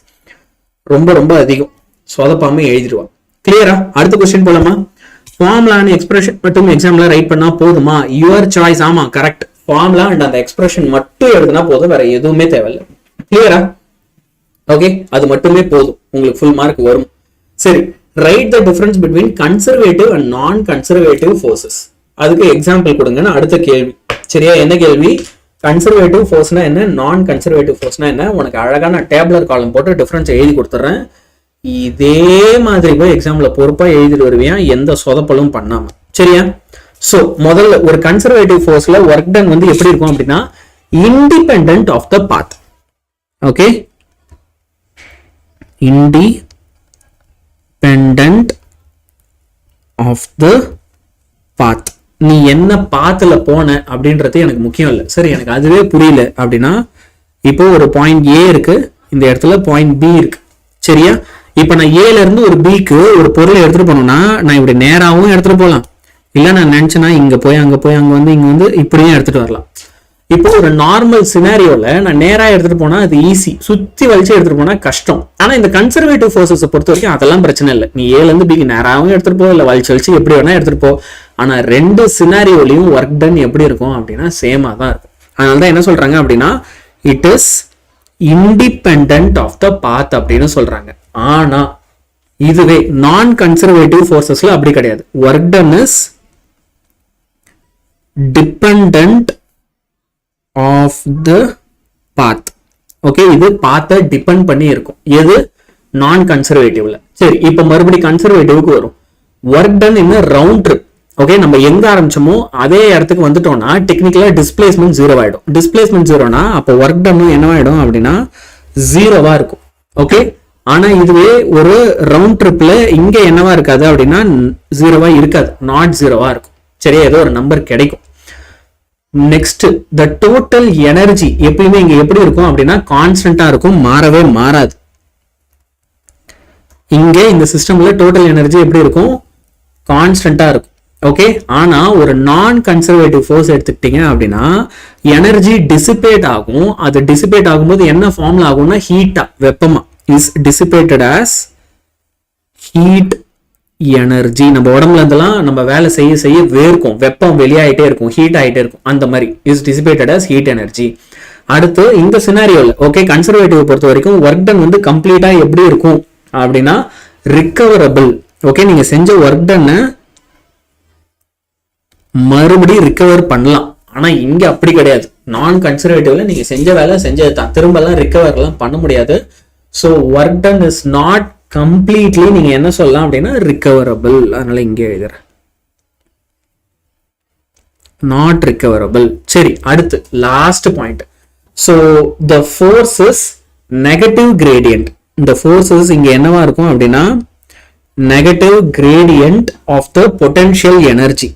ரொம்ப ரொம்ப அதிகம். சொதப்பாம எழுதிடுவான். கிளியரா? அடுத்த கொஸ்டின் போலாமா? ஃபார்முலான எக்ஸ்பிரஷன் மட்டும் எக்ஸாம்ல ரைட் பண்ணா போதுமா? Your choice. ஆமா, கரெக்ட். ஃபார்முலா அண்ட் அந்த எக்ஸ்பிரஷன் மட்டும் எழுதுனா போதும், வேற எதுவுமே தேவையில்லை. கிளியரா? ஓகே, அது மட்டுமே போதும், உங்களுக்கு ஃபுல் மார்க் வரும். சரி, right the difference between conservative and நான் கன்சர்வேட்டிவ் ஃபோர்ஸஸ். அதுக்கு எக்ஸாம்பிள் கொடுங்கன்னு அடுத்த கேள்வி. சரியா? என்ன கேள்வி? கன்சர்வேட்டிவ் ஃபோர்ஸ்னா என்ன, நான் கன்சர்வேட்டிவ் ஃபோர்ஸ்னா என்ன? உனக்கு அழகான டேபிளர் காலம் போட்டு டிஃபரன்ஸ் எழுதி கொடுத்துறேன். இதே மாதிரி போய் எக்ஸாம்ல பொறுப்பா எழுதிட்டு வருவியா, எந்த சொதப்பலும் பண்ணாம. சரியா? சோ முதல்ல ஒரு கன்சர்வேட்டிவ் ஃபோர்ஸ்ல ஒர்க் டன் வந்து எப்படி இருக்கும் அப்படின்னா independent of the path. Okay, independent of the path. நீ என்ன பாத்துல போன அப்படின்றது எனக்கு முக்கியம் இல்லை. சரி, எனக்கு அதுவே புரியல அப்படின்னா இப்போ ஒரு பாயிண்ட் ஏ இருக்கு, இந்த இடத்துல பாயிண்ட் பி இருக்கு. சரியா? இப்ப நான் ஏல இருந்து ஒரு பிக்கு ஒரு பொருளை எடுத்துட்டு போனோம்னா நான் இப்படி நேராவும் எடுத்துட்டு போகலாம், இல்ல நான் நினைச்சேன்னா இங்க போய் அங்க போய் அங்க வந்து இங்க வந்து இப்படியும் எடுத்துட்டு வரலாம். இப்போ ஒரு நார்மல் சினாரியோல நான் நேரா எடுத்துட்டு போனா அது ஈஸி, சுத்தி வலிச்சு எடுத்துட்டு போனா கஷ்டம். ஆனா இந்த கன்சர்வேட்டிவ் ஃபோர்ஸஸ் பொறுத்த வரைக்கும் அதெல்லாம் பிரச்சனை இல்லை. நீ ஏல இருந்து பிக்கு நேராவும் எடுத்துட்டு போ, இல்ல வலிச்சு வலிச்சு எப்படி வேணா எடுத்துட்டு போ. ஆனா ரெண்டு சினாரியோலையும் ஒர்க் டன் எப்படி இருக்கும் அப்படின்னா சேமா தான் இருக்கும். அதனாலதான் என்ன சொல்றாங்க அப்படின்னா it is independent of the path அப்படின்னு சொல்றாங்க. ஆனா இதுவே நான் கன்சர்வேட்டிவ் ஃபோர்ஸஸ்ல அப்படி கிடையாது. Work done is dependent of the path. Okay, இது பாத்தை டிபெண்ட் பண்ணி இருக்கும். எது? நான் கன்சர்வேட்டிவ்ல. சரி, இப்ப மறுபடியும் கன்சர்வேட்டிவ்க்கு வரும். Work done in round trip. Okay, நம்ம எங்க ஆரம்பிச்சோமோ அதே இடத்துக்கு வந்துட்டோம்னா டெக்னிக்கலா டிஸ்பிளேஸ்மெண்ட் 0 ஆயிடும். டிஸ்பிளேஸ்மெண்ட் 0னா அப்போ ஒர்க் டன் என்னவாயிடும் அப்படின்னா 0வா இருக்கும். ஓகே, ஆனா இதுவே ஒரு ரவுண்ட் ட்ரிப்ல இங்க என்னவா இருக்காது அப்படின்னா 0வா இருக்காது, நாட் 0வா இருக்கும். சரியா, ஏதோ ஒரு நம்பர் கிடைக்கும். நெக்ஸ்ட், த டோட்டல் எனர்ஜி எப்பயுமே இங்க எப்படி இருக்கும் அப்படின்னா கான்ஸ்டன்டா இருக்கும், மாறவே மாறாது. இங்க இந்த சிஸ்டம்ல டோட்டல் எனர்ஜி எப்படி இருக்கும்? கான்ஸ்டன்டா இருக்கும். ஓகே, ஆனா ஒரு நான் கன்சர்வேட்டிவ் ஃபோர்ஸ் எடுத்துக்கிட்டீங்க அப்படின்னா எனர்ஜி டிசிபேட் ஆகும். அது டிசிபேட் ஆகும்போது என்ன ஃபார்ம்ல ஆகும்னா ஹீட்டா, வெப்பமா is dissipated as heat energy. நம்ம உடம்புல இருந்தெல்லாம் நம்ம வேலை செய்ய செய்ய வேர்க்கும், வெப்பம் வெளியாயிட்டே இருக்கும், ஹீட் ஆயிட்டே இருக்கும். அந்த மாதிரி is dissipated as heat energy. அடுத்து இந்த சினாரியோல ஓகே கன்சர்வேட்டிவ் பொறுத்த வரைக்கும் ஒர்க் டன் வந்து கம்ப்ளீட்டா எப்படி இருக்கும் அப்படின்னா ரிகவரபிள். ஓகே, நீங்க செஞ்ச ஒர்க் டன்னை மறுபடியும் ரிகவர் பண்ணலாம். ஆனா இங்க அப்படி கிடையாது. நான் கன்சர்வேட்டிவ்ல நீங்க செஞ்ச வேலை செஞ்சது தான், திரும்பலாம் ரிகவர்லாம் பண்ண முடியாது. So work done is not completely நீங்க என்ன சொல்லலாம் அப்படின்னா ரிகவரபிள். அதனால இங்கே எழுதுறேன் நாட் ரிகவரபிள். சரி, அடுத்து last point. So the force is negative gradient. இந்த ஃபோர்ஸஸ் இங்க என்னவா இருக்கும் அப்படின்னா negative gradient of the potential energy.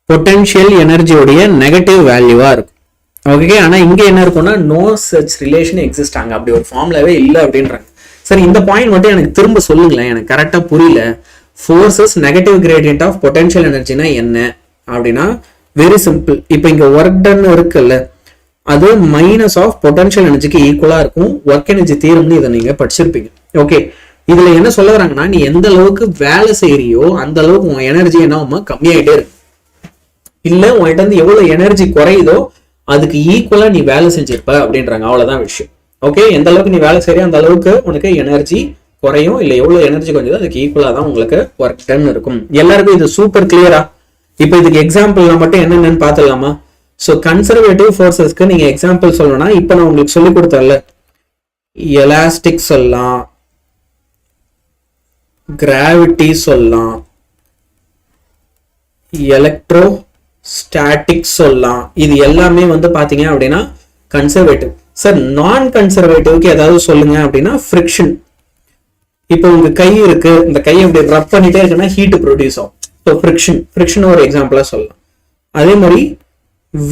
Potential எனர்ஜியோடைய நெகட்டிவ் வேல்யூவா இருக்கும். ஓகே, ஆனா இங்க என்ன இருக்கும்னா நோ சச் ரிலேஷன் எக்ஸிஸ்ட். அங்க அப்படி ஒரு ஃபார்ம்லவே இல்லை அப்படின்றாங்க. சரி, இந்த பாயிண்ட் மட்டும் எனக்கு திரும்ப சொல்லுங்களேன், எனக்கு கரெக்டா புரியல. Forces negative gradient of potential எனர்ஜினா என்ன அப்படின்னா வெரி சிம்பிள். இப்போ இங்க ஒர்க் டன் இருக்குல்ல, அது மைனஸ் ஆஃப் பொட்டன்ஷியல் எனர்ஜிக்கு ஈக்குவலா இருக்கும். ஒர்க் எனர்ஜி தீரம்னு இதை நீங்க படிச்சிருப்பீங்க. ஓகே, இதுல என்ன சொல்ல வராங்கன்னா நீ எந்த அளவுக்கு வேலை செய்யறியோ அந்த அளவுக்கு உன் எனர்ஜி என்ன கம்மியாயிட்டே இருக்கு. இல்ல உன்கிட்ட இருந்து எவ்வளவு எனர்ஜி குறையுதோ அதுக்கு ஈக்குவலா நீ வேலை செஞ்சிருப்ப அப்படின்றாங்க. அவ்வளவுதான் விஷயம். ஓகே, எந்த அளவுக்கு நீ வேலை செய்யறியோ அந்த அளவுக்கு உனக்கு எனர்ஜி குறையும். இல்ல எவ்வளவு எனர்ஜி கொஞ்சம் அதுக்கு ஈக்குவலா தான் உங்களுக்கு ஒர்க் டன் இருக்கும். எல்லாருக்கும் இது சூப்பர் கிளியரா? இப்போ இதுக்கு எக்ஸாம்பிள் மட்டும் என்னென்னு பார்த்துடலாமா? ஸோ கன்சர்வேட்டிவ் ஃபோர்ஸஸ்க்கு நீங்க எக்ஸாம்பிள் சொல்லணும்னா இப்போ நான் உங்களுக்கு சொல்லி கொடுத்தேன்ல, எலாஸ்டிக் சொல்லலாம், கிராவிட்டி சொல்லலாம், எலக்ட்ரோ ஸ்டாட்டிக் சொல்லலாம். இது எல்லாமே வந்து பாத்தீங்க அப்படின்னா கன்சர்வேட்டிவ். சார் நான் கன்சர்வேட்டிவ்க்கு ஏதாவது சொல்லுங்க அப்படின்னா ஃப்ரிக்ஷன். இப்போ உங்க கை இருக்கு, இந்த கையை அப்படி ரப் பண்ணிட்டே இருக்குன்னா ஹீட் ப்ரொடியூஸ் ஆகும். ஸோ ஃப்ரிக்ஷன் ஒரு எக்ஸாம்பிளா சொல்லலாம். அதே மாதிரி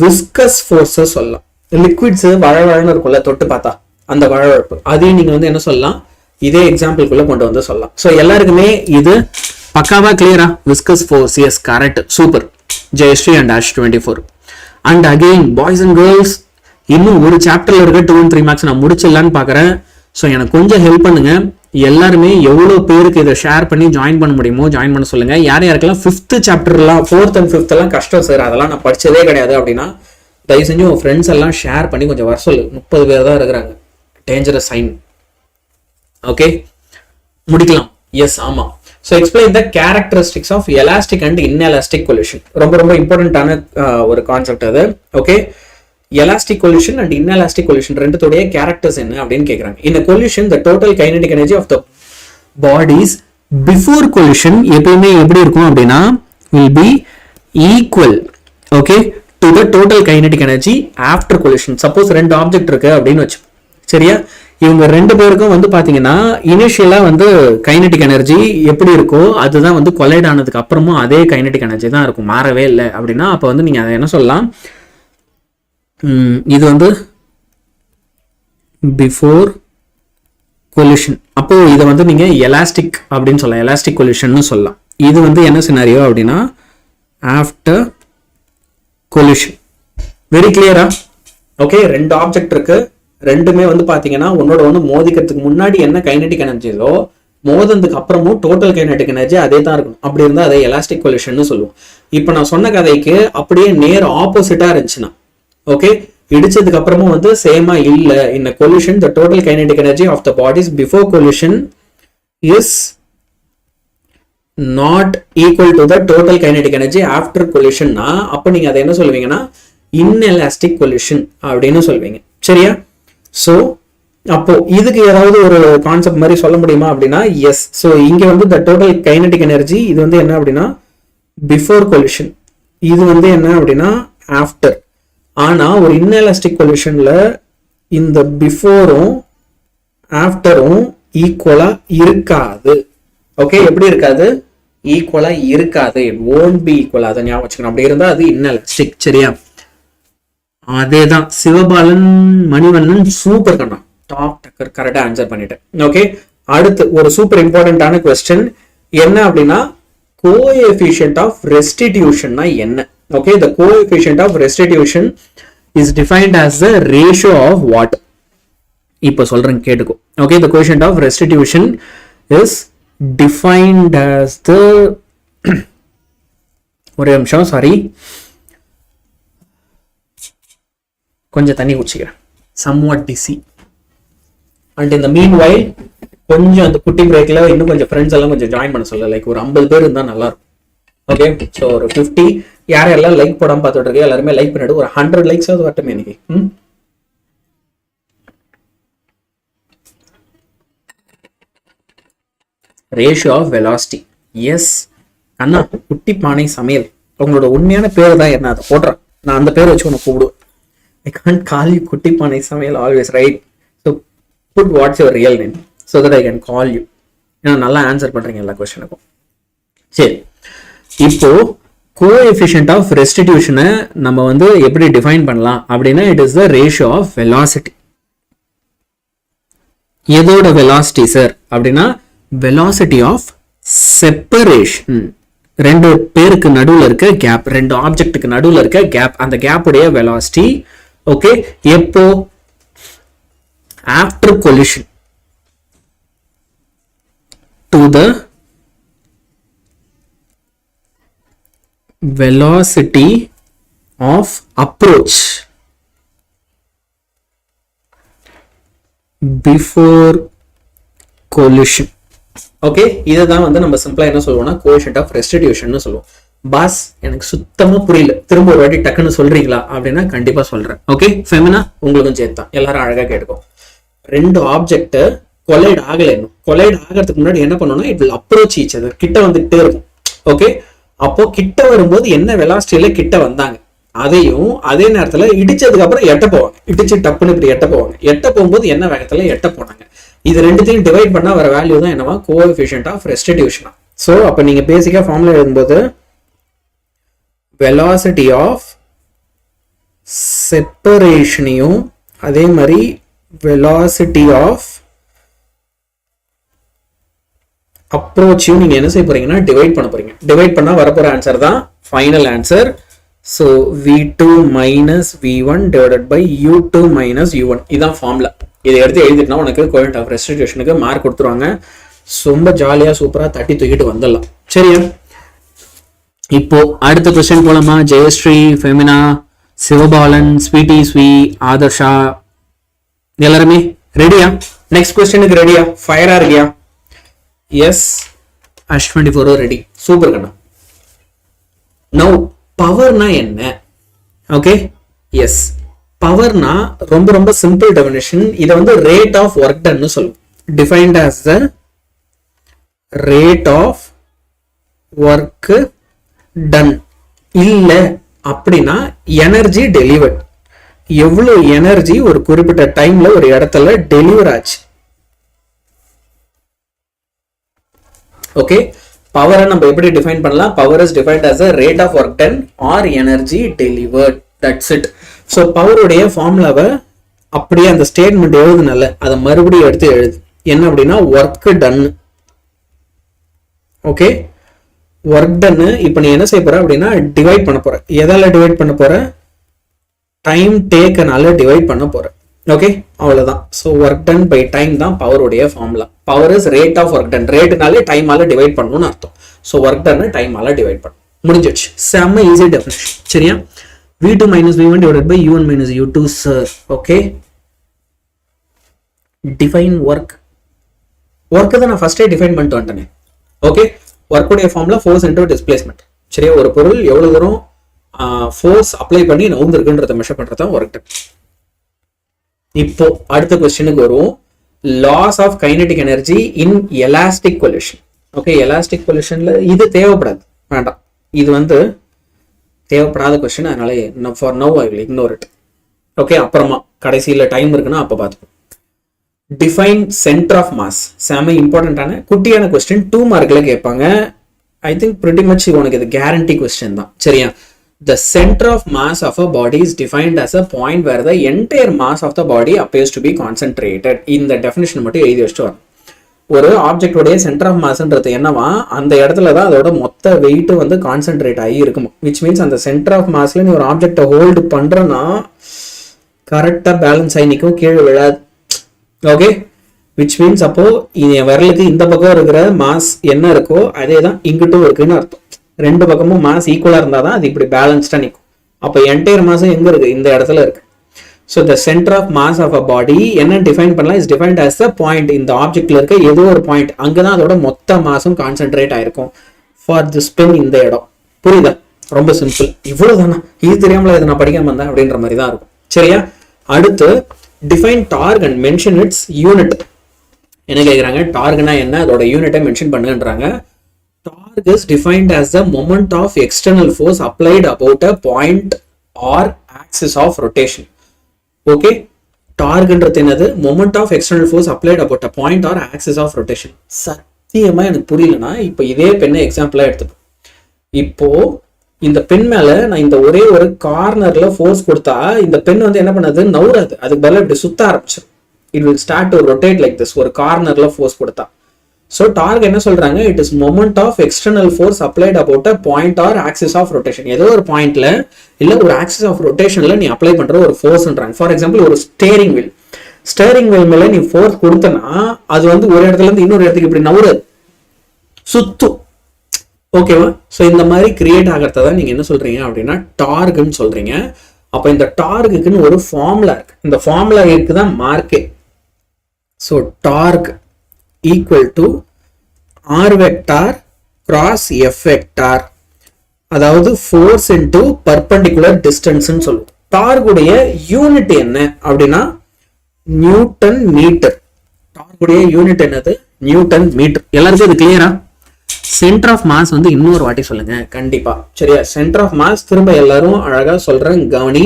விஸ்கஸ் ஃபோர்ஸஸ் சொல்லலாம். லிக்விட்ஸ் வழவழன்னு இருக்கும்ல தொட்டு பார்த்தா அந்த வழவழப்பு, அதையும் நீங்க வந்து என்ன சொல்லலாம், இதே எக்ஸாம்பிள்குள்ள கொண்டு வந்து சொல்லலாம். ஸோ எல்லாருக்குமே இது பக்காவா கிளியரா? Viscous force, yes correct, super. Jayashree and Ash 24. And again boys and girls, இன்னும் ஒரு சாப்டர்ல இருக்க 2 and 3 மார்க்ஸ் நான் முடிச்சிடலான்னு பாக்குறேன். ஸோ எனக்கு கொஞ்சம் ஹெல்ப் பண்ணுங்க. எல்லாருமே எவ்வளவு பேருக்கு இதை ஷேர் பண்ணி ஜாயின் பண்ண முடியுமோ ஜாயின் பண்ண சொல்லுங்க. யாருக்கெல்லாம் 5th சாப்டர்லாம் 4th and 5th எல்லாம் கஷ்டம் சார், அதெல்லாம் நான் படிச்சதே கிடையாது அப்படின்னா தயவு செஞ்சு உங்க ஃப்ரெண்ட்ஸ் எல்லாம் ஷேர் பண்ணி கொஞ்சம் வர சொல்லு. 30 பேர் தான் இருக்கிறாங்க. Dangerous sign. ஓகே, முடிக்கலாம். எஸ், ஆமா. So explain the characteristics of elastic and inelastic collision. ரொம்ப இம்பார்ட்டன்டான ஒரு கான்செப்ட் அது. Okay, elastic collision and inelastic collision ரெண்டுத்தோடைய கேரக்டர்ஸ் என்ன அப்படின்னு கேக்குறாங்க. In a collision the total kinetic energy of the bodies before collision எப்பவுமே எப்படி இருக்கும் அப்படின்னா will be equal, okay, to the total kinetic energy after collision. Suppose ரெண்டு ஆப்ஜெக்ட் இருக்கு அப்படின்னு வச்சு, சரியா? இவங்க 2 பேருக்கும் வந்து பாத்தீங்கன்னா இனிஷியலா வந்து கைனடிக் எனர்ஜி எப்படி இருக்கோ அதுதான் வந்து கொலைட் ஆனதுக்கு அப்புறமும் அதே கைனடிக் எனர்ஜி தான் இருக்கும், மாறவே இல்லை அப்படின்னா அப்ப வந்து நீங்க அதை என்ன சொல்லலாம், இது வந்து பிஃபோர் கொலிஷன். அப்போ இதை வந்து நீங்க எலாஸ்டிக் அப்படின்னு சொல்லலாம், எலாஸ்டிக் கொலிஷன் சொல்லலாம். இது வந்து என்ன சினாரியோ அப்படின்னா ஆஃப்டர் கொலிஷன். வெரி கிளியரா? ஓகே, 2 ஆப்ஜெக்ட் இருக்கு, ரெண்டுமே வந்து பாத்தீங்கன்னா ஒன்னோட ஒன்று மோதிக்கிறதுக்கு முன்னாடி என்ன கைனடிக் எனர்ஜியோ மோதனதுக்கு அப்புறமும் டோட்டல் கைனடிக் எனர்ஜி அதே தான் இருக்கணும். அப்படி இருந்தா அதை எலாஸ்டிக் கொலிஷன் சொல்லுவோம். இப்போ நான் சொன்ன கதைக்கு அப்படியே நேர் ஆப்போசிட்டா இருந்துச்சுன்னா, ஓகே, இடிச்சதுக்கு அப்புறமும் வந்து சேமா இல்ல. in a collision the total kinetic energy of the bodies before collision is not equal to the total kinetic energy after collision னா அப்ப நீங்க அதை என்ன சொல்வீங்கன்னா inelastic collision அப்படின்னு சொல்வீங்க. சரியா? சோ அப்போ இதுக்கு ஏதாவது ஒரு கான்செப்ட் மாதிரி சொல்ல முடியுமா அப்படின்னா எஸ். ஸோ இங்க வந்து the total kinetic energy இது வந்து என்ன அப்படின்னா before collision, இது வந்து என்ன அப்படின்னா after. ஆனா ஒரு inelastic collisionல இந்த பிஃபோரும் ஆஃப்டரும் ஈக்குவலா இருக்காது. ஓகே, எப்படி இருக்காது? ஈக்குவலா இருக்காது. It won't be equal. அதை ஞாபகம் வச்சுக்கணும். அப்படி இருந்தா அது inelastic. சரியா? அதேதான் சிவபாலன் மணிவண்ணன் சூப்பர் கண்ணா, டாப் டக்கர், கரெக்டா ஆன்சர் பண்ணிட்டேன். ஓகே, அடுத்து ஒரு சூப்பர் இம்பார்ட்டன்டான கொஸ்டின் என்ன அப்படின்னா கோஎஃபிஷியன்ட் ஆஃப் ரெஸ்டிடியூஷன்னா என்ன? Okay, the coefficient of restitution is defined as the ratio of what? இப்போ சொல்றேன் கேட்டுக்கோ. Okay, the coefficient of restitution is defined as the ஒரே நிமிஷம், சாரி, கொஞ்சம் தண்ணி குடிச்சிக்கிறேன், somewhat dizzy. and in the meanwhile கொஞ்சம் அந்த குட்டி பிரேக்ல இன்னும் கொஞ்சம் ஃப்ரெண்ட்ஸ் எல்லாம் கொஞ்சம் ஜாயின் பண்ண சொல்ல. லைக் ஒரு 50 பேர் இருந்தா நல்லா இருக்கும். ஓகே, ஸோ ஒரு 50 யாரெல்லாம் லைக் போடாம பார்த்துட்டு இருக்கீங்க எல்லாருமே லைக் பண்ணிட்டு ஒரு 100 லைக்ஸ் ஆகுது வரட்டுமே இன்னைக்கு. Ratio of velocity. எஸ் அண்ணா, குட்டி பானை சமையல் உங்களோட உண்மையான பேர் தான் என்ன, அதை போடுறேன் நான், அந்த பேரை வச்சு உனக்கு கூப்பிடுவேன். ஐ கான்ட் கால் யூ குட்டி பானை சமையல் always, right? So but what's your real name so that I can call you. ஏன்னா நல்லா ஆன்சர் பண்றீங்க எல்லா கொஸ்டினுக்கும். சரி, இப்போ கோஎஃபிஷியன்ட் ஆஃப் ரெஸ்டிடியூஷனை நம்ம வந்து எப்படி டிஃபைன் பண்ணலாம் அப்படின்னா it is the ratio of velocity. எதோட வெலாசிட்டி சார் அப்படின்னா வெலாசிட்டி ஆஃப் செப்பரேஷன். ரெண்டு பேருக்கு நடுவில் இருக்க கேப், ரெண்டு ஆப்ஜெக்ட்டுக்கு நடுவில் இருக்க கேப், அந்த கேப்புடைய வெலாசிட்டி. ஓகே, எப்போ? After collision to the velocity of approach before collision. Okay, இதுதான் வந்து நம்ம சிம்பிளா என்ன சொல்லுவோம்னா கோஎஃபிஷியன்ட் ஆஃப் ரெஸ்டிடியூஷன் சொல்லுவோம். பாஸ் எனக்கு சுத்தமா புரியல, திரும்ப ஒரு வாட்டி டக்குன்னு சொல்றீங்களா அப்படின்னா கண்டிப்பா சொல்றேன். ஓகே, ஃபெமினா உங்களுக்கும் சேர்த்தான், எல்லாரும் அழகா கேட்டுக்கோம். ரெண்டு ஆப்ஜெக்ட் கொலைட் ஆகல, இன்னும் கொலைட் ஆகிறதுக்கு முன்னாடி என்ன பண்ணணும்னா it will approach each other, கிட்ட வந்துட்டே இருக்கும். ஓகே, அப்போ கிட்ட வரும்போது என்ன வெலாசிட்டியில கிட்ட வந்தாங்க அதையும் அதே நேரத்துல இடிச்சதுக்கு அப்புறம் எட்ட போவாங்க, இடிச்சு டப்புன்னு இப்படி எட்ட போவாங்க, எட்ட போகும்போது என்ன வேகத்துல எட்ட போனாங்க, இது ரெண்டுத்தையும் டிவைட் பண்ணா வர வேல்யூ தான் என்னவா கோஎஃபிஷியன்ட் ஆஃப் ரெஸ்டிடியூஷன். சோ அப்ப நீங்க பேசிக்கா ஃபார்முலா எழுதும்போது வெலாசிட்டி ஆஃப் செப்பரேஷனையும் அதே மாதிரி வெலாசிட்டி ஆஃப் அப்ரோச்சையும் நீங்க என்ன செய்ய போறீங்கன்னா டிவைட் பண்ண போறீங்க. டிவைட் பண்ணா வரப்போற ஆன்சர் தான் final answer. So v2 minus v1 divided by u2 minus u1. இதான் ஃபார்முலா. இதை எடுத்து எழுதிட்டுனா உனக்கு கோஎஃபிஷியன்ட் ஆஃப் ரெஸ்டிடியூஷனுக்கு மார்க் கொடுத்துருவாங்க. ரொம்ப ஜாலியா சூப்பரா தட்டி தூக்கிட்டு வந்துடலாம். சரியா? இப்போ அடுத்த கொஸ்டின் போலாமா? ஜெயஸ்ரீ, ஃபெமினா, சிவபாலன், ஸ்வீட்டி, ஸ்வீ, ஆதர்ஷா எல்லாருமே ரெடியா? நெக்ஸ்ட் கொஸ்டினுக்கு ரெடியா? ஃபயரா இருக்கியா? Yes, Ash24 ready. சூப்பர் கண்ணா. நவ் பவர்னா என்ன? ஓகே, எஸ், பவர்னா ரொம்ப ரொம்ப சிம்பிள் டெஃபினிஷன். இதை வந்து ரேட் ஆஃப் ஒர்க் டன் சொல்லுவோம். Defined as the rate of work done. இல்ல அப்படின்னா எனர்ஜி டெலிவர்ட், எவ்வளவு எனர்ஜி ஒரு குறிப்பிட்ட டைம்ல ஒரு இடத்துல டெலிவர் ஆச்சு. ஓகே, பவரை நம்ம எப்படி டிஃபைன் பண்ணலாம்? Power is defined as a rate of work done or energy delivered. That's it. So பவருடைய ஃபார்முலாவை அப்படியே அந்த ஸ்டேட்மெண்ட் எழுதுனால அதை மறுபடியும் எடுத்து எழுது. என்ன அப்படின்னா work done. Okay, work done இப்போ நீ என்ன செய்ய போற அப்படின்னா டிவைட் பண்ண போற. எதால டிவைட் பண்ண போற? டைம் டேக்கனால டிவைட் பண்ண போற. ஓகே, அவ்வளவுதான். So work done by time தான் பவருடைய ஃபார்முலா. Power is rate of work done. ரேட்னாலே டைமால டிவைட் பண்ணணும்னு அர்த்தம். ஸோ ஒர்க் டன் டைமால டிவைட் பண்ணும். முடிஞ்சிடுச்சு. செம்ம ஈஸி டெஃபினிஷன். சரியா? v2 minus v1 divided by u1 minus u2 sir. Okay, define work. Work தான் நான் ஃபர்ஸ்டே டிஃபைன் பண்ணிட்டு வந்துட்டேன். ஓகே, ஒர்க்குடைய ஃபார்முலா ஃபோர்ஸ் இன்டூ டிஸ்பிளேஸ்மெண்ட். சரியா, ஒரு பொருள் எவ்வளவு தூரம் ஃபோர்ஸ் அப்ளை பண்ணி நவுந்திருக்குன்றத மெஷர் பண்றது தான் ஒர்க். இப்போ அடுத்த क्वेश्चनக்கு வருவோம். Loss of kinetic energy in elastic collision. Okay, elastic கொலிஷன்ல இது தேவைப்படாது, வேண்டாம், இது வந்து தேவைப்படாத क्वेश्चन, அதனால for now I will ignore it. Okay, அப்புறமா கடைசியில் டைம் இருக்குன்னா அப்போ பார்த்துப்போம். டிஃபைன் சென்டர் ஆஃப் மாஸ், செம இம்பார்ட்டன்டான குட்டியான கொஸ்டின், 2 மார்க்ல கேட்பாங்க. ஐ திங்க் பிரிட்டி மச் உனக்கு இது கேரண்டி கொஸ்டின் தான். சரியா, the center of mass of a body is defined as a point where the entire mass of the body appears to be concentrated. இந்த டெஃபினிஷன் மட்டும் எழுதி வச்சுட்டு வரும். ஒரு ஆப்ஜெக்டோடைய சென்டர் ஆஃப் மாஸ்ன்றது என்னவா, அந்த இடத்துல தான் அதோட மொத்த வெயிட் வந்து கான்சென்ட்ரேட் ஆகி இருக்கும். விச் மீன்ஸ் அந்த சென்டர் ஆஃப் மாஸ்ல நீ ஒரு ஆப்ஜெக்டை ஹோல்டு பண்றனா கரெக்டா பேலன்ஸ் ஆகி நிற்கும், கீழே விழாது. ஓகே, விச் மீன்ஸ் அப்போ என் விரலுக்கு இந்த பக்கம் இருக்கிற மாஸ் என்ன இருக்கோ அதே தான் இங்கிட்டும் இருக்குன்னு அர்த்தம். ரெண்டு பக்கமும் மாஸ் ஈக்குவலா இருந்தா தான் அது இப்படி பேலன்ஸ்டா நிற்கும். அப்போ என்டையர் மாஸும் எங்க இருக்கு, இந்த இடத்துல இருக்கு. So the centre of mass of a body என்ன டிஃபைன் பண்ணலாம், is defined as the point. இந்த ஆப்ஜெக்ட்ல இருக்க ஏதோ ஒரு பாயிண்ட், அங்கதான் அதோட மொத்த மாஸும் கான்சென்ட்ரேட் ஆயிருக்கும் ஃபார் தி ஸ்பின். இந்த இடம் புரியுதா, ரொம்ப சிம்பிள். இவ்வளவுதானா, இது தெரியாமல இதை நான் படிக்காம வந்தேன் அப்படின்ற மாதிரி தான் இருக்கும். சரியா, அடுத்து define torque and mention its unit. என்ன கேட்குறாங்க, டார்க்னா என்ன, அதோட யூனிட்டை மென்ஷன் பண்ணுன்றாங்க. Torque is defined as the moment of external force applied about a point or axis of rotation. Okay, டார்க்ன்றது என்னது, moment of external force applied about a point or axis of rotation. சத்தியமா எனக்கு புரியலனா இப்போ இதே பெண்ணை எக்ஸாம்பிளா எடுத்துப்போம். இப்போ இந்த பென் மேல நான் இந்த ஒரே ஒரு கார்னர்ல ஃபோர்ஸ் கொடுத்தா இந்த பென் வந்து என்ன பண்ணாது, நவுறாது, அதுக்கு பதிலா இப்படி சுத்த ஆரம்பிச்சு. It will start to rotate like this, ஒரு கார்னர்ல ஃபோர்ஸ் கொடுத்தா. ஸோ டார்க் என்ன சொல்றாங்க, it is moment of external force applied about a point or axis of rotation. ஏதோ ஒரு பாயிண்ட்ல இல்ல ஒரு ஆக்சிஸ் ஆஃப் ரொட்டேஷன்ல நீ அப்ளை பண்ற ஒரு ஃபோர்ஸ்ன்றாங்க. ஃபார் எக்ஸாம்பிள் ஒரு ஸ்டேரிங் வீல் மேல நீ ஃபோர்ஸ் கொடுத்தனா அது வந்து ஒரு இடத்துல இருந்து இன்னொரு இடத்துக்கு இப்படி நவுறாது, சுத்தும். ஓகேவா, ஸோ இந்த மாதிரி கிரியேட் ஆகிறத தான் நீங்க என்ன சொல்றீங்க அப்படின்னா டார்க்னு சொல்றீங்க. அப்போ இந்த டார்க்குன்னு ஒரு ஃபார்முலா இருக்கு, இந்த ஃபார்முலா இருக்குதான் மார்க்கே. So torque equal to R vector cross F vector, அதாவது ஃபோர்ஸ் இன்டு பர்பெண்டிகுலர் டிஸ்டன்ஸ்னு சொல்லுவோம். டார்க்குடைய யூனிட் என்ன அப்படின்னா நியூட்டன் மீட்டர். டார்க்குடைய யூனிட் என்னது, நியூட்டன் மீட்டர். எல்லாருக்கும் இது கிளியரா? சென்டர் ஆஃப் மாஸ் வந்து இன்னொரு வாட்டி சொல்லுங்க கண்டிப்பா. சரியா, சென்டர் ஆஃப் மாஸ் திரும்ப எல்லாரும் அழகா சொல்றேன் கவனி.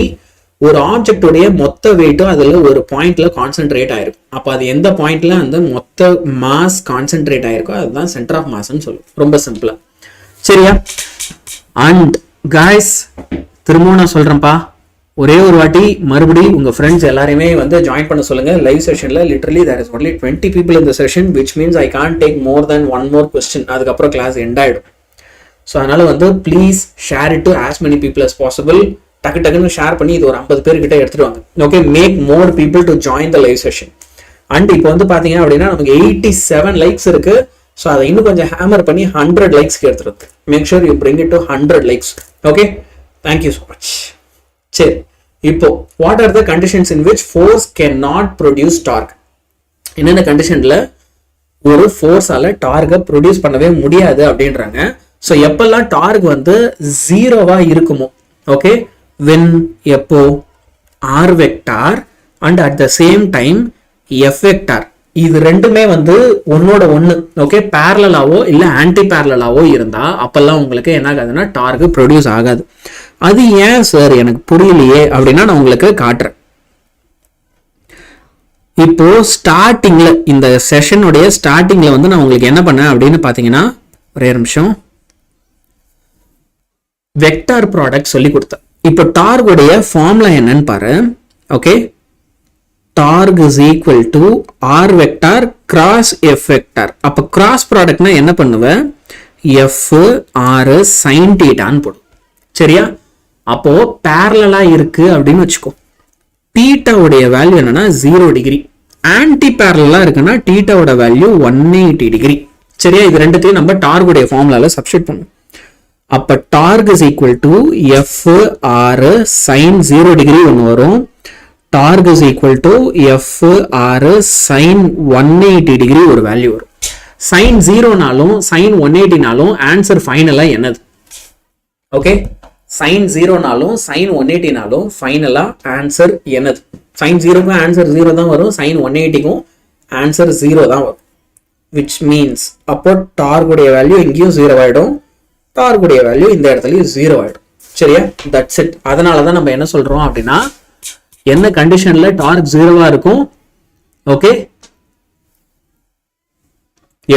ஒரு ஆப்ஜெக்டுடைய மொத்த வெயிட்டும் அதுல ஒரு பாயிண்ட்ல கான்சென்ட்ரேட் ஆயிருக்கும். அப்ப அது எந்த பாயிண்ட்ல அந்த மொத்த மாஸ் கான்சென்ட்ரேட் ஆயிருக்கோ அதுதான் சென்டர் ஆஃப் மாஸ்ன்னு சொல்லுவோம். ரொம்ப சிம்பிளா. சரியா, அண்ட் காய்ஸ் திரும்பவும் நான் சொல்றேன்ப்பா, ஒரே ஒரு வாட்டி மறுபடியும் உங்க ஃப்ரெண்ட்ஸ் எல்லாரையுமே வந்து ஜாயின் பண்ண சொல்லுங்க லைவ் செஷன்ல. Literally there is only 20 people in the session, which means I can't take more than one more question. அதுக்கப்புறம் கிளாஸ் எண்ட் ஆயிடும். ஸோ அதனால வந்து please share it to as many people as possible. டக்குன்னு ஷேர் பண்ணி இது ஒரு 50 பேர்கிட்ட எடுத்துட்டு வாங்க. ஓகே, make more people to join the live session. And இப்போ வந்து பாத்தீங்க அப்படின்னா நமக்கு 87 likes இருக்கு. ஸோ அதை இன்னும் கொஞ்சம் ஹேமர் பண்ணி 100 likesக்கு எடுத்துருக்கு. Make sure you bring it to 100 likes. Okay, thank you so much. சரி, இப்போ what are the conditions in which force can not produce torque? என்னென்ன கண்டிஷன்ல ஒரு ஃபோர்ஸால டார்கை ப்ரொடியூஸ் பண்ணவே முடியாது அப்படின்றாங்க. ஸோ எப்பெல்லாம் டார்க் வந்து ஜீரோவா இருக்குமோ, ஓகே, வென் எப்போ R vector and at the same time F vector, இது ரெண்டுமே வந்து ஒன்னோட ஒன்று ஓகே பேரலாவோ இல்லை ஆன்டி பேரலாவோ இருந்தா அப்பெல்லாம் உங்களுக்கு என்ன ஆகாதுன்னா டார்க் ப்ரொடியூஸ் ஆகாது. அது ஏன் சார் எனக்கு புரியலையே அப்படின்னா நான் உங்களுக்கு காட்டுறேன். இப்போ ஸ்டார்டிங்ல இந்த செஷனுடைய ஸ்டார்டிங்ல வந்து நான் உங்களுக்கு என்ன பண்ணேன் அப்படின்னு பாத்தீங்கன்னா ஒரே நிமிஷம் வெக்டார் ப்ராடக்ட் சொல்லி கொடுத்தேன். இப்போ டார்குடைய ஃபார்முலா என்னன்னு பாரு. Okay, torque is equal to R vector cross F vector. அப்ப கிராஸ் ப்ராடக்ட்னா என்ன பண்ணுவேன், எஃப் ஆர் சைன் தீட்டான்னு போடும். சரியா, அப்போ பேரலா இருக்கு அப்படின்னு வச்சுக்கோ. தீட்டாவுடைய வேல்யூ என்னன்னா 0 டிகிரி. ஆன்டி பேரலா இருக்குன்னா தீட்டாவோட வேல்யூ 180 டிகிரி. சரியா, இது ரெண்டுத்தையும் நம்ம டார்குடைய ஃபார்முலால சப்ஸ்டிட் பண்ணுவோம். அப்ப torque is equal to F R sine 0 degree ஒன்று வரும். Torque is equal to F R sine 180 degree ஒரு வேல்யூ வரும். சைன் 0நாலும் சைன் 180நாலும் ஆன்சர் ஃபைனலா என்னது? ஓகே, சைன் 0நாலும் சைன் 180நாலும் ஃபைனலா ஆன்சர் என்னது? சைன் 0க்கும் ஆன்சர் 0 தான் வரும், சைன் 180க்கும் ஆன்சர் 0 தான் வரும். விச் மீன்ஸ் அப்போ டார்குடைய வேல்யூ இங்கேயும் 0 ஆயிடும், டார்குடைய வேல்யூ இந்த இடத்துலயும் 0 ஆயிடும். சரியா? That's it. அதனால தான் நம்ம என்ன சொல்றோம் அப்படின்னா, என்ன கண்டிஷன்ல டார்க் 0வா இருக்கும்? ஓகே,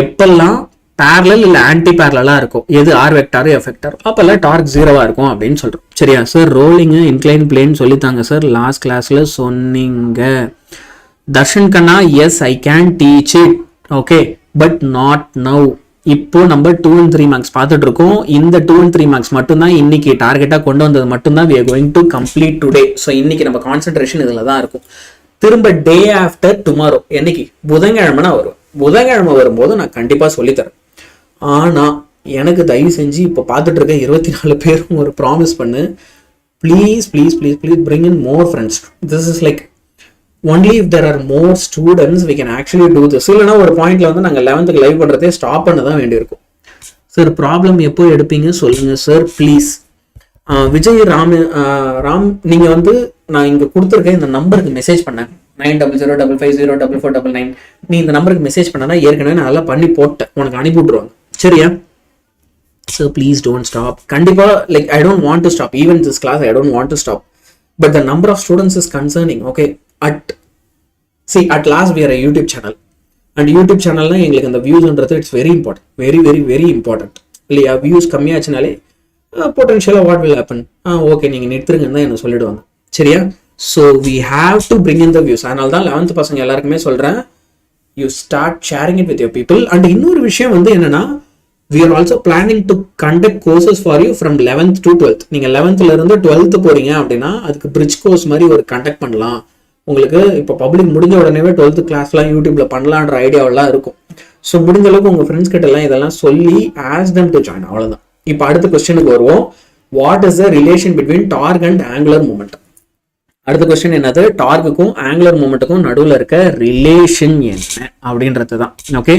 எப்பெல்லாம் parallel இல்ல ஆன்டி பேரலா இருக்கும், எது ஆர் வெக்டார் எஃப் வெக்டார், அப்பெல்லாம் டார்க் 0வா இருக்கும் அப்படின்னு சொல்றோம். சரியா சார்? ரோலிங் இன்க்ளைன் பிளேன் சொல்லித்தாங்க சார், லாஸ்ட் கிளாஸ்ல சொன்னீங்க. தர்ஷன் கண்ணா, yes I can teach it, okay, but not now. இப்போ நம்ம 2 and 3 மார்க்ஸ் பார்த்துட்டு இருக்கோம். இந்த 2 and 3 மார்க்ஸ் மட்டும்தான் இன்னைக்கு டார்கெட்டா கொண்டு வந்தது மட்டும்தான் we are going to complete today. So இன்னைக்கு நம்ம கான்சென்ட்ரேஷன் இதுல தான் இருக்கும். திரும்ப டே ஆஃப்டர் டுமாரோ, என்னைக்கு புதன்கிழமை வரும். புதன்கிழமை வரும்போது நான் கண்டிப்பா சொல்லித்தரேன். ஆனா எனக்கு தயவு செஞ்சு இப்போ பார்த்துட்டு இருக்க 24 பேரும் ஒரு ப்ராமிஸ் பண்ணு, please please please please bring in more friends. This is like only if there are more students we can actually do this. இல்லைனா ஒரு பாயிண்ட்ல வந்து நாங்கள் 11th லைவ் பண்றதே ஸ்டாப் பண்ண தான் வேண்டியிருக்கும். சார் ப்ராப்ளம் எப்போ எடுப்பீங்க சொல்லுங்க சார் ப்ளீஸ். விஜய் ராம், நீங்க வந்து நான் இங்க கொடுத்துருக்கேன் இந்த நம்பருக்கு மெசேஜ் பண்ணேன், 9005050499. நீ இந்த நம்பருக்கு மெசேஜ் பண்ணனா ஏற்கனவே நான் அதெல்லாம் பண்ணி போட்டேன், உனக்கு அனுப்பி விட்டுருவாங்க. சரியா? So please don't stop. கண்டிப்பா, like I don't want to stop. Even this class I don't want to stop. But the number of students is concerning. Okay, at last we are a YouTube channel. And YouTube channel na எங்களுக்கு அந்த வியூஸ்ன்றது it's very important. Very very very important. இல்லையா? வியூஸ் கம்மியாச்சுனாலே potentially what will happen? Okay நீங்க நிறுத்துருங்கன்னு தான் என்ன சொல்லிடுவாங்க. சரியா? So we have to bring in the views. அதனால தான் 11th பசங்க எல்லாருக்குமே சொல்றேன், you start sharing it with your people. And இன்னொரு விஷயம் வந்து என்னன்னா, we are also planning to conduct courses for you from 11th to 12th. நீங்க 11thல இருந்து 12th போறீங்க அப்படின்னா அதுக்கு bridge course மாதிரி ஒரு கண்டக்ட் பண்ணலாம். உங்களுக்கு இப்போ பப்ளிக் முடிஞ்ச உடனேவே 12th கிளாஸ்லாம் யூடியூப்ல பண்ணலான்ற ஐடியாவெல்லாம் இருக்கும். ஸோ முடிஞ்ச அளவுக்கு உங்க ஃப்ரெண்ட்ஸ் கிட்ட எல்லாம் இதெல்லாம் சொல்லி ask them to join. அவ்வளவுதான். இப்போ அடுத்த கொஸ்டினுக்கு வருவோம். What is the relation between torque and angular moment? அடுத்த கொஸ்டின் என்னது? டார்க்குக்கும் ஆங்குலர் மூமெண்ட்டுக்கும் நடுவில் இருக்க ரிலேஷன் என்ன அப்படின்றது தான். Okay,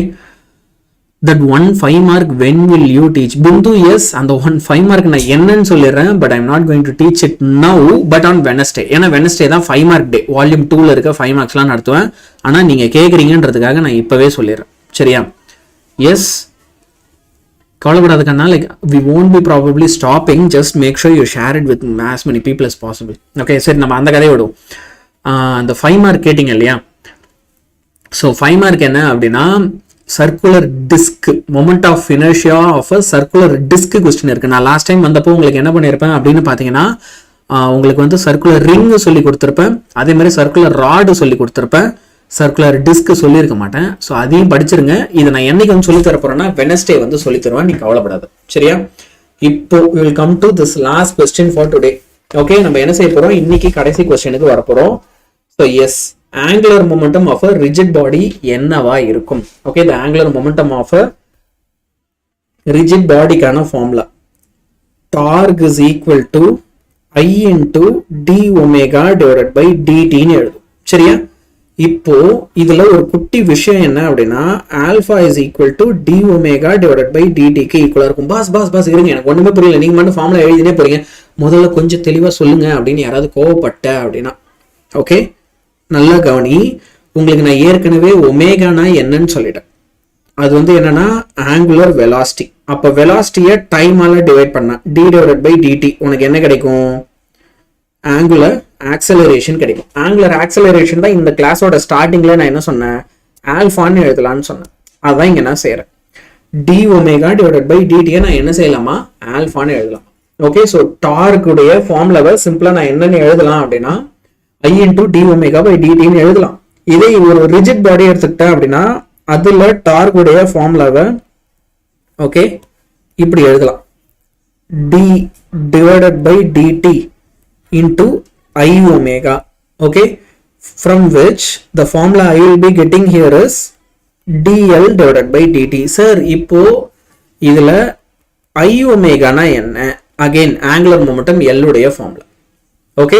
that 1 5 mark when will you teach? Bindu, yes, அந்த 1 5 mark நான் என்னன்னு சொல்லிடுறேன், but I'm not going to teach it now, but on Wednesday. ஏன்னா Wednesday தான் 5 mark day, வால்யூம் 2ல இருக்க 5 marksலாம் நடத்துவேன். ஆனா நீங்க கேக்குறீங்கன்றதுக்காக நான் இப்பவே சொல்லிடுறேன். சரியா? எஸ், கவலைப்படாதுக்கண்ணா, like we won't be probably stopping, just make sure you share it with as many people as possible. Okay, சரி நம்ம அந்த கதையை விடுவோம். அந்த 5 mark கேட்டிங்க இல்லையா? ஸோ 5 mark என்ன அப்படின்னா, circular disc, moment of inertia of a circular disc question இருக்கு. நான் லாஸ்ட் டைம் வந்தப்போ உங்களுக்கு என்ன பண்ணியிருப்பேன் அப்படின்னு பார்த்தீங்கன்னா, உங்களுக்கு வந்து சர்க்குலர் ரிங் சொல்லி கொடுத்துருப்பேன், அதே மாதிரி சர்க்குலர் ராடு சொல்லி கொடுத்துருப்பேன், சர்க்குலர் டிஸ்க் சொல்லியிருக்க மாட்டேன். ஸோ அதையும் படிச்சிருங்க. இதை நான் என்னைக்கு வந்து சொல்லி தர போறேன்னா வெனஸ்டே வந்து சொல்லி தருவேன், நீ கவலைப்படாது. சரியா? இப்போ we will come to this last question for today. Okay, நம்ம என்ன செய்ய போறோம், இன்னைக்கு கடைசி கொஸ்டினுக்கு வரப்போறோம். So yes, angular momentum of a rigid body என்னவா இருக்கும்? ஓகே, the angular momentum of a rigid body கான formula torque is equal to I into d omega divided by dt ன்னு எழுதும். சரியா? இப்போ இதுல ஒரு குட்டி விஷயம் என்ன அப்படின்னா, alpha is equal to d omega divided by dt க்கு ஈக்குவலா இருக்கும். பாஸ் இருங்க, எனக்கு ஒண்ணுமே புரியல, நீங்க மட்டும் ஃபார்முலா எழுதினே போறீங்க, முதல்ல கொஞ்சம் தெளிவா சொல்லுங்க அப்படின்னு யாராவது கோவப்பட்ட அப்படின்னா, ஓகே நல்லா கவனி. உங்களுக்கு நான் ஏற்கனவே ஒமேகானா என்னன்னு சொல்லிட்டேன். அது வந்து என்னன்னா ஆங்குலர் வெலாசிட்டி. அப்ப வெலாசிட்டியை டைமால டிவைட் பண்ணா d divided by dt உனக்கு என்ன கிடைக்கும்? ஆங்குலர் ஆக்சலரேஷன் கிடைக்கும். ஆங்குலர் ஆக்சலரேஷன் தான் இந்த கிளாஸோட ஸ்டார்டிங்ல நான் என்ன சொன்னேன், ஆல்பான்னு எழுதலாம்னு சொன்னேன். அதான் இங்க நான் செய்யறேன். d omega divided by dt நான் என்ன செய்யலாமா, ஆல்பான்னு எழுதலாம். ஓகே, ஸோ டார்க்குடைய ஃபார்முலாவை சிம்பிளா நான் என்னன்னு எழுதலாம் அப்படின்னா I into d omega by dt ன்னு எழுதலாம். இதே ஒரு ரிஜிட் பாடி எடுத்துக்கிட்டேன் அப்படின்னா அதுல டார்க்குடைய ஃபார்முலாவை ஓகே இப்படி எழுதலாம், d divided by dt into I omega. Okay, from which the formula I will be getting here is dl divided by dt. Sir, இப்போ இதுல I ஒமேகானா என்ன? அகைன் ஆங்குலர் மொமெண்டம் L உடைய ஃபார்முலா. ஓகே,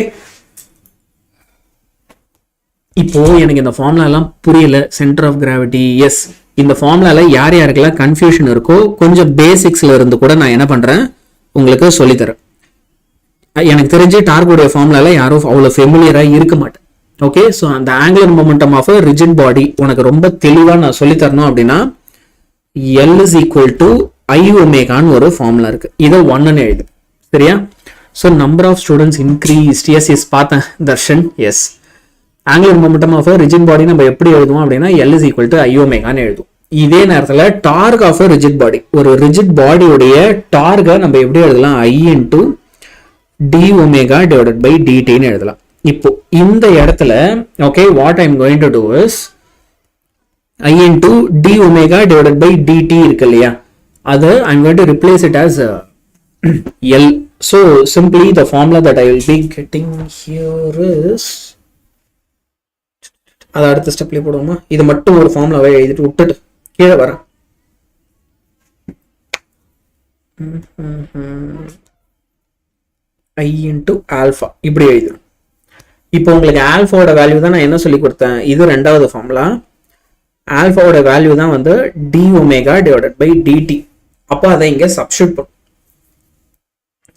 இப்போ எனக்கு இந்த ஃபார்முலா எல்லாம் புரியல. சென்டர் ஆஃப் கிராவிட்டி, எஸ், இந்த ஃபார்முலால யார் யாருக்கெல்லாம் கன்ஃபியூஷன் இருக்கோ கொஞ்சம் பேசிக்ஸ்ல இருந்து கூட நான் என்ன பண்றேன் உங்களுக்கு சொல்லித்தரேன். எனக்கு தெரிஞ்சு டார்கோடைய ஃபார்முலால யாரும் அவ்வளவு ஃபெமிலியரா இருக்க மாட்டேன். ஓகே, ஸோ அந்த angular momentum of rigid body உனக்கு ரொம்ப தெளிவா நான் சொல்லி தரணும் அப்படின்னா L is equal to I ஒமேகான்னு ஒரு ஃபார்முலா இருக்கு. இதை 1ன்னு எழுது. சரியா? So number of students increased. Yes yes பார்த்தேன் Darshan. Yes, angular momentum of rigid body நம்ம எப்படி எழுதுவோம் அப்படின்னா L is equal to I ஒமேகான்னு எழுதுவோம். இதே நேரத்தில் டார்க் ஆஃப் ரிஜிட் பாடி, ஒரு ரிஜிட் பாடியுடைய டார்கை நம்ம எப்படி எழுதலாம்? I into d omega divided by dt எழுதலாம். இப்போ இந்த இடத்துல okay, what I am going to do is I into d omega divided by dt இருக்கு இல்லையா, அது I am going to replace it as L. So simply the formula that I will be getting here is, அதை அடுத்த ஸ்டெப்ல போடுவோமா? இது மட்டும் ஒரு ஃபார்முலாவை எழுதிட்டு விட்டுட்டு கீழே வரேன். I into alpha இப்படி எழுதிடும். இப்போ உங்களுக்கு ஆல்ஃபாவோட வேல்யூ தான் நான் என்ன சொல்லி கொடுத்தேன், இது ரெண்டாவது ஃபார்முலா. ஆல்ஃபாவோட வேல்யூ தான் வந்து d omega divided by dt. அப்போ அதை இங்கே சப்ஸ்டியூட் பண்ணும்.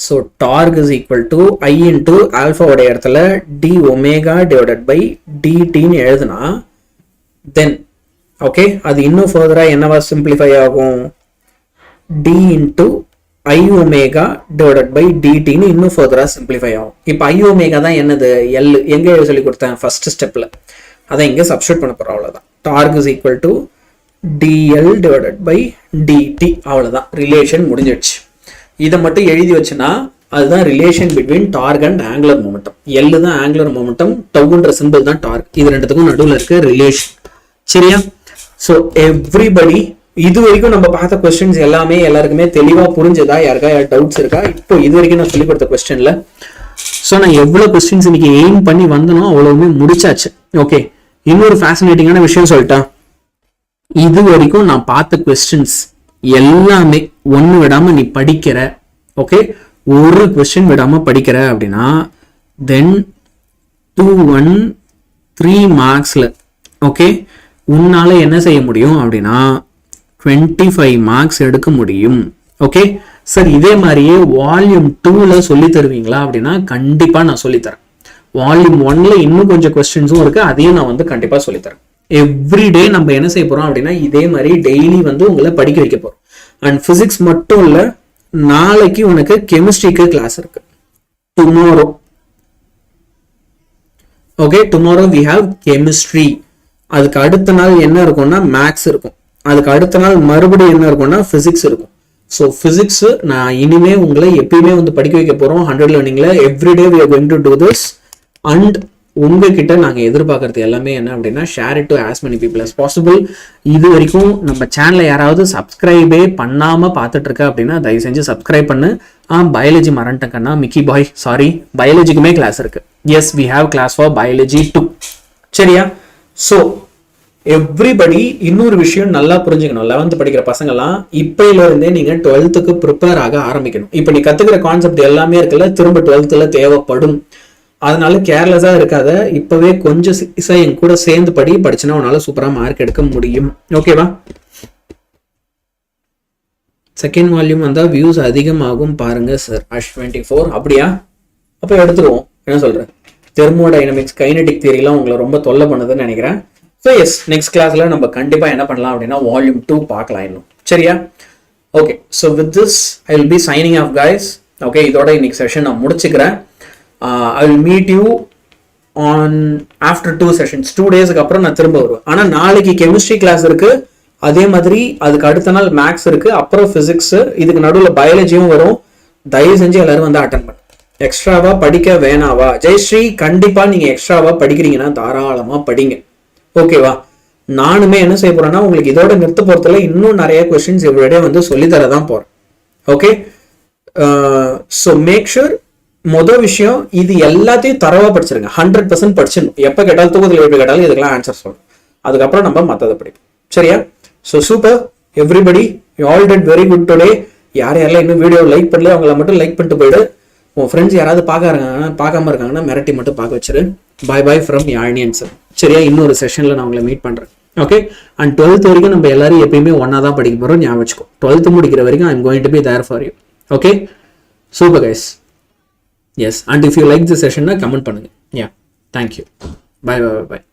So torque is equal to I into ஆல்ஃபாவோட இடத்துல டி ஒமேகா டிவைடட் பை டிடின்னு எழுதுனா தென் ஓகே, அது இன்னும் ஃபர்தரா என்னவா சிம்பிளிஃபை ஆகும்? D into I omega divided by டிடின்னு இன்னும் ஃபர்தரா சிம்பிளிஃபை ஆகும். இப்போ ஐ ஒமேகா தான் என்னது? எல். எங்கே சொல்லி கொடுத்தேன்? ஃபர்ஸ்ட் ஸ்டெப்ல. அதை இங்கே சப்ஸ்டியூட் பண்ண போறோம். அவ்வளோதான். Torque is equal to d L divided by d t. அவ்வளோதான், ரிலேஷன் முடிஞ்சிடுச்சு. இதை மட்டும் எழுதி வச்சுன்னா அதுதான் relation between torque and angular momentum. L தான் ஆங்குலர் மொமெண்டம், டவுன்ற சிம்பிள் தான் டார்க். இது ரெண்டுத்துக்கும் நடுவில் இருக்க ரிலேஷன். சரியா? ஸோ எவ்ரிபடி இது வரைக்கும் நம்ம பார்த்த கொஸ்டின்ஸ் எல்லாமே எல்லாருக்குமே தெளிவா புரிஞ்சதா? யாருக்கா டவுட்ஸ் இருக்கா? இப்போ இது வரைக்கும் நான் சொல்லி கொடுத்த கொஸ்டின்ல ஸோ நான் எவ்வளவு கொஸ்டின்ஸ் இன்னைக்கு எய்ம் பண்ணி வந்தனோ அவ்வளவுமே முடிச்சாச்சு. ஓகே, இன்னொரு ஃபேசினேட்டிங்கான விஷயம் சொல்லிட்டா, இது வரைக்கும் நான் பார்த்த கொஸ்டின்ஸ் எல்லாமே ஒன்னு விடாம நீ படிக்கிற, ஓகே, ஒரு கொஸ்டின் விடாம படிக்கிற அப்படின்னா தென் 2-1-3 மார்க்ஸ்ல ஓகே உன்னால என்ன செய்ய முடியும் அப்படின்னா 25 மார்க்ஸ் எடுக்க முடியும். ஓகே சார், இதே மாதிரியே வால்யூம் 2ல சொல்லி தருவீங்களா அப்படின்னா கண்டிப்பா நான் சொல்லித்தரேன். வால்யூம் 1ல இன்னும் கொஞ்சம் கொஸ்டின்ஸும் இருக்கு, அதையும் நான் வந்து கண்டிப்பா சொல்லித்தரேன். எவ்ரிடே நம்ம என்ன செய்ய போறோம் அப்படின்னா இதே மாதிரி டெய்லி வந்து உங்களை படிக்க வைக்க போறோம். அண்ட் பிசிக்ஸ் மட்டும் இல்ல, நாளைக்கு உனக்கு கெமிஸ்ட்ரிக்கு கிளாஸ் இருக்கு. Tomorrow okay, tomorrow we have chemistry. அதுக்கு அடுத்த நாள் என்ன இருக்கும்னா மேக்ஸ் இருக்கும். அதுக்கு அடுத்த நாள் மறுபடியும் என்ன இருக்கும்னா பிசிக்ஸ் இருக்கும். ஸோ பிசிக்ஸ் நான் இனிமே உங்களை எப்பயுமே வந்து படிக்க வைக்க போறோம் 100 லேர்னிங்ல. Everyday we are going to do this. And உங்ககிட்ட நாங்கள் எதிர்பார்க்கறது எல்லாமே என்ன அப்படின்னா share it to as many people as possible. இது வரைக்கும் நம்ம சேனலை யாராவது சப்ஸ்கிரைபே பண்ணாம பார்த்துட்டு இருக்க அப்படின்னா தயவு செஞ்சு சப்ஸ்கிரைப் பண்ணு. பயாலஜி மறந்துட்டேன்னா மிக்கி பாய் சாரி, பயாலஜிக்குமே கிளாஸ் இருக்கு. Yes, we have class for biology 2. சரியா? ஸோ எவ்ரிபடி இன்னொரு விஷயம் நல்லா புரிஞ்சுக்கணும். 11th படிக்கிற பசங்கள்லாம் இப்பையில இருந்தே நீங்க 12th ப்ரிப்பேர் ஆக ஆரம்பிக்கணும். இப்போ நீ கத்துக்கிற கான்செப்ட் எல்லாமே இருக்குல்ல, திரும்ப 12th தேவைப்படும். அதனால கேர்லெஸ்ஸா இருக்காத, இப்பவே கொஞ்சம் என் கூட சேர்ந்து படிச்சுன்னா உன்னால சூப்பரா மார்க் எடுக்க முடியும். ஓகேவா? செகண்ட் வால்யூம் வந்தா வியூஸ் அதிகமாகும் பாருங்க சார். H24 அப்படியா? அப்ப எடுத்துருவோம். என்ன சொல்ற? தெர்மோடைனமிக்ஸ் கைனடிக் தியரிலாம் உங்களை ரொம்ப தொல்லை பண்ணதுன்னு நினைக்கிறேன். ஸோ எஸ், நெக்ஸ்ட் கிளாஸ்ல நம்ம கண்டிப்பா என்ன பண்ணலாம் அப்படின்னா வால்யூம் 2 பார்க்கலாம் இன்னும். சரியா? Okay, so with this I will be signing off guys. Okay, இதோட இன்னைக்கு செஷன் நான் முடிச்சுக்கிறேன். I will meet you on after 2 sessions. 2 டேஸ்க்கு அப்புறம் நான் திரும்ப வருவேன். ஆனா நாளைக்கு கெமிஸ்ட்ரி கிளாஸ் இருக்கு, அதே மாதிரி அதுக்கு அடுத்த நாள் மேக்ஸ் இருக்கு, அப்புறம் பிசிக்ஸ், இதுக்கு நடுவில் பயாலஜியும் வரும். தயவு செஞ்சு எல்லாரும் வந்து அட்டன் பண்ணு. எக்ஸ்ட்ராவா படிக்க வேணாவா? ஜெயஸ்ரீ, கண்டிப்பா நீங்க எக்ஸ்ட்ராவா படிக்கிறீங்கன்னா தாராளமா படிங்க. ஓகேவா? நானுமே என்ன செய்ய போறேன்னா உங்களுக்கு இதோட நிறுத்த போறதுல இன்னும் நிறைய கொஸ்டின்ஸ் எவ்ரிடே வந்து சொல்லித்தரதான் போறேன். Okay, so make sure. மொதல் விஷயம், இது எல்லாத்தையும் தரவா படிச்சிருங்க. 100% படிச்சிடணும். எப்ப கேட்டாலும் தூக்கத்தில் எப்படி கேட்டாலும் இதுக்கெல்லாம் ஆன்சர் சொல்லணும். அதுக்கப்புறம் நம்ம மற்றதை படிப்போம். சரியா? So super everybody, you all did very good today. யாரெல்லாம் இன்னும் வீடியோ லைக் பண்ணல அவங்கள மட்டும் லைக் பண்ணிட்டு போயிடு. உன் ஃப்ரெண்ட்ஸ் யாராவது பார்க்காம இருக்காங்கன்னா மிரட்டி மட்டும் பார்க்க வச்சிரு. Bye bye from Yazhini and sir. சரியா, இன்னொரு செஷனில் நான் உங்களை மீட் பண்ணுறேன். ஓகே, அண்ட் 12th வரைக்கும் நம்ம எல்லாரும் எப்பயுமே ஒன்றா தான் படிக்க போகிறோம், ஞாபகம் வச்சுக்கோ. 12th முடிக்கிற வரைக்கும் I am going to be there for you. Okay, super guys. Yes, and if you like the செஷன்னா கமெண்ட் பண்ணுங்க. Yeah, thank you. பாய் பாய் பாய்.